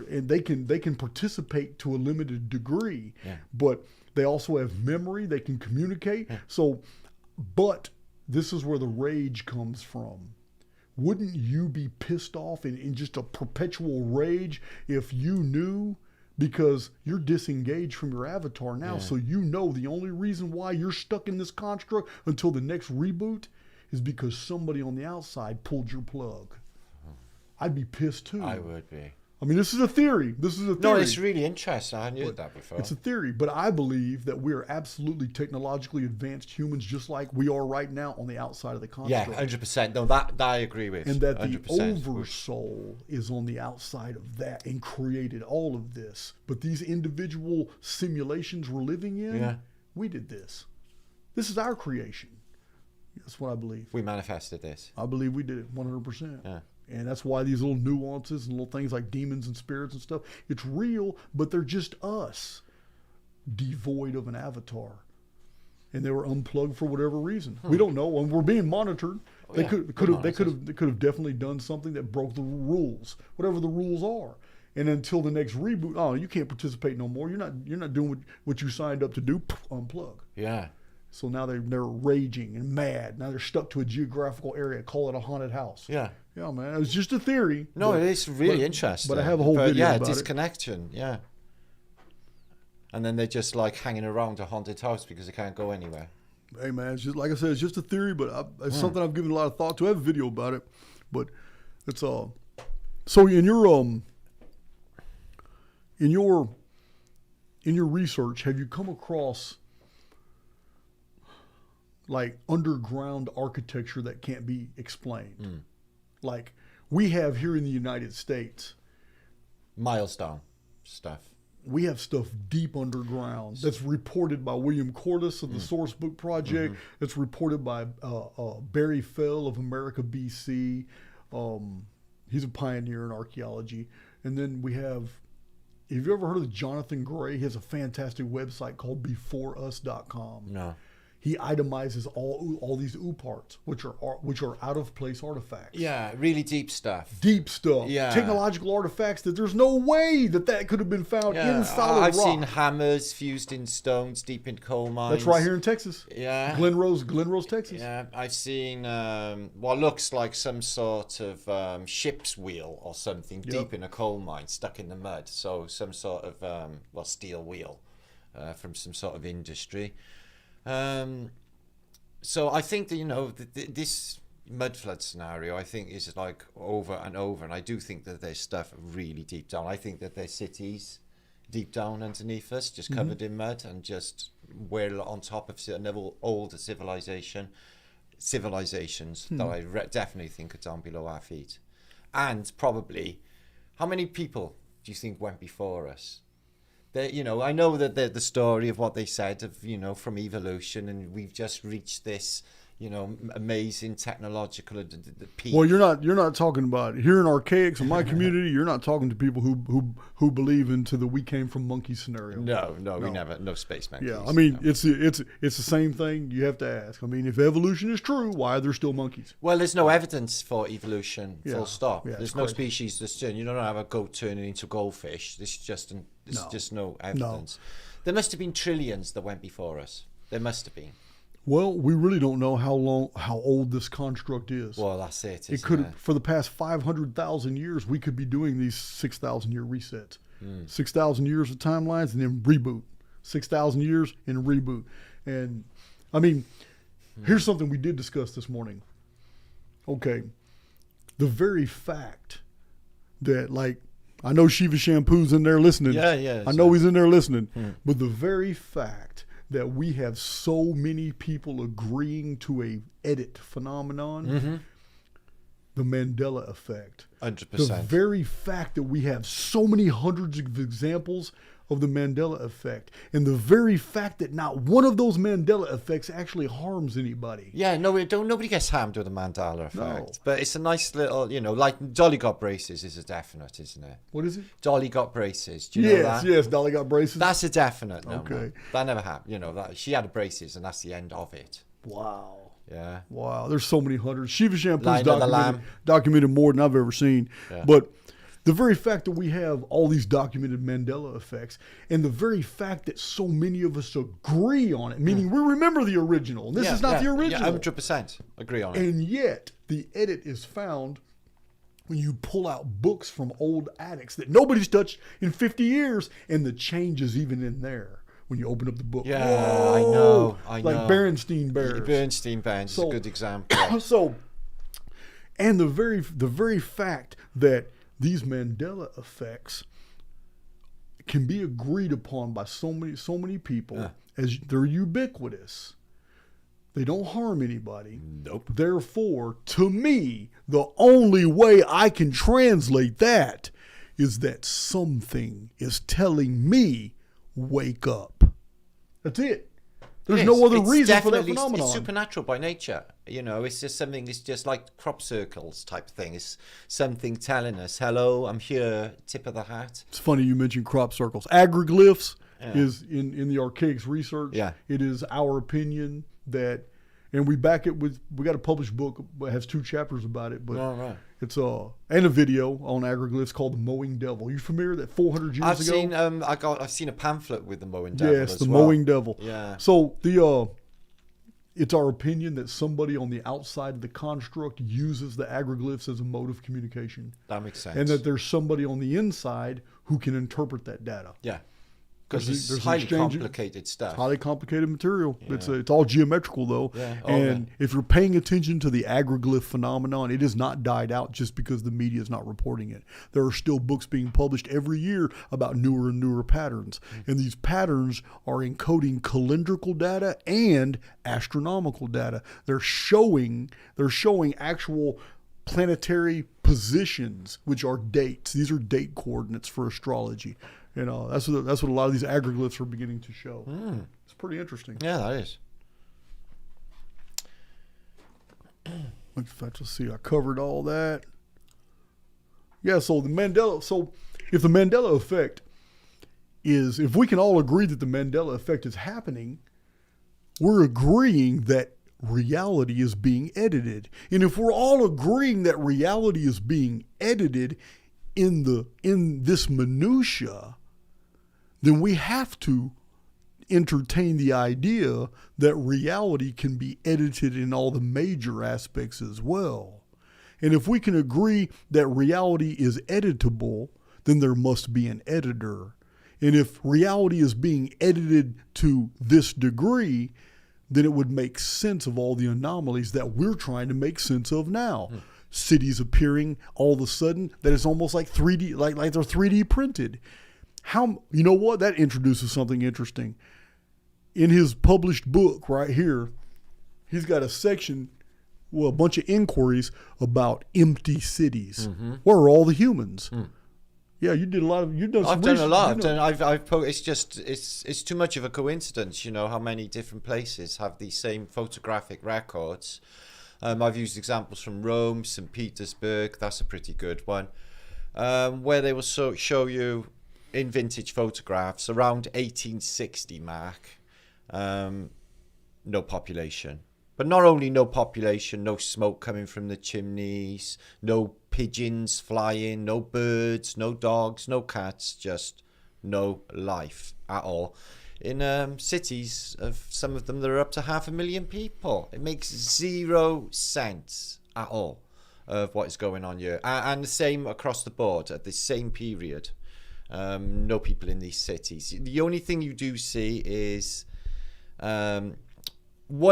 And they can participate to a limited degree. Yeah. But they also have memory. They can communicate. So, but this is where the rage comes from. Wouldn't you be pissed off in just a perpetual rage if you knew, because you're disengaged from your avatar now, so you know the only reason why you're stuck in this construct until the next reboot is because somebody on the outside pulled your plug. I'd be pissed too. I would be. I mean, this is a theory. No, it's really interesting. I knew that before. It's a theory, but I believe that we are absolutely technologically advanced humans, just like we are right now on the outside of the construct. 100%. No, that I agree with. And that 100%. the oversoul is on the outside of that and created all of this. But these individual simulations we're living in, we did this. This is our creation. That's what I believe. We manifested this. I believe we did it 100%. Yeah. And that's why these little nuances and little things like demons and spirits and stuff, it's real, but they're just us, devoid of an avatar. And they were unplugged for whatever reason. We don't know, and we're being monitored. They could have definitely done something that broke the rules, whatever the rules are. And until the next reboot, you can't participate no more. You're not doing what you signed up to do. Unplug. Yeah. So now they're raging and mad. Now they're stuck to a geographical area. Call it a haunted house. Yeah. Yeah, man. It was just a theory. No, it is really interesting. But I have a whole video about disconnection. Yeah. And then they're just like hanging around a haunted house because they can't go anywhere. Hey, man, it's just like I said, it's just a theory, but it's something I've given a lot of thought to. I have a video about it, but it's So in your research, have you come across like underground architecture that can't be explained? Like we have here in the United States. Milestone stuff. We have stuff deep underground that's reported by William Cordes of the Source Book Project. That's reported by Barry Fell of America, BC. He's a pioneer in archaeology. And then we have you ever heard of Jonathan Gray? He has a fantastic website called beforeus.com. No. He itemizes all these parts, which are out of place artifacts. Yeah, really deep stuff. Deep stuff. Yeah. Technological artifacts that there's no way that could have been found in solid rock. I've seen hammers fused in stones deep in coal mines. That's right here in Texas. Yeah. Glen Rose, Texas. Yeah, I've seen what looks like some sort of ship's wheel or something deep in a coal mine, stuck in the mud. So some sort of steel wheel from some sort of industry. So I think that this mud flood scenario I think is like over and over, and I do think that there's stuff really deep down. I think that there's cities deep down underneath us, just covered in mud, and just we're on top of another older civilizations that I definitely think are down below our feet. And probably, how many people do you think went before us? I know that the story of what they said of, from evolution, and we've just reached this, amazing technological peak. Well, you're not talking about here in Archaix in my community. You're not talking to people who believe into the we came from monkeys scenario. No, we never. No space monkeys. Yeah, I mean it's the same thing. You have to ask. I mean, if evolution is true, why are there still monkeys? Well, there's no evidence for evolution. Full stop. Yeah, there's no species that's you don't have a goat turning into goldfish. This is just no evidence. No. There must have been trillions that went before us. There must have been. Well, we really don't know how old this construct is. Well, that's it. It could for the past 500,000 years, we could be doing these 6,000 year resets. 6,000 years of timelines and then reboot. 6,000 years and reboot. And I mean, here's something we did discuss this morning. Okay, the very fact that I know Shiva Shampoo's in there listening. Yeah. I know he's in there listening. But the very fact that we have so many people agreeing to a edit phenomenon, the Mandela effect. 100%. The very fact that we have so many hundreds of examples of the Mandela effect. And the very fact that not one of those Mandela effects actually harms anybody. Yeah, no, nobody gets harmed with the Mandela effect. No. But it's a nice little, like Dolly got braces is a definite, isn't it? What is it? Dolly got braces. Do you know that? Yes, Dolly got braces. That's a definite. No, Okay. that never happened. She had braces, and that's the end of it. Wow. Yeah. Wow. There's so many hundreds. Shiva Shampoo's Lion of the documented more than I've ever seen. Yeah. But the very fact that we have all these documented Mandela effects, and the very fact that so many of us agree on it, meaning we remember the original, and this is not the original. Yeah, 100% agree on it. And yet, the edit is found when you pull out books from old attics that nobody's touched in 50 years, and the change is even in there when you open up the book. Yeah, Whoa! I know. Like Berenstein Bears. Bernstein Bears is a good example. So, and the very fact that these Mandela effects can be agreed upon by so many people as they're ubiquitous. They don't harm anybody. Nope. Therefore, to me, the only way I can translate that is that something is telling me, wake up. That's it. There's no other reason for that phenomenon. It's supernatural by nature. It's just something, it's just like crop circles type thing. It's something telling us, hello, I'm here, tip of the hat. It's funny you mentioned crop circles. Agroglyphs is in the Archaix research. Yeah. It is our opinion that, and we back it with, we got a published book that has 2 chapters about it, but it's and a video on agroglyphs called The Mowing Devil. You familiar that 400 years ago? I've seen a pamphlet with the Mowing Devil. Yes, the Mowing Devil. Yeah. So it's our opinion that somebody on the outside of the construct uses the agroglyphs as a mode of communication. That makes sense. And that there's somebody on the inside who can interpret that data. Yeah. Because it's there's highly complicated stuff. Highly complicated material. Yeah. It's all geometrical, though. Yeah. And if you're paying attention to the agroglyph phenomenon, it has not died out just because the media is not reporting it. There are still books being published every year about newer and newer patterns. And these patterns are encoding calendrical data and astronomical data. They're showing actual planetary positions, which are dates. These are date coordinates for astrology. That's what a lot of these agroglyphs are beginning to show. It's pretty interesting. Yeah, that is. In fact, let's see. I covered all that. Yeah. So if the Mandela effect is, if we can all agree that the Mandela effect is happening, we're agreeing that reality is being edited. And if we're all agreeing that reality is being edited in this minutia, then we have to entertain the idea that reality can be edited in all the major aspects as well. And if we can agree that reality is editable, then there must be an editor. And if reality is being edited to this degree, then it would make sense of all the anomalies that we're trying to make sense of now. Cities appearing all of a sudden that it's almost like 3D, like they're 3D printed. You know what? That introduces something interesting. In his published book right here, he's got a section, a bunch of inquiries about empty cities. Where are all the humans? Yeah, you did a lot of. You've done. I've done a lot. It's too much of a coincidence, how many different places have these same photographic records. I've used examples from Rome, St. Petersburg. That's a pretty good one, where they will show you in vintage photographs around 1860 mark, no population. But not only no population, no smoke coming from the chimneys, no pigeons flying, no birds, no dogs, no cats, just no life at all. In cities, of some of them, there are up to 500,000 people. It makes 0 sense at all of what is going on here. And the same across the board at the same period. No people in these cities. The only thing you do see is 1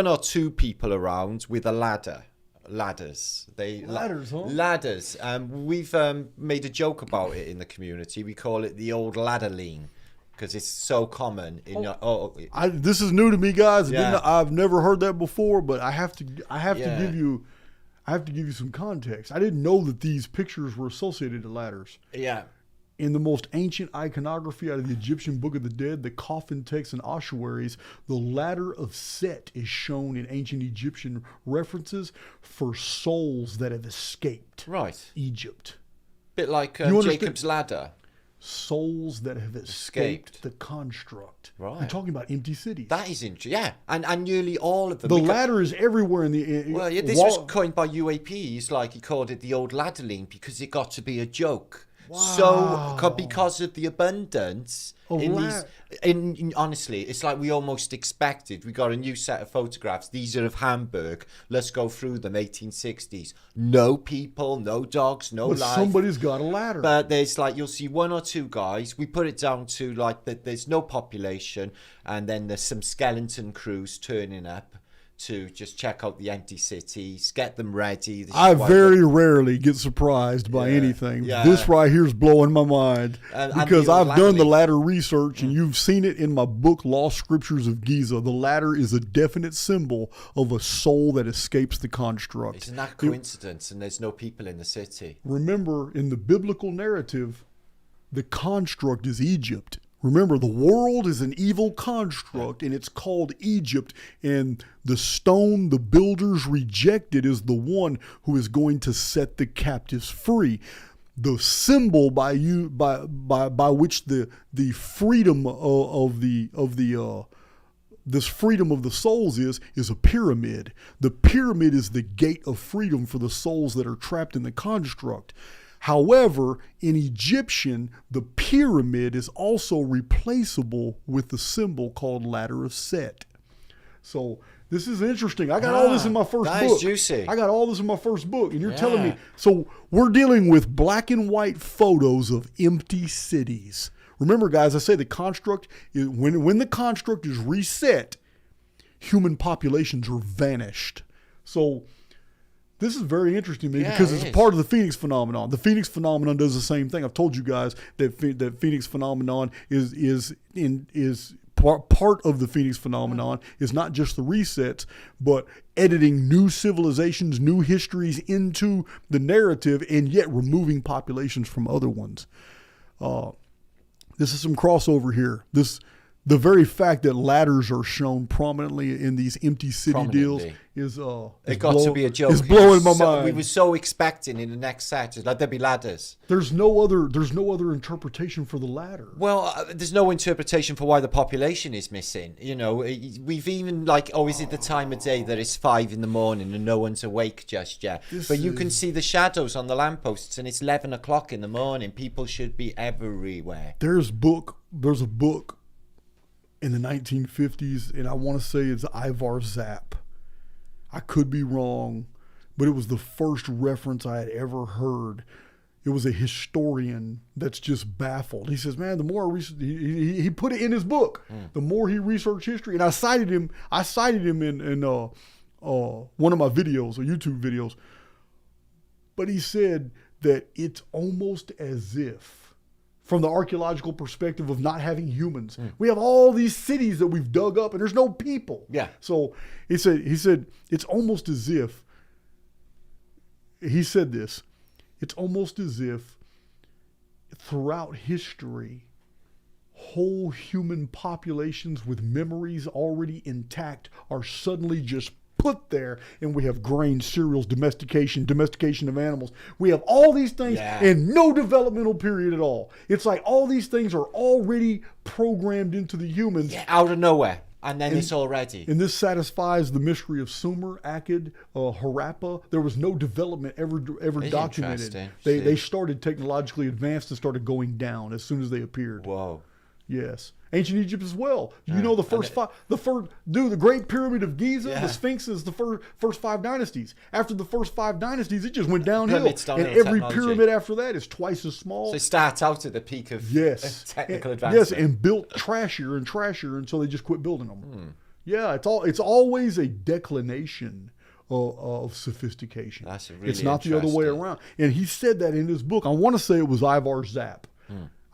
or 2 people around with a ladder. Ladders. Ladders, huh? Ladders. We've made a joke about it in the community. We call it the old ladder lean because it's so common. This is new to me, guys. Yeah. I've never heard that before, but I have to give you some context. I didn't know that these pictures were associated to ladders. Yeah. In the most ancient iconography out of the Egyptian Book of the Dead, the coffin text and ossuaries, the ladder of Set is shown in ancient Egyptian references for souls that have escaped Right. Egypt. Bit like You understand? Jacob's Ladder. Souls that have escaped the construct. Right. You're talking about empty cities. That is interesting. Yeah, and nearly all of them. The ladder is everywhere in the. Well, yeah, this was coined by UAPs, like he called it the old ladderling, because it got to be a joke. Wow. So, because of the abundance honestly, it's like we almost expected. We got a new set of photographs. These are of Hamburg. Let's go through them. 1860s. No people, no dogs, no But life. somebody's got a ladder. But there's like, you'll see one or two guys. We put it down to like that. There's no population, and then there's some skeleton crews turning up to just check out the empty cities, get them ready. I very rarely get surprised by anything. Yeah. This right here is blowing my mind because I've done the ladder research, and you've seen it in my book, Lost Scriptures of Giza. The ladder is a definite symbol of a soul that escapes the construct. Isn't that a coincidence? And there's no people in the city. Remember, in the biblical narrative, the construct is Egypt. Remember, the world is an evil construct, and it's called Egypt. And the stone the builders rejected is the one who is going to set the captives free. The symbol by which the freedom this freedom of the souls is a pyramid. The pyramid is the gate of freedom for the souls that are trapped in the construct. However, in Egyptian, the pyramid is also replaceable with the symbol called ladder of Set. So this is interesting. I got all this in my first book. That's juicy. I got all this in my first book, and you're telling me. So we're dealing with black and white photos of empty cities. Remember, guys, I say the construct is when the construct is reset, human populations are vanished. So this is very interesting to me because it's a part of the Phoenix phenomenon. The Phoenix phenomenon does the same thing. I've told you guys that Phoenix phenomenon is part of the Phoenix phenomenon is not just the resets, but editing new civilizations, new histories into the narrative, and yet removing populations from other ones. This is some crossover here. The very fact that ladders are shown prominently in these empty city deals is it got to be a joke. It's blowing my mind. We were so expecting in the next set, like there'd be ladders. There's no other interpretation for the ladder. Well, there's no interpretation for why the population is missing. You know, we've even like, is it the time of day that it's 5 a.m. and no one's awake just yet? But you can see the shadows on the lampposts, and it's 11 o'clock in the morning. People should be everywhere. There's a book in the 1950s, and I want to say it's Ivar Zapp. I could be wrong, but it was the first reference I had ever heard. It was a historian that's just baffled. He says, man, the more I research, he put it in his book, the more he researched history, and I cited him in one of my videos, or YouTube videos, but he said that it's almost as if, from the archaeological perspective of not having humans, we have all these cities that we've dug up and there's no people. Yeah. So he said it's almost as if, he said this, it's almost as if throughout history, whole human populations with memories already intact are suddenly just put there, and we have grain, cereals, domestication of animals. We have all these things and no developmental period at all. It's like all these things are already programmed into the humans. Yeah, out of nowhere. And then it's all ready. And this satisfies the mystery of Sumer, Akkad, Harappa. There was no development ever documented. They started technologically advanced and started going down as soon as they appeared. Whoa. Yes. Ancient Egypt as well. You know the Great Pyramid of Giza, the Sphinx is the first 5 dynasties. After the first 5 dynasties, it just went downhill. And every pyramid after that is twice as small. So it starts out at the peak of technical advancement. Yes, and built trashier and trashier until they just quit building them. Yeah, it's always a declination of sophistication. That's really It's not the other way around. And he said that in his book. I want to say it was Ivar Zapp.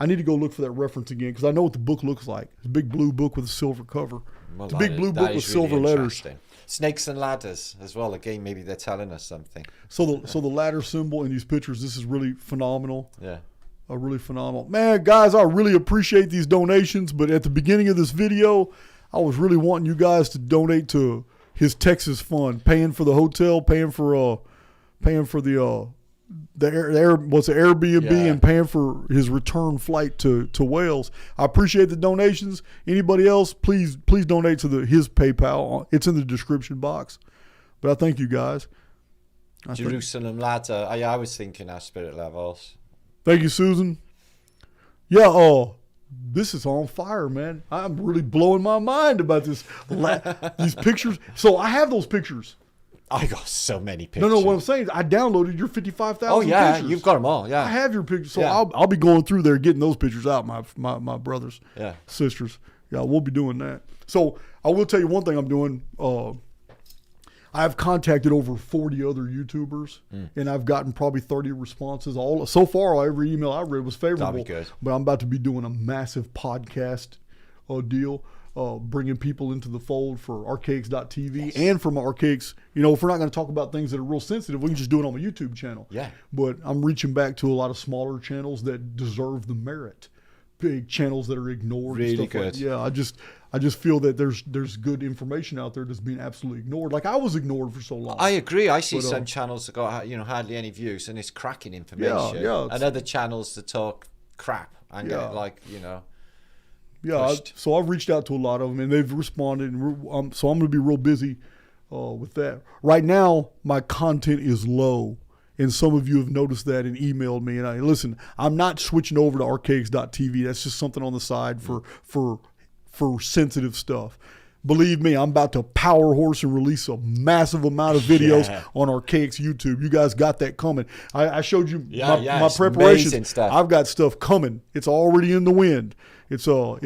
I need to go look for that reference again because I know what the book looks like. It's a big blue book with a silver cover. It's a big blue book with silver letters. Snakes and ladders as well. Again, maybe they're telling us something. So the ladder symbol in these pictures, this is really phenomenal. Yeah. really phenomenal. Man, guys, I really appreciate these donations, but at the beginning of this video, I was really wanting you guys to donate to his Texas fund, paying for the hotel, paying for the Airbnb, and paying for his return flight to Wales. I appreciate the donations. Anybody else, please donate to his PayPal. It's in the description box. But I thank you guys. Jerusalem ladder. I was thinking our spirit levels. Thank you, Susan. Yeah, this is on fire, man. I'm really blowing my mind about this. These pictures. So I have those pictures. I got so many pictures. No, what I'm saying is I downloaded your 55,000 Oh, yeah, pictures. you've got them all, yeah. I have your pictures. So Yeah. I'll be going through there getting those pictures out, my brothers, sisters. Yeah, we'll be doing that. So I will tell you one thing I'm doing. I've contacted over 40 other YouTubers, and I've gotten probably 30 responses. So far, every email I read was favorable. That'd be good. But I'm about to be doing a massive podcast deal, bringing people into the fold for Archaix.tv and from Archaix. You know, if we're not going to talk about things that are real sensitive, we can just do it on my YouTube channel. Yeah. But I'm reaching back to a lot of smaller channels that deserve the merit. Big channels that are ignored. Really and stuff good. Yeah, I just feel that there's good information out there that's being absolutely ignored. Like I was ignored for so long. I agree. I see some channels that got hardly any views, and it's cracking information. Yeah. And other channels that talk crap and get pushed. So I've reached out to a lot of them, and they've responded. And so I'm going to be real busy with that. Right now, my content is low, and some of you have noticed that and emailed me. And listen, I'm not switching over to Archaix.tv. That's just something on the side for sensitive stuff. Believe me, I'm about to power horse and release a massive amount of videos on Archaix YouTube. You guys got that coming. I showed you my preparations. I've got stuff coming. It's already in the wind. It's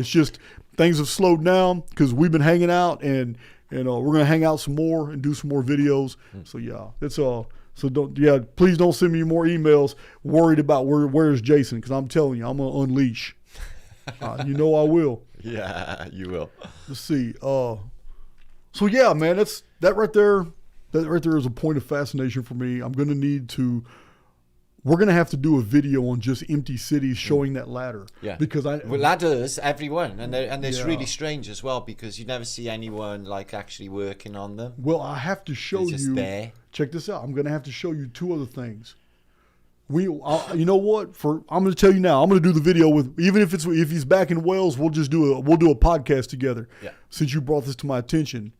just things have slowed down because we've been hanging out, and we're gonna hang out some more and do some more videos. So yeah, it's So please don't send me more emails worried about where's Jason, because I'm telling you, I'm gonna unleash. You know I will. Yeah, you will. Let's see. So yeah, man, that right there. That right there is a point of fascination for me. We're gonna have to do a video on just empty cities showing that ladder. Yeah. Because ladders, everyone, and it's really strange as well because you never see anyone like actually working on them. Well, I have to show you. Just there. Check this out. I'm gonna have to show you two other things. You know what? I'm gonna tell you now. I'm gonna do the video with if he's back in Wales. We'll do a podcast together. Yeah. Since you brought this to my attention.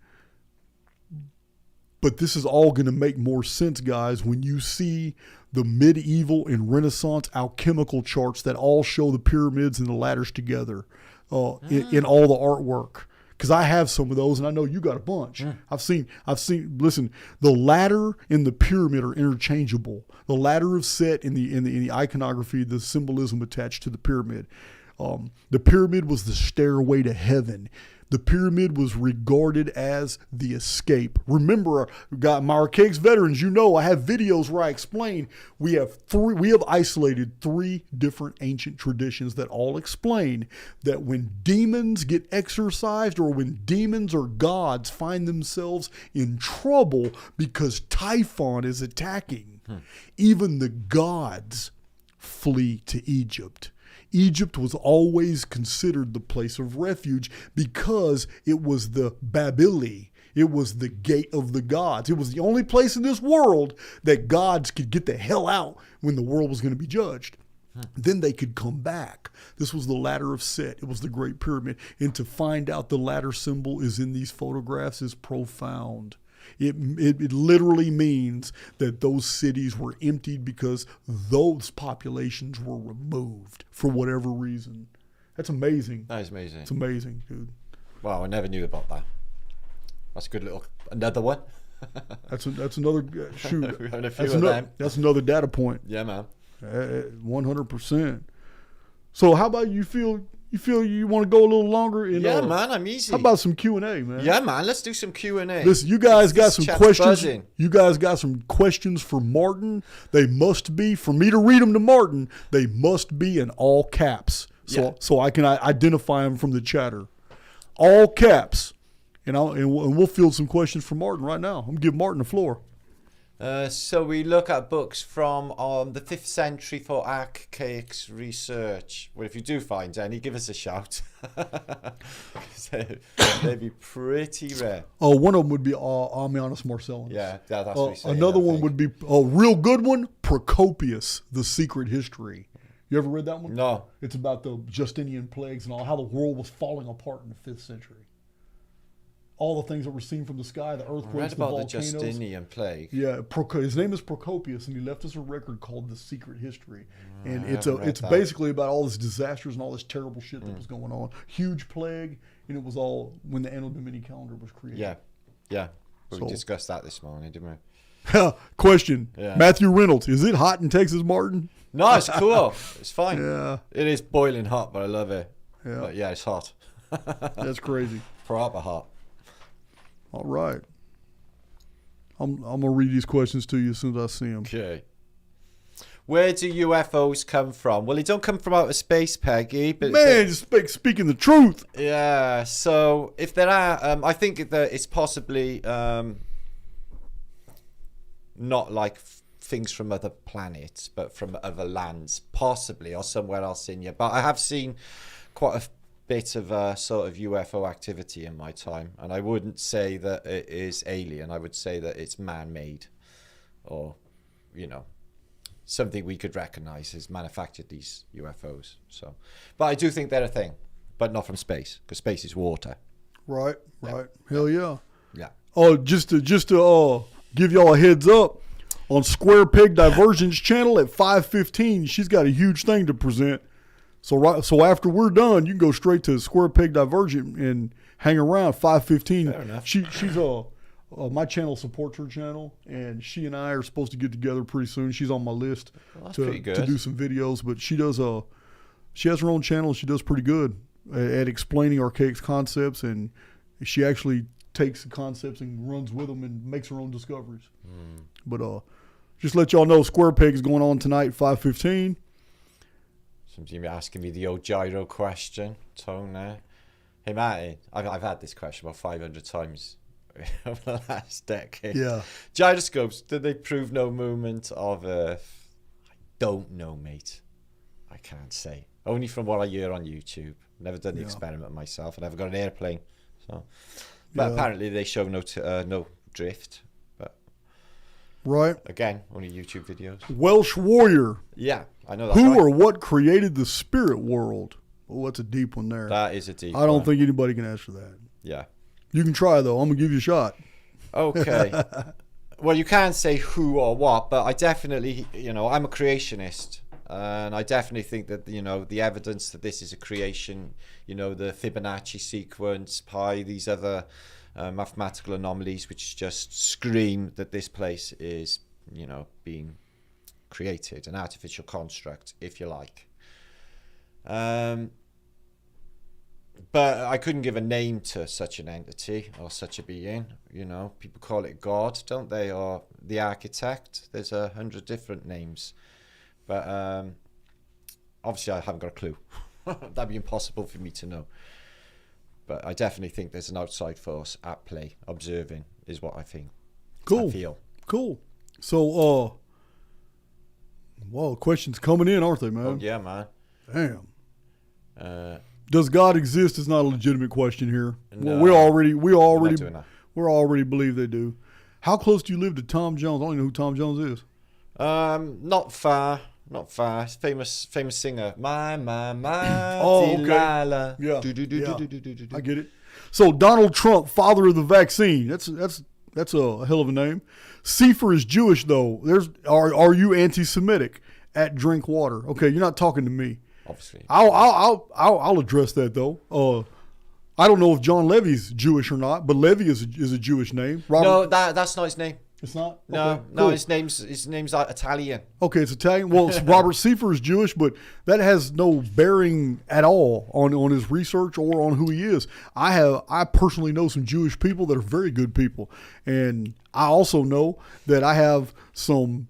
But this is all going to make more sense, guys, when you see the medieval and Renaissance alchemical charts that all show the pyramids and the ladders together in all the artwork. Because I have some of those, and I know you got a bunch. I've seen. Listen, the ladder and the pyramid are interchangeable. The ladder of Set in the iconography, the symbolism attached to the pyramid. The pyramid was the stairway to heaven. The pyramid was regarded as the escape. Remember, my Archaix veterans, you know, I have videos where I explain we have isolated 3 different ancient traditions that all explain that when demons get exorcised or when demons or gods find themselves in trouble because Typhon is attacking, even the gods flee to Egypt. Egypt was always considered the place of refuge because it was the Babili. It was the gate of the gods. It was the only place in this world that gods could get the hell out when the world was going to be judged. Then they could come back. This was the ladder of Set. It was the Great Pyramid. And to find out the ladder symbol is in these photographs is profound. It literally means that those cities were emptied because those populations were removed for whatever reason. That's amazing. That is amazing. It's amazing, dude. Wow, I never knew about that. That's a good another one. That's another shoot. We're having a few of them. That's another data point. Yeah, man. 100%. So how about you feel you want to go a little longer? Man, I'm easy. How about some Q&A, man? Yeah, man, let's do some Q&A. Listen, you guys got some questions. Buzzing. You guys got some questions for Martin. They must be, for me to read them to Martin, they must be in all caps. So I can identify them from the chatter. All caps. And we'll field some questions for Martin right now. I'm going to give Martin the floor. So we look at books from the 5th century for Archaix research. Well, if you do find any, give us a shout. They'd be pretty rare. Oh, one of them would be Ammianus Marcellinus. Yeah, that's what we say. Another one would be a real good one, Procopius, The Secret History. You ever read that one? No. It's about the Justinian plagues and all, how the world was falling apart in the 5th century. All the things that were seen from the sky, the earthquakes, Read the about volcanoes. the Justinian plague. Yeah, his name is Procopius, and he left us a record called The Secret History. And it's that. basically about all this disasters and all this terrible shit that was going on. Huge plague, and it was all when the Anno Domini calendar was created. Yeah. But So- we discussed that this morning, didn't we? Question. Yeah. Matthew Reynolds, is it hot in Texas, Martin? No, it's cool. It's fine. Yeah. It is boiling hot, but I love it. Yeah. But yeah, it's hot. That's crazy. Proper hot. All right. I'm going to read these questions to you as soon as I see them. Okay. Where do UFOs come from? Well, they don't come from outer space, Peggy. But Man, you're speaking the truth. yeah. So if there are, I think that it's possibly not like things from other planets, but from other lands, possibly, or somewhere else in here. But I have seen quite a bit of sort of UFO activity in my time, and I wouldn't say that it is alien. I would say that it's man-made, or something we could recognize has manufactured these UFOs. So, but I do think they're a thing, but not from space, because space is water. Right. Hell yeah. Yeah. Oh, just to give y'all a heads up, on Square Peg Diversion's channel at 5:15, she's got a huge thing to present. So after we're done, you can go straight to Square Peg Divergent and hang around 5:15. Fair enough. She's my channel supports her channel, and she and I are supposed to get together pretty soon. She's on my list That's to pretty good. do some videos, but she has her own channel. And she does pretty good at explaining archaic concepts, and she actually takes the concepts and runs with them and makes her own discoveries. But just let y'all know, Square Peg is going on tonight, 5:15. Somebody asking me the old gyro question, Tone there. Hey, Martin, I've had this question about 500 times over the last decade. Yeah. Gyroscopes, did they prove no movement of Earth? I don't know, mate. I can't say. Only from what I hear on YouTube. Never done the experiment myself. I never got an airplane. So, but apparently they show no drift. But Right. again, only YouTube videos. Welsh Warrior. Yeah, I know that. Who or what created the spirit world? Oh, that's a deep one there. That is a deep I don't one. think anybody can answer that. Yeah. You can try, though. I'm going to give you a shot. Okay. Well, you can't say who or what, but I definitely, I'm a creationist. And I definitely think that, the evidence that this is a creation, the Fibonacci sequence, pi, these other mathematical anomalies, which just scream that this place is, being created, an artificial construct, if you like. But I couldn't give a name to such an entity or such a being. People call it God, don't they? Or the architect. There's 100 different names. But obviously I haven't got a clue. That'd be impossible for me to know. But I definitely think there's an outside force at play. Observing is what I think. Cool. I feel. Cool. So, questions coming in, aren't they, man? Oh, yeah, man. Damn. Does God exist is not a legitimate question here. No. We already doing that. believe they do. How close do you live to Tom Jones? I don't even know who Tom Jones is. Not far. Famous singer. My, Oh, okay. Delilah. Yeah. Do. I get it. So Donald Trump, father of the vaccine. That's a hell of a name. Seifer is Jewish though. Are you anti-Semitic? At Drink Water. Okay, you're not talking to me. Obviously. I'll address that though. I don't know if John Levy's Jewish or not, but Levy is a Jewish name. Robert, No, that's not his name. it's not. No, Okay, no, cool. his name's Italian. Okay, it's Italian. Well, Robert Seifer is Jewish, but that has no bearing at all on his research or on who he is. I personally know some Jewish people that are very good people, and I also know that I have some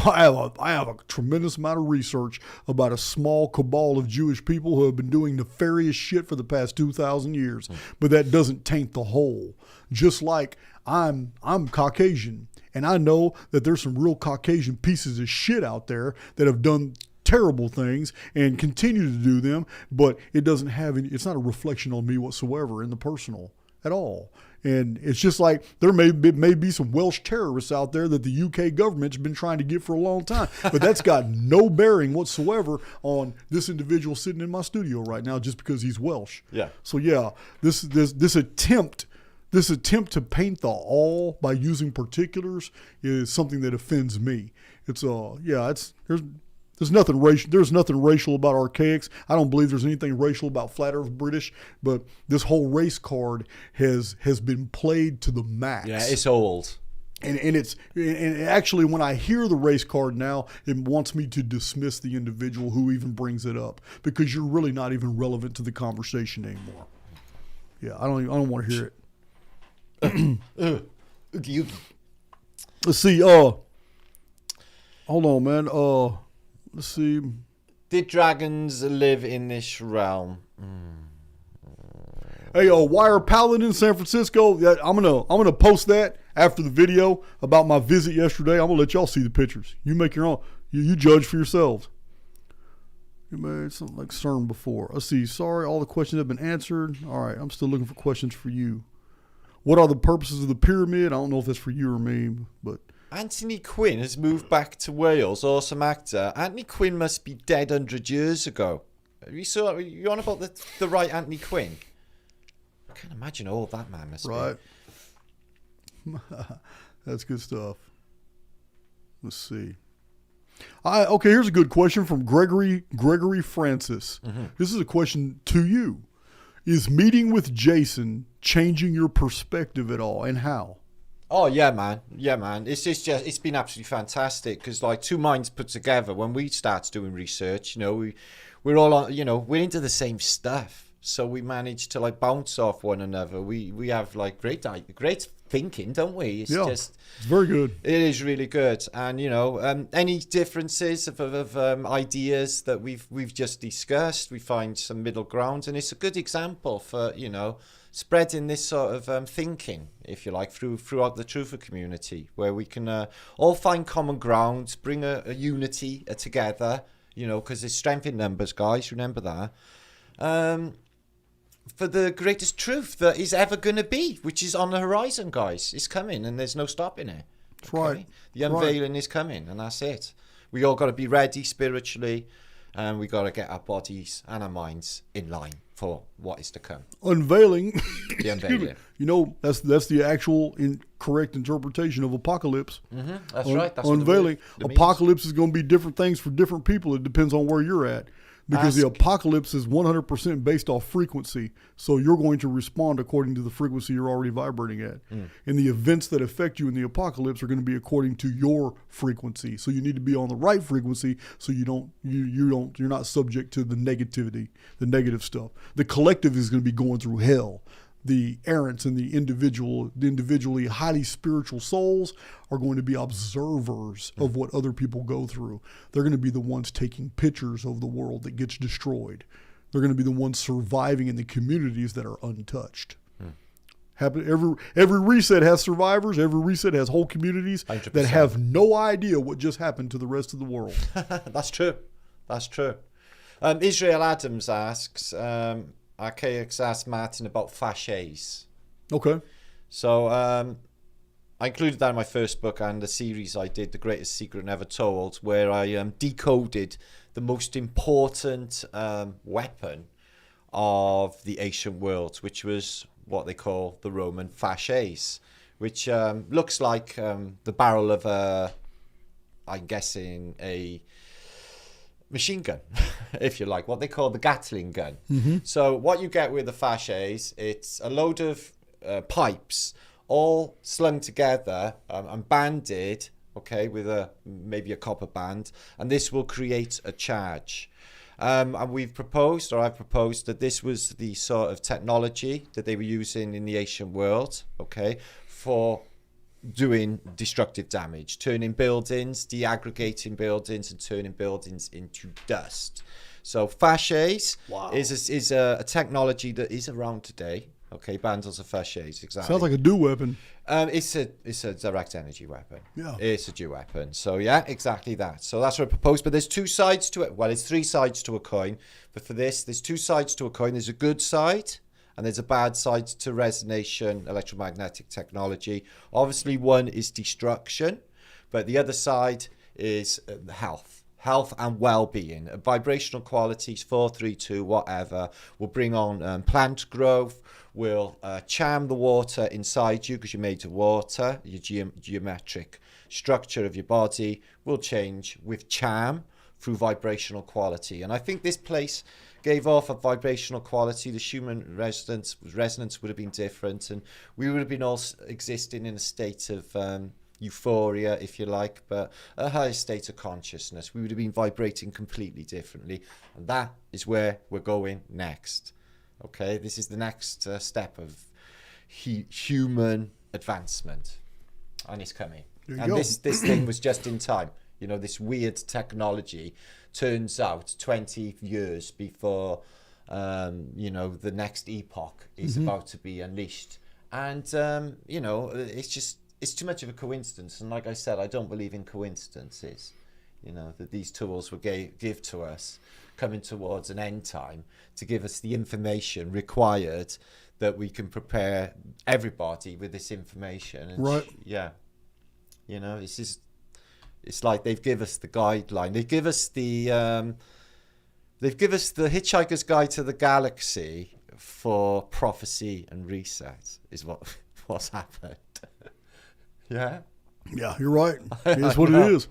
I have a tremendous amount of research about a small cabal of Jewish people who have been doing nefarious shit for the past 2,000 years. But that doesn't taint the whole. Just like I'm Caucasian, and I know that there's some real Caucasian pieces of shit out there that have done terrible things and continue to do them, but it doesn't have any, it's not a reflection on me whatsoever in the personal at all. And it's just like there may be some Welsh terrorists out there that the UK government's been trying to get for a long time. But that's got no bearing whatsoever on this individual sitting in my studio right now just because he's Welsh. Yeah. So yeah, this attempt to paint the all by using particulars is something that offends me. There's nothing racial about Archaix. I don't believe there's anything racial about Flat Earth British, but this whole race card has been played to the max. Yeah, it's old. And actually when I hear the race card now, it wants me to dismiss the individual who even brings it up because you're really not even relevant to the conversation anymore. Yeah, I don't want to hear it. Let's see. Hold on, man. Let's see. Did dragons live in this realm? Hey, Wire Paladin in San Francisco. Yeah, I'm gonna post that after the video about my visit yesterday. I'm gonna let y'all see the pictures. You make your own. You judge for yourselves. You made something like CERN before. Let's see. Sorry, all the questions have been answered. All right, I'm still looking for questions for you. What are the purposes of the pyramid? I don't know if that's for you or me, but. Anthony Quinn has moved back to Wales. Awesome actor. Anthony Quinn must be dead 100 years ago. You on about the right Anthony Quinn? I can't imagine how old that man must be. Right. That's good stuff. Let's see. Okay, here's a good question from Gregory Francis. Mm-hmm. This is a question to you. Is meeting with Jason changing your perspective at all, and how? Oh yeah, man. It's been absolutely fantastic because like two minds put together. When we start doing research, we're all on. We're into the same stuff, so we manage to like bounce off one another. We have like great thinking, don't we? It's very good. It is really good, and any differences of ideas that we've just discussed, we find some middle ground, and it's a good example for spreading this sort of thinking, if you like, throughout the truther community, where we can all find common ground, bring a unity together, because there's strength in numbers, guys, remember that, for the greatest truth that is ever going to be, which is on the horizon, guys. It's coming, and there's no stopping it. That's right. The unveiling is coming, and that's it. We all got to be ready spiritually, and we got to get our bodies and our minds in line for what is to come. Unveiling. The unveiling. That's the actual correct interpretation of apocalypse. Mm-hmm. That's right. That's unveiling. What Apocalypse is going to be different things for different people. It depends on where you're at. Because the apocalypse is 100% based off frequency. So you're going to respond according to the frequency you're already vibrating at. And the events that affect you in the apocalypse are going to be according to your frequency. So you need to be on the right frequency so you're not subject to the negativity, the negative stuff. The collective is going to be going through hell. The errants and the individually highly spiritual souls are going to be observers of what other people go through. They're going to be the ones taking pictures of the world that gets destroyed. They're going to be the ones surviving in the communities that are untouched. Every reset has survivors. Every reset has whole communities 100%. That have no idea what just happened to the rest of the world. That's true. Israel Adams asks... Archaix asked Martin about Archaix. Okay. So I included that in my first book and the series I did, The Greatest Secret Never Told, where I decoded the most important weapon of the ancient world, which was what they call the Roman Archaix, which looks like the barrel of I'm guessing a machine gun, if you like, what they call the Gatling gun. Mm-hmm. So what you get with the Archaix, it's a load of pipes all slung together and banded, okay, with maybe a copper band, and this will create a charge. And I've proposed that this was the sort of technology that they were using in the ancient world, okay, for doing destructive damage, turning buildings, deaggregating buildings, and turning buildings into dust. So Archaix is a technology that is around today. Okay, bundles of Archaix, exactly. Sounds like a dew weapon. It's a direct energy weapon. Yeah. It's a dew weapon. So yeah, exactly that. So that's what I proposed. But there's two sides to it. Well, it's three sides to a coin. But for this, there's two sides to a coin. There's a good side and there's a bad side to resonation electromagnetic technology. Obviously, one is destruction, but the other side is health and well-being. Vibrational qualities, 4, 3, 2, whatever, will bring on plant growth, will charm the water inside you because you're made of water. Your geometric structure of your body will change with charm through vibrational quality. And I think this place gave off a vibrational quality. The Schumann resonance would have been different, and we would have been all existing in a state of euphoria, if you like, but a higher state of consciousness. We would have been vibrating completely differently, and that is where we're going next. Okay, this is the next step of human advancement, and it's coming. And this thing was just in time. You know, this weird technology turns out 20 years before, the next epoch is about to be unleashed. And, it's too much of a coincidence. And like I said, I don't believe in coincidences, that these tools will give to us coming towards an end time to give us the information required that we can prepare everybody with this information. And right. Yeah. It's like they've given us the guideline. They've given us the Hitchhiker's Guide to the Galaxy for prophecy and reset is what's happened. Yeah. Yeah, you're right. It's what it is.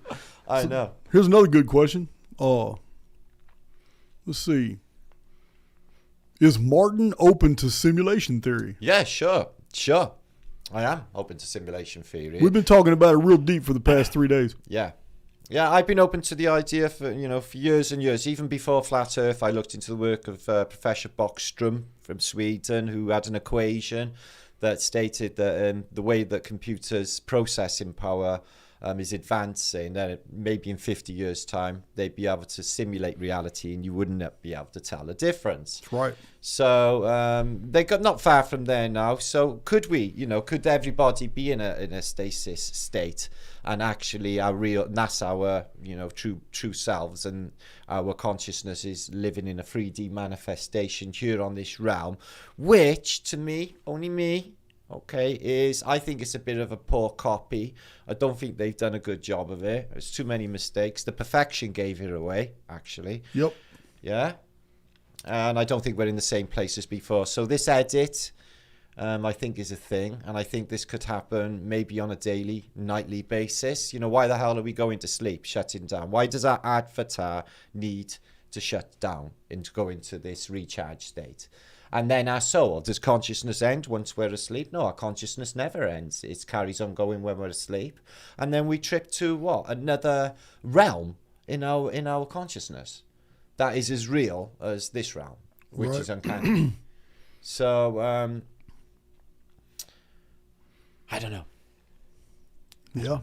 I know. Here's another good question. Let's see. Is Martin open to simulation theory? Yeah, sure. I am open to simulation theory. We've been talking about it real deep for the past 3 days. Yeah, I've been open to the idea for years and years. Even before Flat Earth, I looked into the work of Professor Bockström from Sweden, who had an equation that stated that the way that computers' processing power is advancing, then maybe in 50 years' time, they'd be able to simulate reality and you wouldn't be able to tell the difference. That's right. So they got not far from there now. So could could everybody be in a stasis state, and actually that's our true selves, and our consciousness is living in a 3D manifestation here on this realm, which to me, only me, I think it's a bit of a poor copy. I don't think they've done a good job of it. There's too many mistakes. The perfection gave it away, actually. Yep. Yeah. And I don't think we're in the same place as before. So this edit, I think, is a thing. And I think this could happen maybe on a daily, nightly basis. Why the hell are we going to sleep, shutting down? Why does our avatar need to shut down and to go into this recharge state? And then our soul, does consciousness end once we're asleep? No, our consciousness never ends. It carries on going when we're asleep. And then we trip to what? Another realm in our consciousness that is as real as this realm, which is uncanny. So, I don't know. Yeah.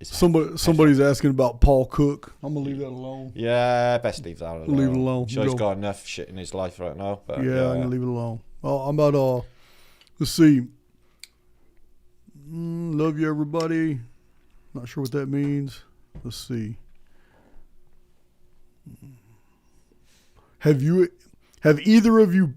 Somebody's asking about Paul Cook. I'm gonna leave that alone. Yeah, best leave that alone. Leave it alone. Sure, he's got enough shit in his life right now. But I'm gonna leave it alone. I'm about let's see. Love you, everybody. Not sure what that means. Let's see. Have either of you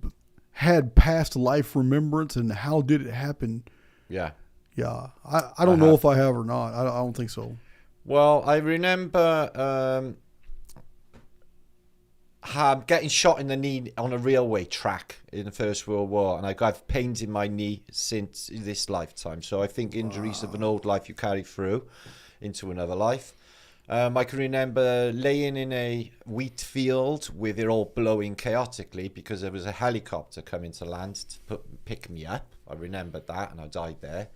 had past life remembrance, and how did it happen? Yeah. Yeah, I don't know if I have or not. I don't think so. Well, I remember getting shot in the knee on a railway track in the First World War, and I got pains in my knee since this lifetime. So I think injuries of an old life you carry through into another life. I can remember laying in a wheat field with it all blowing chaotically because there was a helicopter coming to land to pick me up. I remembered that, and I died there.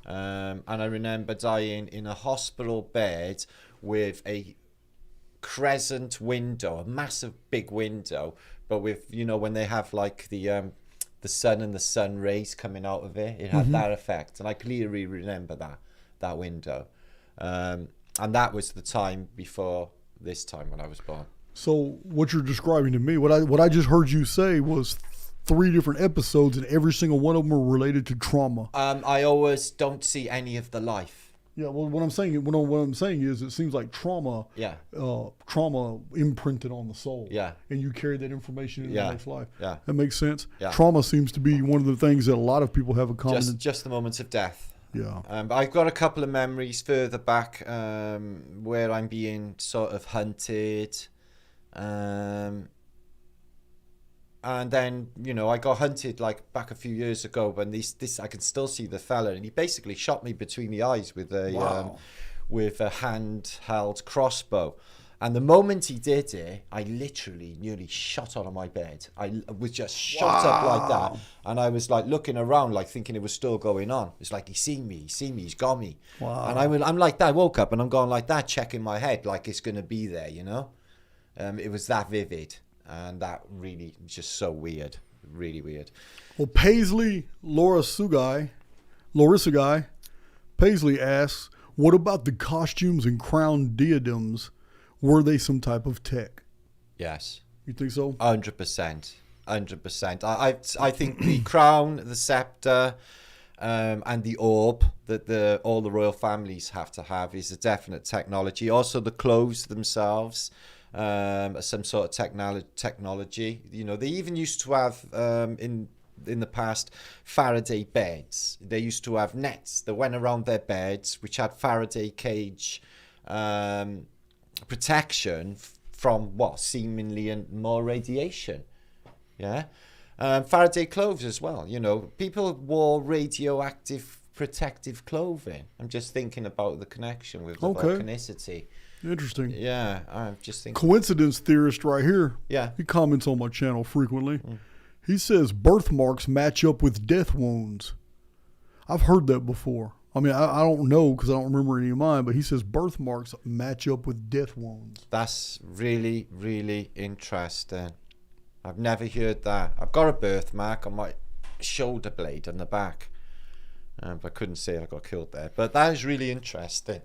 And I remember dying in a hospital bed with a crescent window, a massive big window, but with, when they have like the the sun and the sun rays coming out of it. It had that effect, and I clearly remember that window. And that was the time before this time when I was born. So what you're describing to me, what I just heard you say was 3 different episodes, and every single one of them are related to trauma. I always don't see any of the life. Yeah, well, what I'm saying is, it seems like trauma imprinted on the soul. Yeah. And you carry that information into the next life. Yeah. That makes sense. Yeah. Trauma seems to be one of the things that a lot of people have in common. Just the moments of death. Yeah. I've got a couple of memories further back where I'm being sort of hunted. And then, I got hunted like back a few years ago when this I can still see the fella, and he basically shot me between the eyes with a handheld crossbow. And the moment he did it, I literally nearly shot out of my bed. I was just shot up like that. And I was like looking around, like thinking it was still going on. It's like, he's seen me, he's got me. Wow. And I'm like that. I woke up and I'm going like that, checking my head like it's going to be there, It was that vivid. And that really just so weird, really weird. Well, Paisley Larissa Guy, Paisley asks, what about the costumes and crown diadems? Were they some type of tech? Yes. You think so? 100%. 100%. I think the crown, the scepter, and the orb that all the royal families have to have is a definite technology. Also, the clothes themselves. Some sort of technology. They even used to have in the past Faraday beds. They used to have nets that went around their beds, which had Faraday cage protection from seemingly and more radiation. Yeah, Faraday clothes as well. People wore radioactive protective clothing. I'm just thinking about the connection with the volcanicity. Interesting. Yeah, I'm just thinking. Coincidence theorist right here. Yeah. He comments on my channel frequently. He says birthmarks match up with death wounds. I've heard that before. I mean, I don't know because I don't remember any of mine, but he says birthmarks match up with death wounds. That's really, really interesting. I've never heard that. I've got a birthmark on my shoulder blade on the back. But I couldn't say I got killed there. But that is really interesting.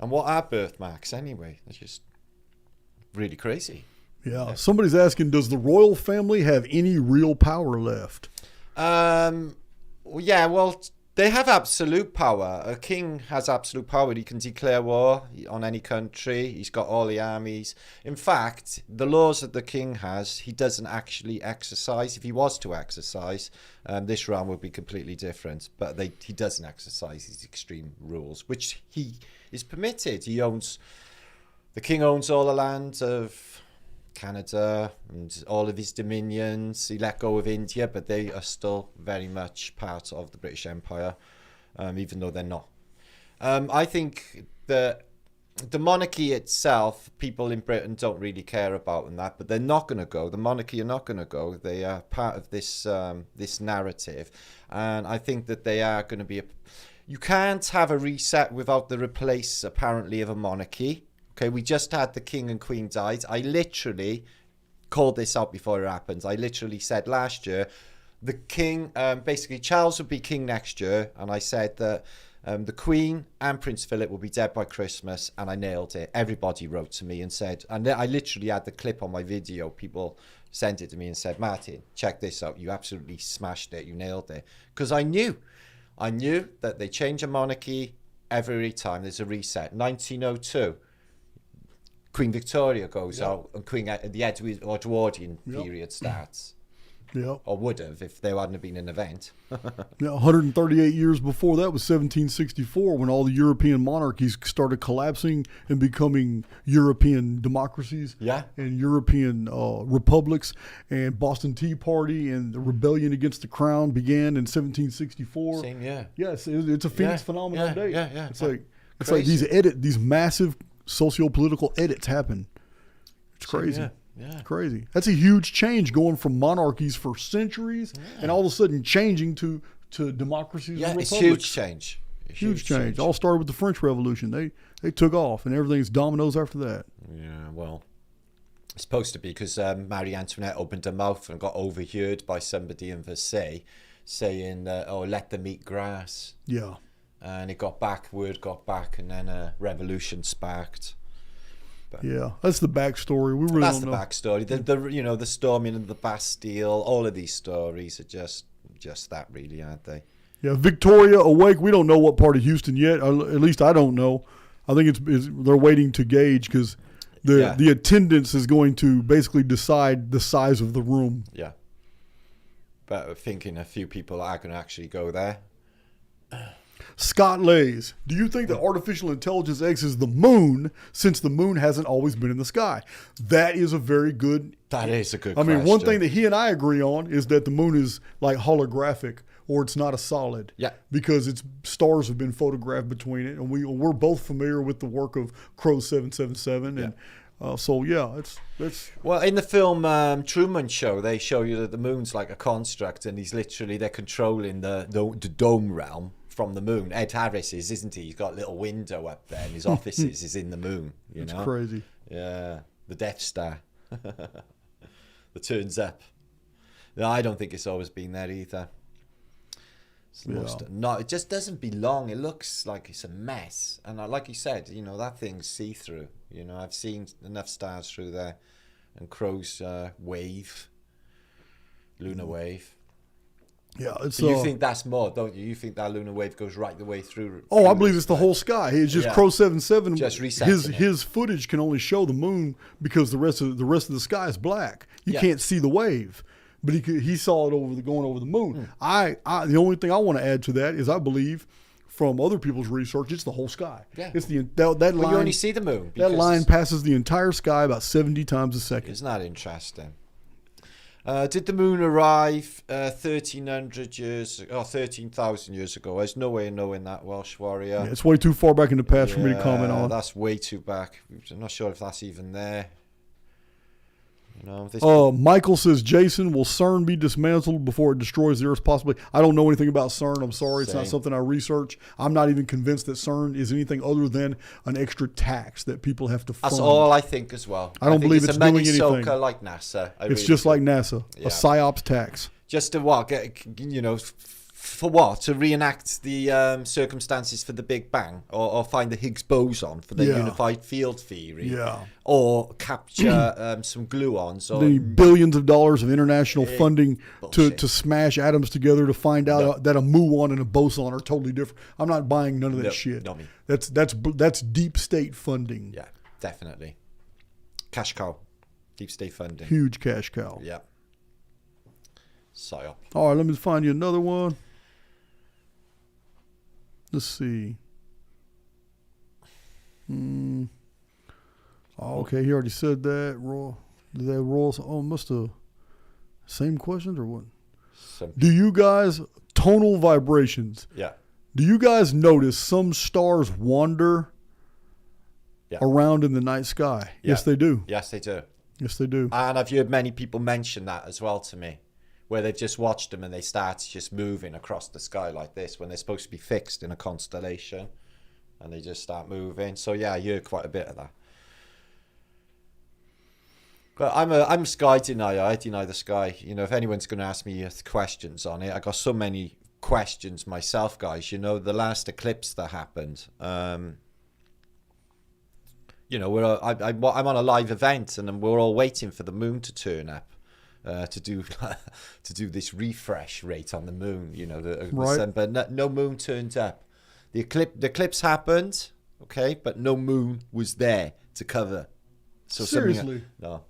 And what are birthmarks anyway? They're just really crazy. Yeah. Somebody's asking, does the royal family have any real power left? They have absolute power. A king has absolute power. He can declare war on any country. He's got all the armies. In fact, the laws that the king has, he doesn't actually exercise. If he was to exercise, this realm would be completely different. But he doesn't exercise these extreme rules, which he is permitted. The king owns all the land of Canada and all of his dominions. He let go of India, but they are still very much part of the British Empire, even though they're not. I think the monarchy itself, people in Britain don't really care about and that, but they're not going to go. The monarchy are not going to go. They are part of this narrative, and I think that they are going to be you can't have a reset without the replace, apparently, of a monarchy. Okay, we just had the king and queen died. I literally called this out before it happened. I literally said last year, the king, basically Charles would be king next year. And I said that the queen and Prince Philip will be dead by Christmas. And I nailed it. Everybody wrote to me and said, and I literally had the clip on my video. People sent it to me and said, Martin, check this out. You absolutely smashed it. You nailed it. Because I knew that they change a monarchy every time there's a reset. 1902. Queen Victoria goes out and the Edwardian period starts. Yeah. Or would have if there hadn't been an event. 138 years before that was 1764 when all the European monarchies started collapsing and becoming European democracies and European republics. And Boston Tea Party and the rebellion against the crown began in 1764. Same year. Yes, it's a Phoenix phenomenon day. Yeah. It's like these massive socio-political edits happen. It's crazy. Yeah. Crazy. That's a huge change going from monarchies for centuries and all of a sudden changing to democracies and republics. It's huge change. Huge change. All started with the French Revolution. They took off and everything's dominoes after that. Yeah, well, Supposed to be, because Marie Antoinette opened her mouth and got overheard by somebody in Versailles saying, "Oh, let them eat grass." Yeah. And word got back, and then a revolution sparked. But Yeah, that's the backstory. We really that's don't the know. backstory. The storming of the Bastille. All of these stories are just that, really, aren't they? Yeah, Victoria awake. We don't know what part of Houston yet. At least I don't know. I think they're waiting to gauge because the attendance is going to basically decide the size of the room. Yeah. But thinking a few people are going to actually go there. Scott Lays, do you think that artificial intelligence X is the moon since the moon hasn't always been in the sky? That is a very good. That is a good I mean, question. one thing that he and I agree on is that the moon is like holographic, or it's not a solid. Yeah. Because its stars have been photographed between it, and we're both familiar with the work of Crow 777, and so yeah, it's. Well, in the film Truman Show, they show you that the moon's like a construct, and they're controlling the dome realm from the moon. Ed Harris isn't he? He's got a little window up there, and his offices is in the moon. It's crazy. Yeah, the Death Star. that turns up. No, I don't think it's always been there either. No, it just doesn't belong. It looks like it's a mess. And like you said, that thing's see-through. I've seen enough stars through there. And Crow's wave, lunar wave. Yeah, it's. But you think that's more, don't you? You think that lunar wave goes right the way through? Oh, I believe it's the whole sky. It's just Crow 77. Just resetting his footage can only show the moon because the rest of the sky is black. You can't see the wave, but he saw it going over the moon. I the only thing I want to add to that is I believe from other people's research it's the whole sky. Yeah. It's that line. You only see the moon. That line passes the entire sky about 70 times a second. Isn't that interesting? Did the moon arrive 1300 years or 13,000 years ago? There's no way of knowing that, Welsh warrior. Yeah, it's way too far back in the past for me to comment on. That's way too back. I'm not sure if that's even there. Michael says, Jason, will CERN be dismantled before it destroys the Earth possibly? I don't know anything about CERN. I'm sorry. It's not something I research. I'm not even convinced that CERN is anything other than an extra tax that people have to fund. That's all I think as well. I don't believe it's doing anything. It's a money soaker like NASA. It's just like NASA, a PSYOPs tax. Just to what? For what? To reenact the circumstances for the Big Bang, or find the Higgs boson for the unified field theory, or capture some gluons, or the billions of dollars of international funding to smash atoms together to find out that a muon and a boson are totally different. I'm not buying none of that shit. Not me. That's deep state funding. Yeah, definitely. Cash cow, deep state funding, huge cash cow. Yeah. PSYOP. All right, let me find you another one. Let's see. Oh, okay, he already said that. Must have. Same questions or what? Do you guys, tonal vibrations. Yeah. Do you guys notice some stars wander around in the night sky? Yeah. Yes, they do. Yes, they do. Yes, they do. And I've heard many people mention that as well to me, where they've just watched them and they start just moving across the sky like this when they're supposed to be fixed in a constellation, and they just start moving. So yeah, I hear quite a bit of that. But I'm a sky denier. I deny the sky. If anyone's going to ask me questions on it, I got so many questions myself, guys. The last eclipse that happened. I'm on a live event, and we're all waiting for the moon to turn up. To do this refresh rate on the moon, right. But no moon turned up. The eclipse happened, okay, but no moon was there to cover. So seriously, no,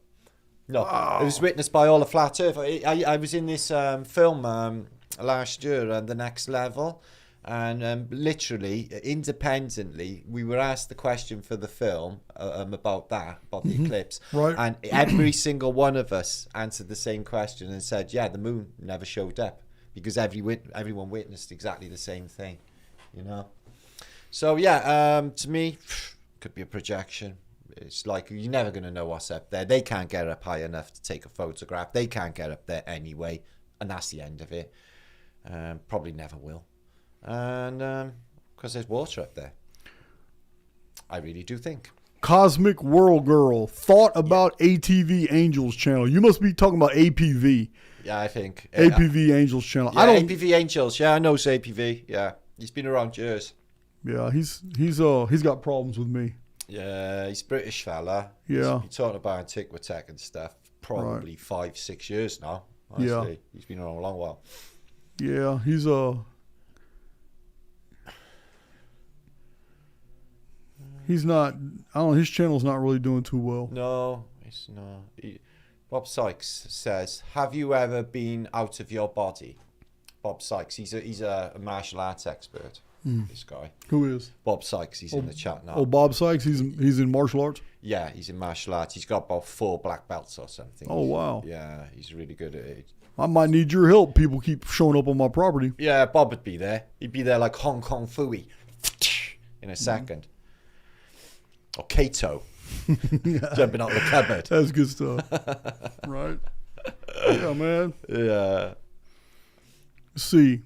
it was witnessed by all the flat Earth. I was in this film last year, The Next Level, and literally independently we were asked the question for the film about the eclipse, right. And every single one of us answered the same question and said, the moon never showed up, because everyone witnessed exactly the same thing, so to me, could be a projection. It's like you're never going to know what's up there. They can't get up high enough to take a photograph. They can't get up there anyway, and that's the end of it. Probably never will. And because there's water up there, I really do think. Cosmic World Girl thought about ATV Angels channel. You must be talking about APV. Yeah, I think. APV Angels channel. Yeah, I don't. APV Angels. Yeah, I know it's APV. Yeah, he's been around years. Yeah, he's got problems with me. Yeah, he's a British fella. Yeah. He's talking about Antiquitech and stuff. Probably 5-6 years now. Honestly. Yeah. He's been around a long while. Yeah, he's not. I don't know. His channel's not really doing too well. No, it's not. Bob Sykes says, "Have you ever been out of your body?" Bob Sykes. He's a martial arts expert. This guy. Who is? Bob Sykes. He's in the chat now. Oh, Bob Sykes. He's in martial arts. Yeah, he's in martial arts. He's got about 4 black belts or something. Oh, wow. Yeah, he's really good at it. I might need your help. People keep showing up on my property. Yeah, Bob would be there. He'd be there like Hong Kong Fooey in a second. Or Kato jumping out the cupboard. That's good stuff. Right? Yeah, man. Yeah. Let's see.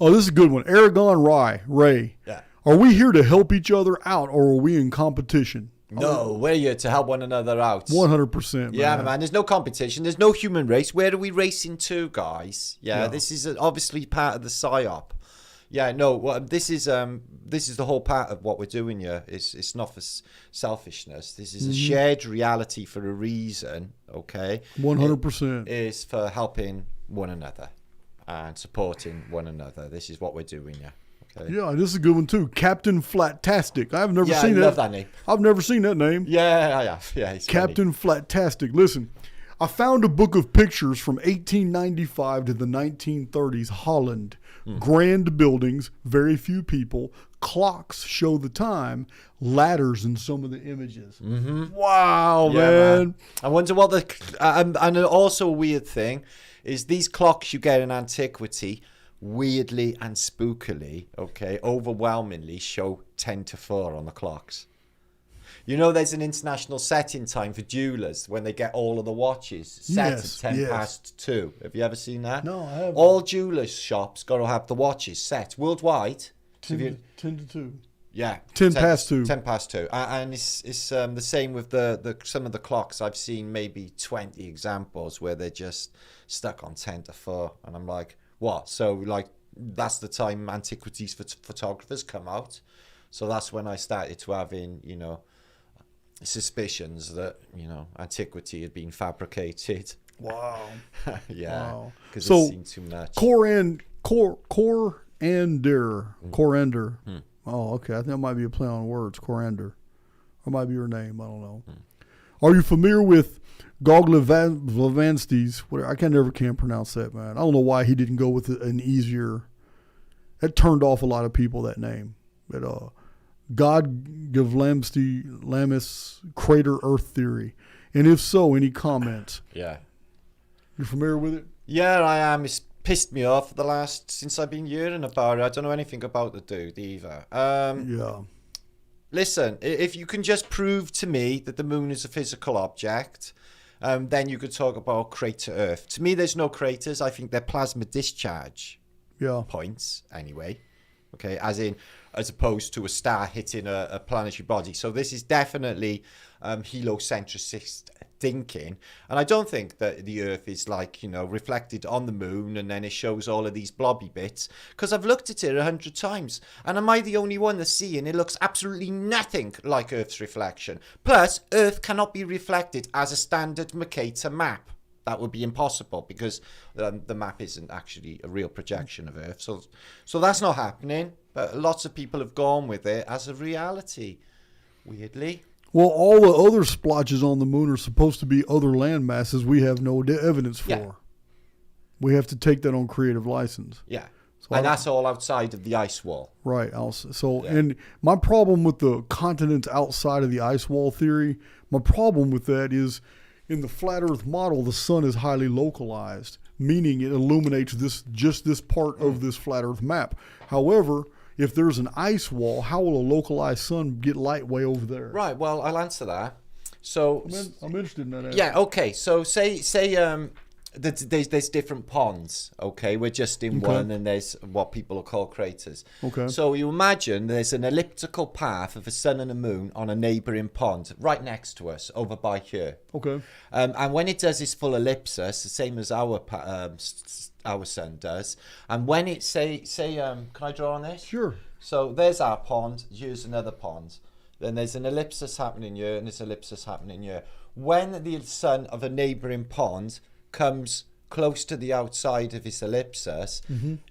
Oh, this is a good one. Aragon Ray. Yeah. Are we here to help each other out, or are we in competition? No, we're here to help one another out. 100%, man. Yeah, man. There's no competition. There's no human race. Where are we racing to, guys? Yeah. This is obviously part of the psyop. Yeah, no. Well, this is the whole part of what we're doing here. It's not for selfishness. This is a shared reality for a reason. Okay. 100%. Is for helping one another and supporting one another. This is what we're doing here. Okay. Yeah, this is a good one too. Captain Flatastic. I've never seen I that. love that name. I've never seen that name. Yeah, I have. Yeah, he's Captain Flatastic. Listen, I found a book of pictures from 1895 to the 1930s, Holland. Grand buildings, very few people. Clocks show the time. Ladders in some of the images. Mm-hmm. Wow, Yeah, man. I wonder what the and also a weird thing is these clocks you get in antiquity, weirdly and spookily, okay, overwhelmingly show 10 to 4 on the clocks. You know, there's an international setting time for jewelers when they get all of the watches set at 10 past 2. Have you ever seen that? No, I haven't. All jewelers' shops got to have the watches set worldwide. 10 to 2. Yeah, 10 past 2. 10 past 2. And it's the same with the some of the clocks. I've seen maybe 20 examples where they're just stuck on 10 to 4. And I'm like, what? So, like, that's the time antiquities photographers come out. So that's when I started to having, you know, suspicions that, you know, antiquity had been fabricated. Wow. Yeah. Wow. Because So, it's seen too much. Coriander. Oh, okay. I think that might be a play on words. Coriander. Or might be your name. I don't know. Are you familiar with Goglavansky's? I never can pronounce that, man. I don't know why he didn't go with an easier. That turned off a lot of people, that name. But Godgavlamsky crater Earth theory. And if so, any comments? Yeah. You familiar with it? Yeah, I am. It's pissed me off since I've been hearing about it. I don't know anything about the dude either. Yeah. Listen, if you can just prove to me that the moon is a physical object, then you could talk about crater Earth. To me, there's no craters. I think they're plasma discharge points anyway. Okay, as opposed to a star hitting a planetary body. So this is definitely heliocentricist thinking. And I don't think that the Earth is like, you know, reflected on the moon and then it shows all of these blobby bits. Because I've looked at it 100 times. And am I the only one that's seeing it looks absolutely nothing like Earth's reflection. Plus, Earth cannot be reflected as a standard Mercator map. That would be impossible because the map isn't actually a real projection of Earth. So that's not happening. But lots of people have gone with it as a reality, weirdly. Well, all the other splotches on the moon are supposed to be other land masses we have no evidence for. Yeah. We have to take that on creative license. Yeah. So And that's all outside of the ice wall. Right. And my problem with the continents outside of the ice wall theory, my problem with that is in the flat Earth model, the sun is highly localized, meaning it illuminates just this part of this flat Earth map. However, if there's an ice wall, how will a localized sun get light way over there? Right. Well, I'll answer that. So I'm interested in that. yeah. Okay. So say there's different ponds, okay? We're just in one, and there's what people will call craters. Okay. So you imagine there's an elliptical path of a sun and a moon on a neighbouring pond right next to us, over by here. Okay. And when it does its full ellipsis, the same as our sun does, and when it can I draw on this? Sure. So there's our pond, here's another pond. Then there's an ellipsis happening here, and there's an ellipsis happening here. When the sun of a neighbouring pond comes close to the outside of its ellipsis,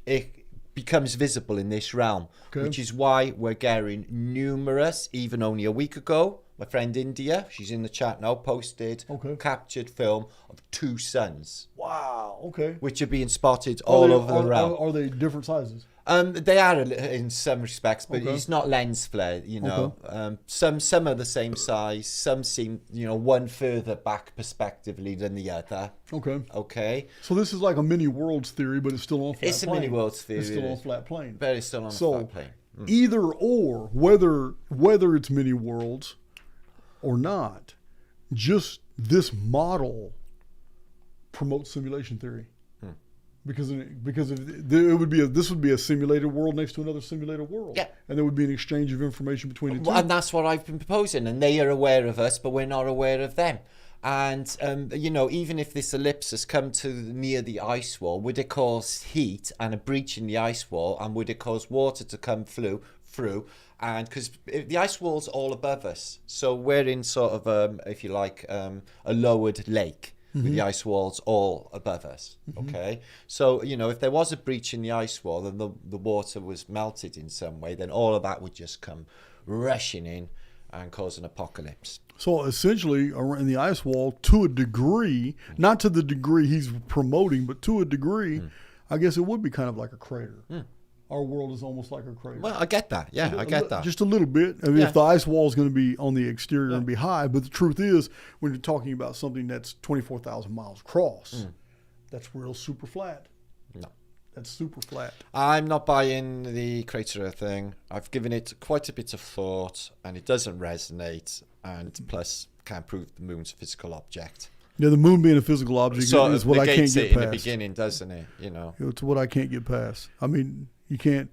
it becomes visible in this realm, which is why we're getting numerous, even only a week ago, my friend India, she's in the chat now, posted captured film of 2 suns. Wow, okay. Which are being spotted all over the realm. Are they different sizes? They are in some respects, but it's not lens flare, you know. Some are the same size, some seem, one further back perspectively than the other. Okay. So this is like a mini worlds theory, but it's still on flat plane. It's a mini worlds theory. It's still on flat plane. But it's still on a flat plane. Either or, whether it's mini worlds or not, just this model promotes simulation theory. Because this would be a simulated world next to another simulated world. Yeah. And there would be an exchange of information between the two. And that's what I've been proposing. And they are aware of us, but we're not aware of them. And, even if this ellipsis come to near the ice wall, would it cause heat and a breach in the ice wall? And would it cause water to come through? And because the ice wall's all above us. So we're in sort of, if you like, a lowered lake. With the ice walls all above us, okay? So, if there was a breach in the ice wall and the water was melted in some way, then all of that would just come rushing in and cause an apocalypse. So essentially, in the ice wall, to a degree, not to the degree he's promoting, but to a degree, I guess it would be kind of like a crater. Our world is almost like a crater. Well, I get that. Yeah, I get that. Just a little bit. I mean, if the ice wall is going to be on the exterior and be high, but the truth is, when you're talking about something that's 24,000 miles across, that's real super flat. No. That's super flat. I'm not buying the crater thing. I've given it quite a bit of thought, and it doesn't resonate. And plus, can't prove the moon's a physical object. Yeah, the moon being a physical object is what I can't get past. In the beginning, doesn't it? It's what I can't get past. I mean, you can't.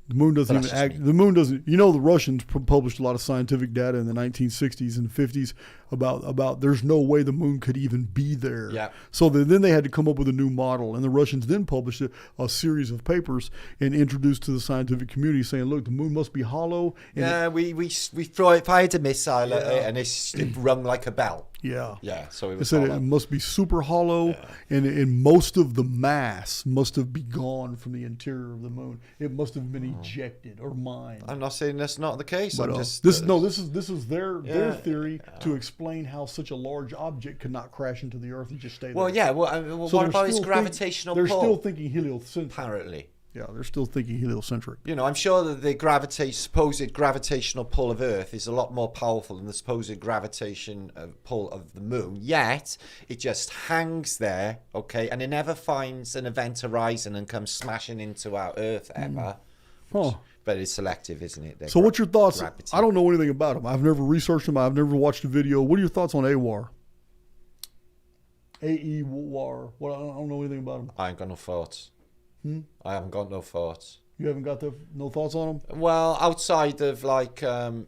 The moon doesn't even act. The moon doesn't. The Russians published a lot of scientific data in the 1960s and 50s about there's no way the moon could even be there. Yeah. So then they had to come up with a new model, and the Russians then published a series of papers and introduced to the scientific community saying, look, the moon must be hollow. And we fired a missile at it, and it rung like a bell. Yeah. Yeah. So it was said it must be super hollow, and most of the mass must have been gone from the interior of the moon. It must have been ejected or mined. I'm not saying that's not the case. But, I'm just this is their theory to explain how such a large object could not crash into the earth and just stay there. Well, yeah. Well, what about its gravitational pull? They're still thinking heliocentric. Apparently. Yeah, they're still thinking heliocentric. I'm sure that the supposed gravitational pull of Earth is a lot more powerful than the supposed gravitation pull of the moon. Yet, it just hangs there, okay, and it never finds an event horizon and comes smashing into our Earth ever. But it's selective, isn't it? So what's your thoughts? Gravity. I don't know anything about them. I've never researched them. I've never watched a video. What are your thoughts on AWAR? AEWAR. What? I don't know anything about them. I ain't got no thoughts. I haven't got no thoughts. You haven't got no thoughts on them? Well, outside of like... Have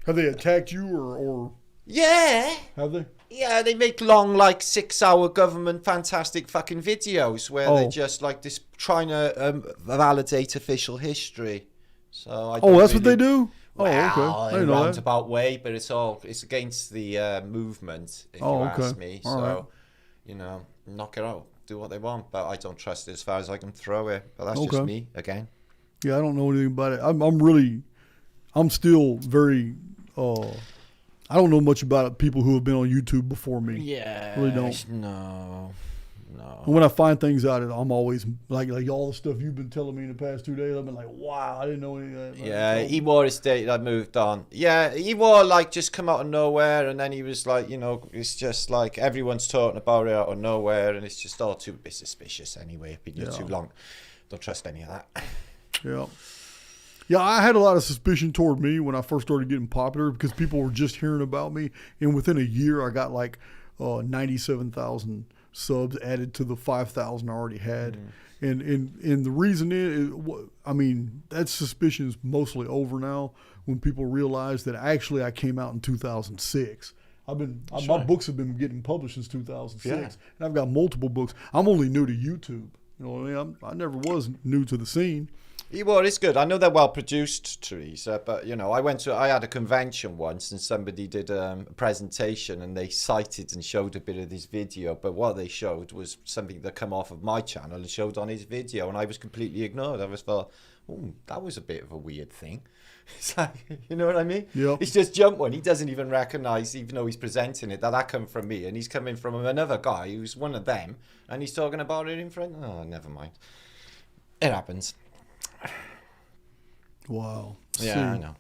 they attacked you or... Yeah. Have they? Yeah, they make long, like 6-hour government fantastic fucking videos where they're just like this trying to validate official history. So I that's what they do? Well, okay. In a roundabout way, but it's against the movement, if you ask me. All so, knock it out. Do what they want, but I don't trust it as far as I can throw it. But that's just me again. Yeah, I don't know anything about it. I'm still very I don't know much about people who have been on YouTube before me. Yeah, really don't. No. And when I find things out, I'm always like all the stuff you've been telling me in the past 2 days. I've been like, wow, I didn't know any of that. Yeah, Ewar is dated. I moved on. Yeah, Ewar just come out of nowhere, and then he was like, it's just like everyone's talking about it out of nowhere, and it's just all too bit suspicious anyway. Been here too long. Don't trust any of that. Yeah. Yeah, I had a lot of suspicion toward me when I first started getting popular because people were just hearing about me, and within a year I got like 97,000 subs added to the 5,000 I already had. And the reason is, I mean, that suspicion is mostly over now when people realize that actually I came out in 2006. My books have been getting published since 2006, and I've got multiple books. I'm only new to YouTube. You know what I mean? I never was new to the scene. Well, it's good. I know they're well produced, Teresa, but you know, I had a convention once and somebody did a presentation and they cited and showed a bit of this video, but what they showed was something that come off of my channel and showed on his video, and I was completely ignored. I was thought, oh, that was a bit of a weird thing. It's like, you know what I mean? Yep. It's just jump one. He doesn't even recognize, even though he's presenting it, that come from me, and he's coming from another guy who's one of them, and he's talking about it in front. Oh, never mind. It happens. Wow. Yeah, I know.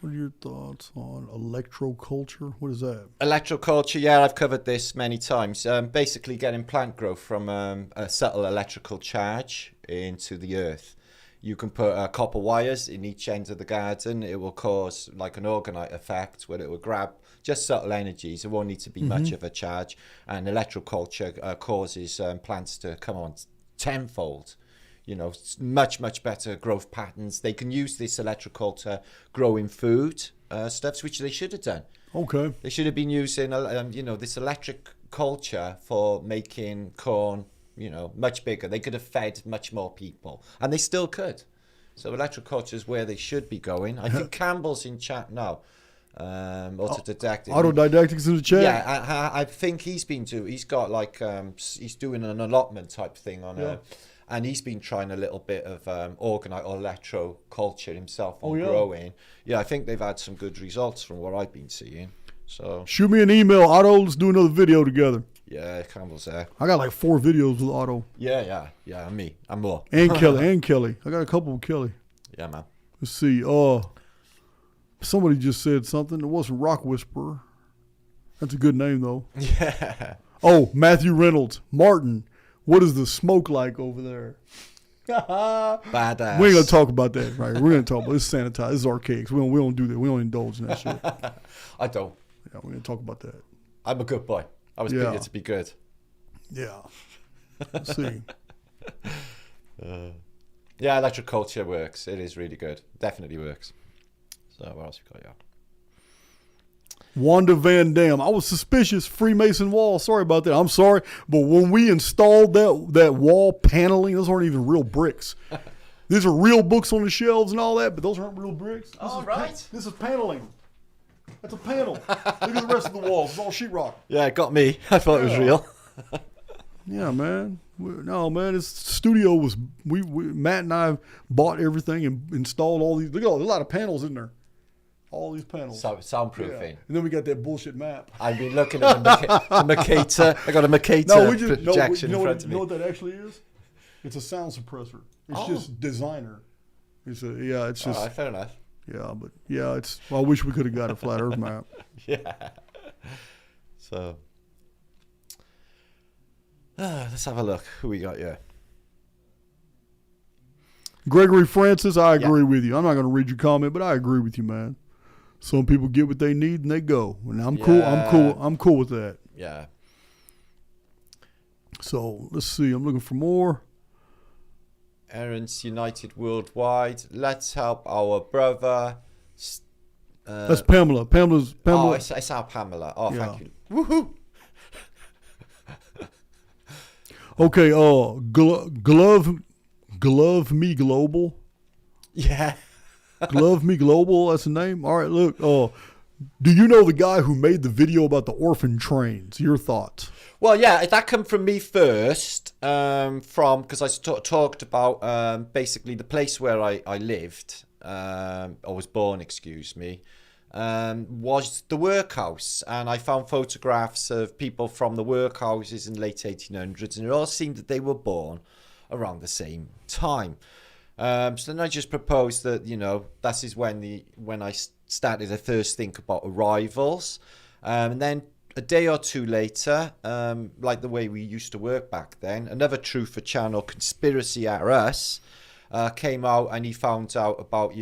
What are your thoughts on electroculture? What is that? Electroculture, yeah, I've covered this many times. Basically getting plant growth from a subtle electrical charge into the earth. You can put copper wires in each end of the garden. It will cause like an orgonite effect where it will grab just subtle energies. It won't need to be much of a charge. And electroculture causes plants to come on tenfold. You know, much, much better growth patterns. They can use this electroculture growing food stuffs, which they should have done. Okay. They should have been using, you know, this electric culture for making corn, you know, much bigger. They could have fed much more people, and they still could. So electroculture is where they should be going. I think Campbell's in chat now. Autodidactic. Autodidactics in the chat. Yeah, I think he's been he's got like he's doing an allotment type thing on and he's been trying a little bit of orgonite or electroculture himself on growing. Yeah, I think they've had some good results from what I've been seeing. So shoot me an email, Otto. Let's do another video together. Yeah, Campbell's there. I got like 4 videos with Otto. Yeah, and me. I'm more. And Kelly. I got a couple with Kelly. Yeah, man. Let's see. Somebody just said something. It wasn't Rock Whisperer. That's a good name, though. Yeah. Oh, Matthew Reynolds. Martin, what is the smoke like over there? Badass. We ain't going to talk about that, right? We're going to talk about this. Sanitized. This is Archaix. We don't do that. We don't indulge in that shit. I don't. Yeah, we're going to talk about that. I'm a good boy. I was bigger to be good. Yeah. Let's see. Yeah, electroculture works. It is really good. Definitely works. So what else we got? Yeah. Wanda Van Dam. I was suspicious. Freemason wall. Sorry about that. I'm sorry. But when we installed that wall paneling, those aren't even real bricks. These are real books on the shelves and all that, but those aren't real bricks. This is paneling. That's a panel. Look at the rest of the walls. It's all sheetrock. Yeah, it got me. I thought it was real. Yeah, man. No, man. This studio was Matt and I bought everything and installed all these. Look at all. There's a lot of panels in there. All these panels. Soundproofing. Yeah. And then we got that bullshit map. I've been looking at the Mercator. I got a Mercator projection in front of me. You know what that actually is? It's a sound suppressor. It's just designer. It's just. All right, fair enough. Yeah, but I wish we could have got a flat Earth map. Yeah. So, let's have a look. Who we got here? Gregory Francis, I agree with you. I'm not going to read your comment, but I agree with you, man. Some people get what they need and they go, and I'm cool. I'm cool with that. Yeah. So let's see. I'm looking for more. Aaron's United Worldwide. Let's help our brother. That's Pamela. Pamela. Oh, it's our Pamela. Oh, yeah. Thank you. Woohoo! Okay. Glove Me Global. Yeah. Glove Me Global. That's the name. All right. Look. Do you know the guy who made the video about the orphan trains? Your thoughts? Well, yeah, that come from me first, because I talked about basically the place where I lived, or was born, excuse me, was the workhouse. And I found photographs of people from the workhouses in the late 1800s, and it all seemed that they were born around the same time. So then I just proposed that, that is when I started to first think about arrivals. And then a day or two later, like the way we used to work back then, another Truther Channel Conspiracy at Us came out, and he found out about,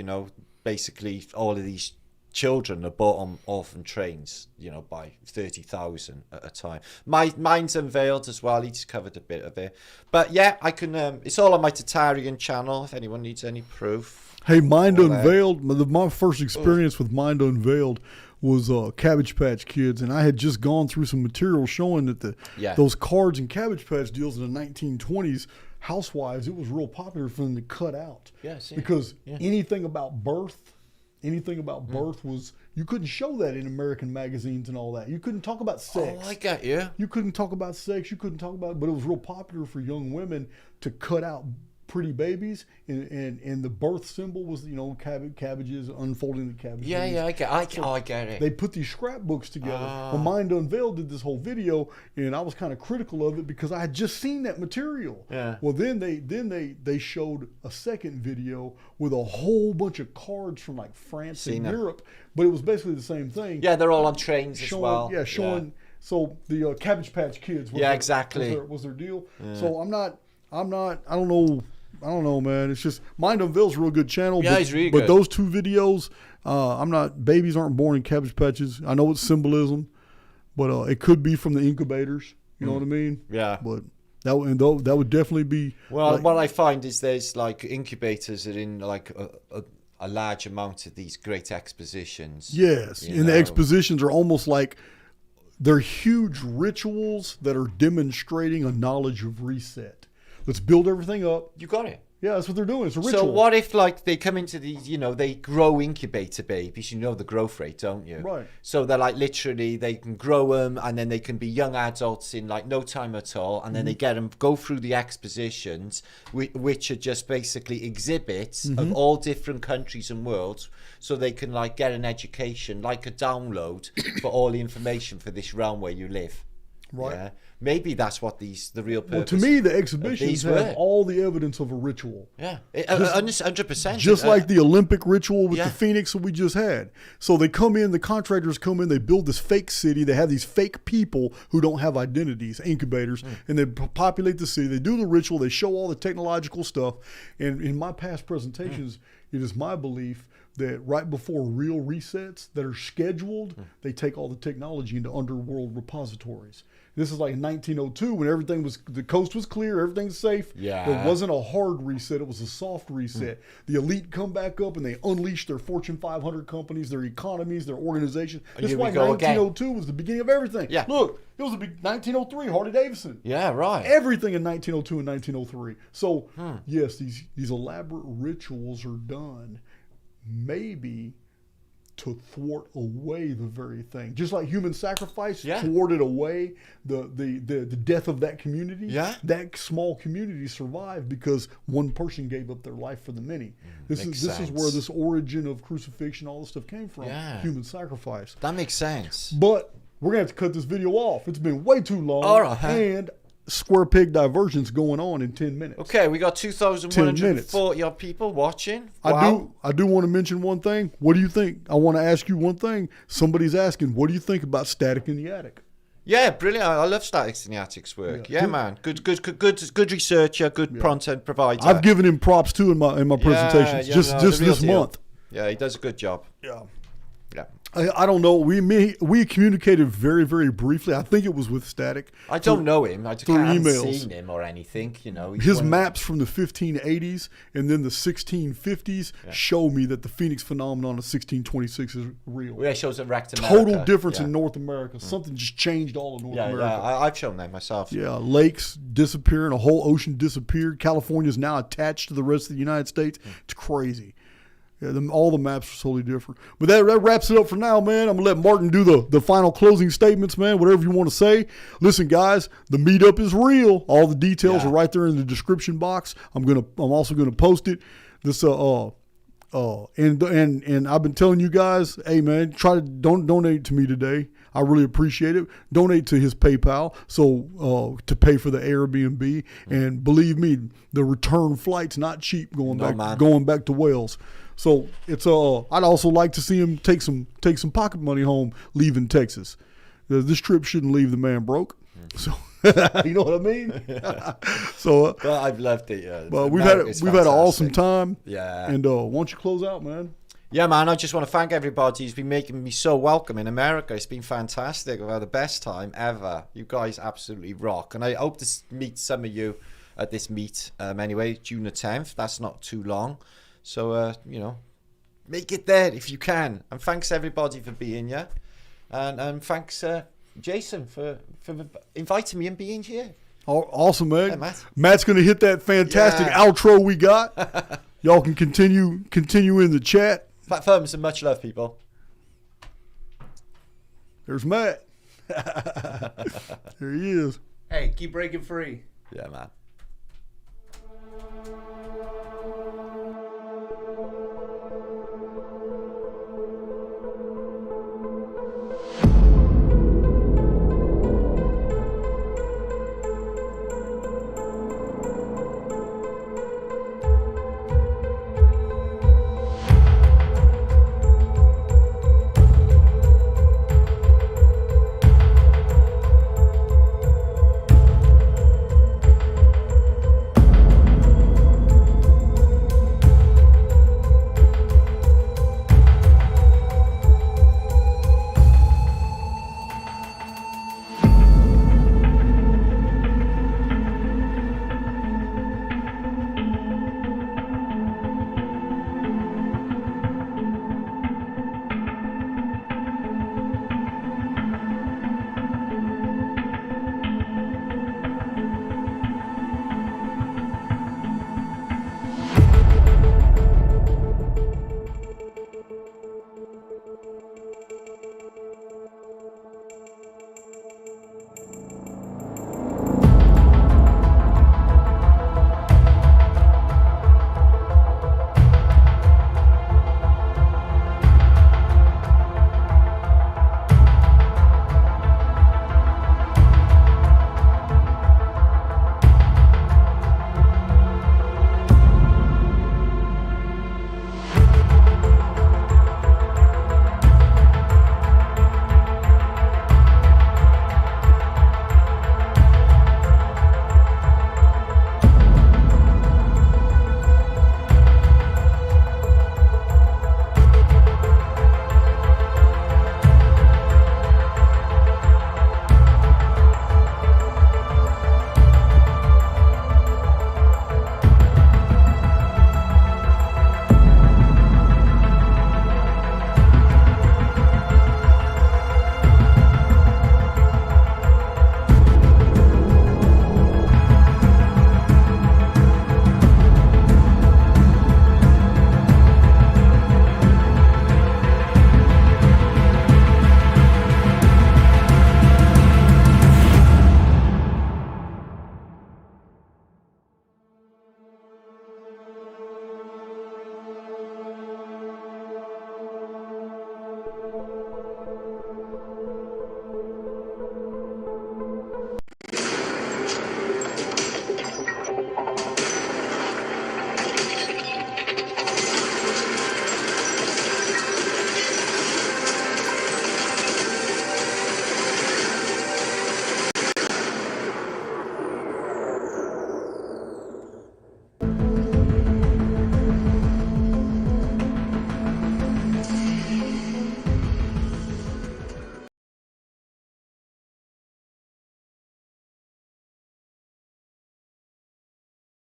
basically all of these children are bought on orphan trains, by 30,000 at a time. Mine's unveiled as well. He just covered a bit of it. But yeah, I can. It's all on my Tatarian channel if anyone needs any proof. Hey, Mind Unveiled. My first experience with Mind Unveiled was Cabbage Patch Kids, and I had just gone through some material showing that those cards and Cabbage Patch deals in the 1920s, housewives, it was real popular for them to cut out. Because anything about birth was, you couldn't show that in American magazines and all that. You couldn't talk about sex. Oh, I got you. You couldn't talk about sex. You couldn't talk about, but it was real popular for young women to cut out pretty babies, and the birth symbol was cabbages, unfolding the cabbages. I get it. They put these scrapbooks together. Well, Mind Unveiled did this whole video, and I was kind of critical of it because I had just seen that material. Well, then they showed a second video with a whole bunch of cards from like France and Europe, but it was basically the same thing. Yeah, they're all on trains as well. Yeah, showing. So the Cabbage Patch Kids. Was their deal. So I don't know, man. It's just Mind Unveiled's a real good channel. Yeah, he's really good. But those two videos, babies aren't born in Cabbage Patches. I know it's symbolism, but it could be from the incubators. You know what I mean? Yeah. But that would definitely be. Well, what I find is there's like incubators that are in like a large amount of these great expositions. Yes, and the expositions are almost like they're huge rituals that are demonstrating a knowledge of reset. Let's build everything up. You got it. Yeah, that's what they're doing. It's a ritual. So what if like they come into these, they grow incubator babies, the growth rate, don't you? Right. So they're like literally they can grow them and then they can be young adults in like no time at all. And then they get them, go through the expositions, which are just basically exhibits of all different countries and worlds. So they can like get an education, like a download for all the information for this realm where you live. Right. Yeah? Maybe that's what the real purpose. Well, to me, the exhibitions have all the evidence of a ritual. Yeah, 100%. Just like the Olympic ritual with the Phoenix that we just had. So they come in, the contractors come in, they build this fake city. They have these fake people who don't have identities, incubators, and they populate the city. They do the ritual. They show all the technological stuff. And in my past presentations, it is my belief that right before real resets that are scheduled, they take all the technology into underworld repositories. This is like 1902 when the coast was clear, everything's safe. Yeah. There wasn't a hard reset, it was a soft reset. The elite come back up and they unleash their Fortune 500 companies, their economies, their organizations. That's why 1902 was the beginning of everything. Yeah. Look, it was 1903, Harley Davidson. Yeah, right. Everything in 1902 and 1903. So, yes, these elaborate rituals are done maybe to thwart away the very thing. Just like human sacrifice thwarted away the death of that community. Yeah. That small community survived because one person gave up their life for the many. This is where this origin of crucifixion, all this stuff came from. Yeah. Human sacrifice. That makes sense. But we're going to have to cut this video off. It's been way too long. All right. And square peg diversions going on in 10 minutes. Okay, we got 2,140 odd people watching. Wow. I do want to mention one thing. What do you think? I want to ask you one thing. Somebody's asking, what do you think about Static in the Attic? Yeah, brilliant. I love Static in the Attic's work. Yeah, man. Good researcher, good content provider. I've given him props too in my presentations. Just this month. Yeah, he does a good job. Yeah. Yeah. I don't know. We communicated very, very briefly. I think it was with Static. I don't know him. I haven't seen him or anything. His maps from the 1580s and then the 1650s show me that the Phoenix phenomenon of 1626 is real. Yeah, it shows a wrecked America. Total difference in North America. Something just changed all of North America. Yeah, I've shown that myself. Yeah, lakes disappearing, a whole ocean disappeared. California is now attached to the rest of the United States. It's crazy. Yeah, all the maps are totally different. But that wraps it up for now, man. I'm going to let Martin do the final closing statements, man, whatever you want to say. Listen, guys, the meetup is real. All the details are right there in the description box. I'm also going to post it. This and I've been telling you guys, hey, man, don't donate to me today. I really appreciate it. Donate to his PayPal to pay for the Airbnb. And believe me, the return flight's not cheap going back to Wales. So it's I'd also like to see him take some pocket money home leaving Texas. This trip shouldn't leave the man broke. So you know what I mean? So well, I've loved it. But we've had an awesome time. Yeah. And why don't you close out, man? Yeah, man, I just want to thank everybody who's been making me so welcome in America. It's been fantastic. I've had the best time ever. You guys absolutely rock. And I hope to meet some of you at this meet anyway, June the 10th. That's not too long. So, make it there if you can. And thanks, everybody, for being here. And thanks, Jason, for inviting me and being here. Oh, awesome, man. Hey, Matt. Matt's going to hit that fantastic outro we got. Y'all can continue in the chat. Fat thumbs and much love, people. There's Matt. There he is. Hey, keep breaking free. Yeah, man.